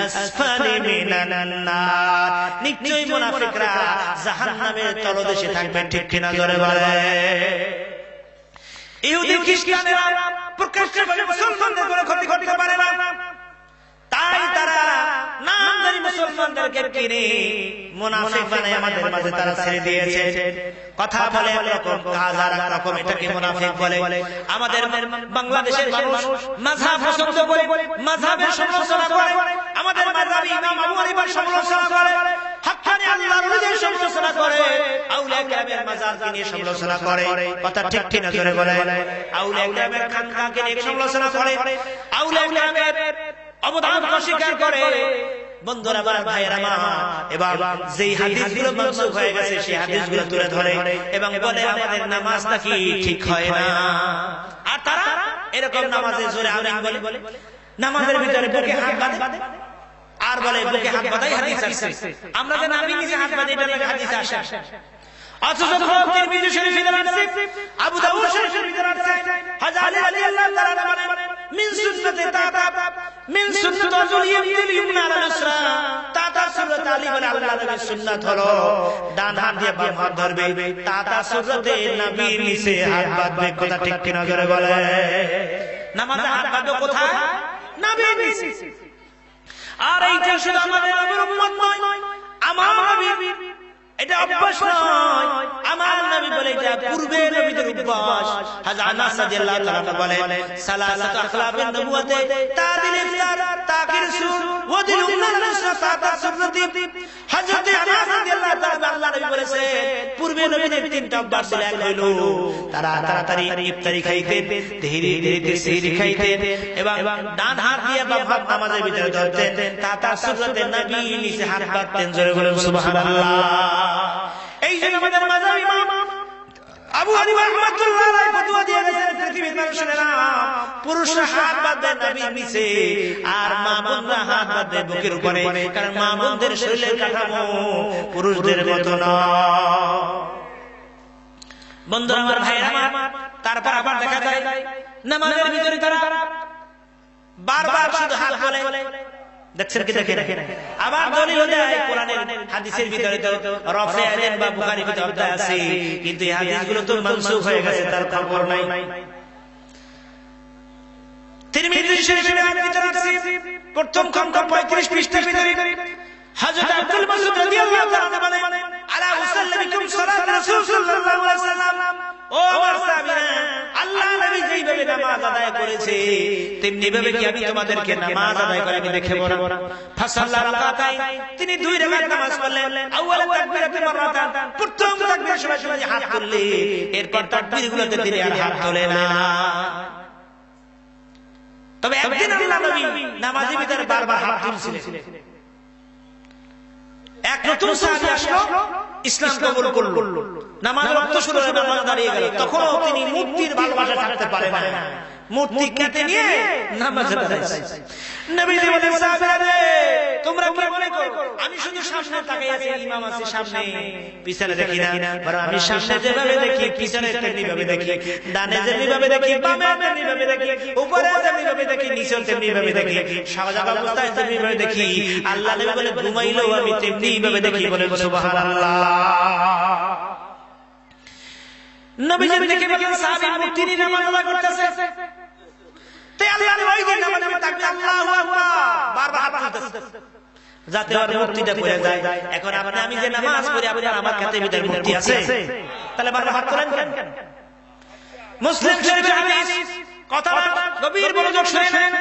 আসফালি মিনান নার, নিশ্চয়ই মুনাফিকরা জাহান্নামের তলদেশে থাকবে। ঠিক কিনা জোরে বলে। ইহুদি খ্রিস্টানেরা প্রকাশ্যভাবে মুসলমানদের কোনো ক্ষতি করতে পারে না, তাই তারা নামধারী মুসলমানদেরকে কিনে মুনাফিক বানায় আমাদের মাঝে তারা ছেড়ে দিয়েছে। কথা বলে একরকম, কাজ আর একরকম, এটাকে মুনাফিক বলে। আমাদের বাংলাদেশের মানুষ মাযহাব পছন্দ করে, মাযহাবের সমালোচনা করে, আমাদের মাযহাবী ইমাম আবু হানিফার সমালোচনা করে, হাক্কানি আল্লাহর ওলিদের সমালোচনা করে, আউলিয়া কেরামের মাযহাবকে নিয়ে সমালোচনা করে। কথা ঠিক কিনা জোরে বলে। আউলিয়া কেরামের খানকাকে নিয়ে সমালোচনা করে, আউলিয়া কেরামের অবদান অস্বীকার করে। বন্ধুরা আমার, ভাইয়েরা আমার, এবার যেই হাদিসগুলো মানসুখ হয়ে গেছে সেই হাদিসগুলো তুলে ধরে এবং বলে আমাদের নামাজ নাকি ঠিক হয় না। আর তারা এরকম নামাজে জোরে আমিন বলে, নামাজের ভিতরে বুকে হাত বাঁধে আর বলে বুকে হাত বাঁধাই হাদিস আসছে। আমরা যেন আমিন নিচে হাত বাঁধি, এটা হাদিস আসে। অথচ তিরমিজি শরীফে আছে, আবু দাউদ শরীফের ভিতরে আছে, হযরত আলী রাদিয়াল্লাহু তাআলা বলেন মিন সুন্নতে তাতা মিন সুন্নাত রাজুল ইয়ামতিল ইমনা আলা নাসরা, তাতা সুন্নাত আলী বলে আল্লাহর নবীর সুন্নাত হলো ডান হাত দিয়ে বাম হাত ধরবে, তাতা সুন্নতে নবীর নিচে হাত বাঁধবে। কথা ঠিক কিনা জোরে বলে। নামাজে হাত বাঁধবে কোথায়? নবীর নিচে। আর এইটা শুধু আমাদের নবীর উম্মত নয়, আমার নবীর এটা অভ্যাস নয়। আমার নবী বলে এটা পূর্বে নবীদের অভ্যাস। হযরত আনাস রাদিয়াল্লাহু তাআলা বলেন সালাসাতু আখলাবিন নবুওয়াতে তাদিল ইফতার তাকির সুর ওয়াদিল উন্নাস তাতা সুন্নতি। হযরত আনাস রাদিয়াল্লাহু তাআলা আল্লাহর নবী বলেছেন পূর্বে নবীদের তিনটা অভ্যাস ছিল। এক হলো তারা তাড়াতাড়ি ইফতারি খাইতেন, ধীরে ধীরে সিহরি খাইতেন এবং ডান হাত দিয়ে বাম হাত নামাজের ভিতরে ধরতেন। তাতা সুন্নতে নবী নিচে হাত বাঁধতেন। জোরে বলুন সুবহানাল্লাহ। এই জন্য আমাদের মাযহাব ইমাম আবু হানিফা রাহমাতুল্লাহ আলাইহি ফতোয়া দিয়ে গেছেন পৃথিবীর মানুষেরা পুরুষরা হাত বাঁধবে নবীর নিচে আর মা বোনরা হাত বাঁধবে বুকের উপরে, কারণ মা বোনদের শরীরের কাঠামো পুরুষদের মতো না। বন্ধুরা আমার, ভাইরা আমার, তারপর আবার দেখা যায় নামাজের ভিতরে তারা বারবার শুধু হাত তোলে। দেখছেন কি দেখেন? আবার দলিল দেয় কোরআনের হাদিসের ভিতরে তো রফে আলেন বা বুখারীর ভিতরে আছে, কিন্তু এই হাদিসগুলো তো মানসুখ হয়ে গেছে, তার খবর নাই। তিরমিজি শরীফের ভিতরে আছে প্রথম খণ্ড 35 পৃষ্ঠার ভিতরে হযরত আব্দুল মাসউদ রাদিয়াল্লাহু তাআলা বলেন, আলা উসাল্লিকুম সালাত রাসূল সাল্লাল্লাহু আলাইহি ওয়াসাল্লাম, ও আমার সাহাবীরা, আল্লাহ নবী যেভাবে নামাজ আদায় করেছে তেমনি ভাবে কি আমি তোমাদেরকে নামাজ আদায় করে আমি দেখাবো না? ফাসাল্লা রাকাতাই, তিনি 2 রাকাত নামাজ পড়লেন। আউয়াল তাকবীরাতে মাররাতান, প্রথম তাকবীর সময় তিনি হাত তুললেন, এরপর তাকবীরগুলোতে তিনি আর হাত তোলেন না। তবে একদিন আল্লাহ নবী নামাজের ভিতরে বারবার হাত তুলছিলেন। এক নতুন সাহাবী আসলো, ইসলাম কবুল করলো, নামাজের ওয়াক্ত শুরু হয়ে নামাজ দাঁড়িয়ে গেল। তখন তিনি মূর্তির ভালোবাসা থাকতে পারে না, মূর্তি কেটে নিয়ে নামাজে দাঁড়াইছে। নবীজি বলেন, সাহাবীরা তোমরা কি মনে করো আমি শুধু সামনে তাকিয়ে আছি, ইমাম আছে সামনে, পিছনে দেখি না? বরং আমি সামনে যেভাবে দেখি পিছনে তেমনিভাবে দেখি, ডানে যেভাবে দেখি বামে তেমনিভাবে দেখি, উপরে যেভাবে দেখি নিচে তেমনিভাবে দেখি, সাজাদা অবস্থায় তেমনিভাবে দেখি। আল্লাহ নবী বলে ঘুমাইলেও আমি তেমনিভাবে দেখি। বলেন সুবহানাল্লাহ। নবীজি দেখে বলেন সাহাবী মূর্তি নিয়ে নামাজ আদায় করতেছে, তাই আল্লাহ নবী ওই দিন নামাজে তাকবীর আল্লাহু আকবার বারবার হাত তুলতেছে যাতে ওর মূর্তিটা পড়ে যায়। এখন আমি যে নামাজ পড়ি, আপনার আমার কাছে ভিতরে মূর্তি আছে, তাহলে বারবার হাত তোলেন কেন? মুসলিম শরীফের হাদিস, কথা গভীর মনোযোগ শুনেন।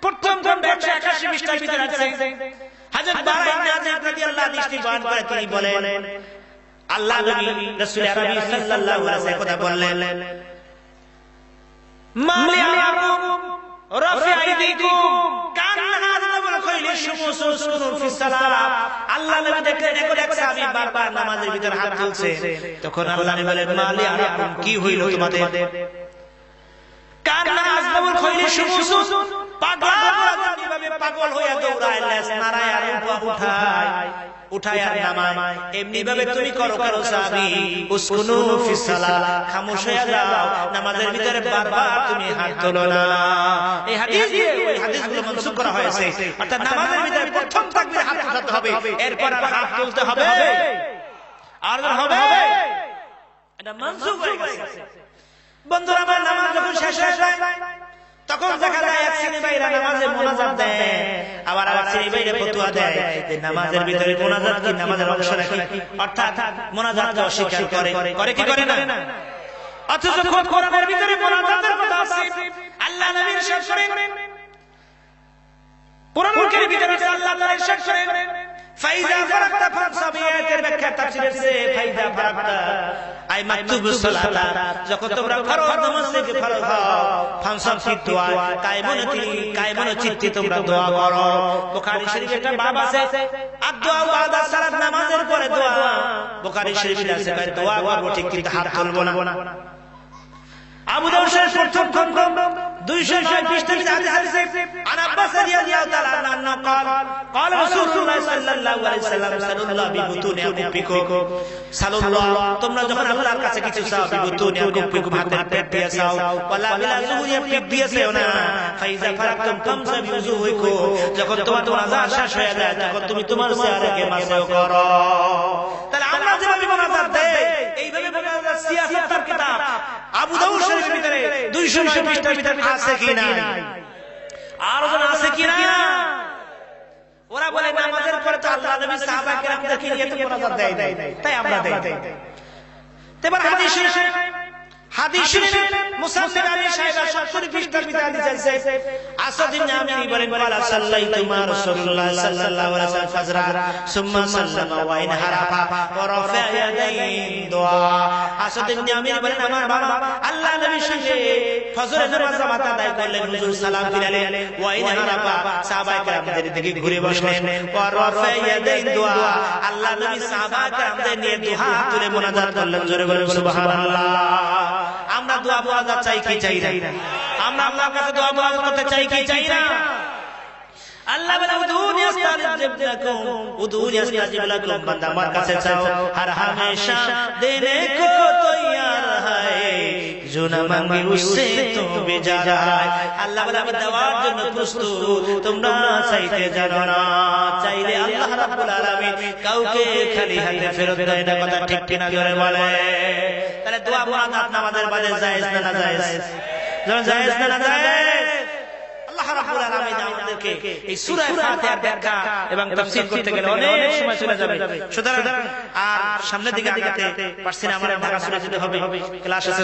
প্রথম খণ্ড 181 পৃষ্ঠার ভিতরে আছে হযরত বারা ইবনে আযিব রাদিয়াল্লাহু আনহু দৃষ্টি বয়ান করে তিনি বলেন, আল্লাহ নবী রাসূল আরবি সাল্লাল্লাহু আলাইহি ওয়াসাল্লাম কথা বললেন, মালি আলাকুম রাফি আইদিকুম কান্না আযনাবুল খাইলি শুমুসুন ফিস সালাত। আল্লাহ নবী দেখলেন এক সাহাবী বারবার নামাজের ভিতর হাত তুলছে। তখন আল্লাহ নবী বলেন, মালি আলাকুম, কি হইল তোমাদের? কান্না আযনাবুল খাইলি শুমুসুন, পাগল হইয়া দৌড়ায়, লেজ নাড়ায় আর উঠায় আর নামায়। এমনি ভাবে তুমি করো সাহাবী, উসকুনু ফিস সালাত, খামোশ হয়ে যাও, নামাজের ভিতরে বারবার তুমি হাত তোলো না। এই হাদিস দিয়ে ওই হাদিসগুলো মানসুখ করা হয়েছে, অর্থাৎ নামাজের ভিতরে প্রথম তাকবীরে হাত উঠাতে হবে, এরপর আর হাত তুলতে হবে আর হবে, এটা মানসুখ হয়ে গেছে। বন্ধুরা আমার, নামাজ যখন শেষ হয়ে যায় তখন দেখা যায় এক শ্রেণী ভাইরা নামাজে মুনাজাত দেয়, আবার এক শ্রেণী ভাইরা ফতোয়া দেয় যে নামাজের ভিতরে মুনাজাত কি নামাজের অংশ নাকি, অর্থাৎ মুনাজাতকে অস্বীকার করে কি করে না। অথচ কোরআনের ভিতরে মুনাজাতের কথা আছে। আল্লাহ নবী ইরশাদ করেন, কোরআনের ভিতরে আল্লাহ তাআলা ইরশাদ করেন, ফাইজা ফারাগতা ফানসাব, আয়াতের ব্যাখ্যা তাফসীরের সে ফাইজা ফারাগতা আই মাকতুবুস সালাতা, যখন তোমরা ফরজ নামাজ থেকে ফরজ হও, ফানসাব কি দোয়া, কায়মন চিত্তে তোমরা দোয়া করো। বুখারী শরীফে একটা বাব আছে, আদ-দুআ বাদা সালাত, নামাজের পরে দোয়া। বুখারী শরীফে আছে দোয়া করব ঠিক কিন্তু হাত তুলবো না। আবু দাউদ শরীফ প্রথম খণ্ড 206 পৃষ্ঠায় হাদিস আছে, আন আব্বাস রাদিয়াল্লাহু তাআলা আনহু قال قال রাসূলুল্লাহ সাল্লাল্লাহু আলাইহি ওয়াসাল্লাম সাল্লাল্লাহু বিবুতুনি আকুফিকুম, সাল্লাল্লাহু, তোমরা যখন আল্লাহর কাছে কিছু চাও, বিবুতুনি আকুফিকুম, হাতের পেট দিয়ে চাও, ওয়ালা বিলা যুহুরি, পেট দিয়ে চাও না। ফাইজা ফারাকতুম ফামসাহু বিউজুহিকুম, যখন তোমার মুনাজাত শেষ হয়ে যায় তখন তুমি তোমার চেহারাকে মাসহ করো। তাহলে আমরা যেভাবে মুনাজাত দেই, এইভাবে মুনাজাত সিয়াসতের কিতাব আবু দাউদ শরীফের ভিতরে 209 পৃষ্ঠার ভিতরে আছে কি না? আর ওখানে আছে কি না? ওরা বলে নামাজের পরে তো আল্লাহ নবী সাহাবা কিরামদেরকে নিয়ে তো মুনাজাত দেয়, তাই আমরা দেই। এবার হাদিস শরীফে মুসান্নিফ আলী সাহেব 70 পৃষ্ঠার ভিতরে হাদিস আছে, আসাদ ইবনে আমির বলেন, ওয়ালা সাল্লাইতু মা রাসূলুল্লাহ সাল্লাল্লাহু আলাইহি ওয়াসাল্লাম ফাজরা সুম্মা সাল্লামা ওয়া ইন হারাফা ওয়া রাফা ইয়াদাইহি দুআ। আসাদ ইবনে আমির বলেন, আমার বাবা আল্লাহ নবীর সঙ্গে ফজরের নামাজ জামাত আদায় করলেন, হুজুর সালাম ফিরালেন, ওয়া ইন হারাফা, সাহাবায়ে কেরামদের দিকে ঘুরে বসলেন, ওয়া রাফা ইয়াদাইহি দুআ, আল্লাহ নবী সাহাবায়ে কেরামদের নিয়ে দুই হাত তুলে মুনাজাত করলেন। জোরে বলেন সুবহানাল্লাহ। আমরা দোয়া মুনাজাত চাই কি চাই না? আমরা আল্লাহর কাছে দোয়া মুনাজাত করতে চাই কি চাই না? আল্লাহ বলে, উদুনি আস্তাজিব লাকুম, উদুনি আস্তাজিব লাকুম, বান্দা আমার কাছে চাও, হর হামেশা দেনে কো তৈয়ার जो न मांगे उससे तो बेजारा है। আল্লাহ বলে আমি দেওয়ার জন্য প্রস্তুত, তোমরা চাইতে জানো না। চাইলে আল্লাহ রাব্বুল আলামিন কাউকে খালি হাতে ফেরত দেয় না, কথা ঠিক কিনা জোরে বলে। তাহলে দোয়া মুনাজাত নামাজের বাদে জায়েজ না না জায়েজ? জায়েজ না না জায়েজ? আল্লাহ রাব্বুল আলামিন আমাদেরকে এই সূরা ফাতিহার ব্যাখ্যা এবং তাফসীর করতে গেলে অনেক সময় চলে যাবে। সুতরাং আর সামনের দিকে আগাতে পারছি না, আমার ঢাকা চলে যেতে হবে, ক্লাস আছে।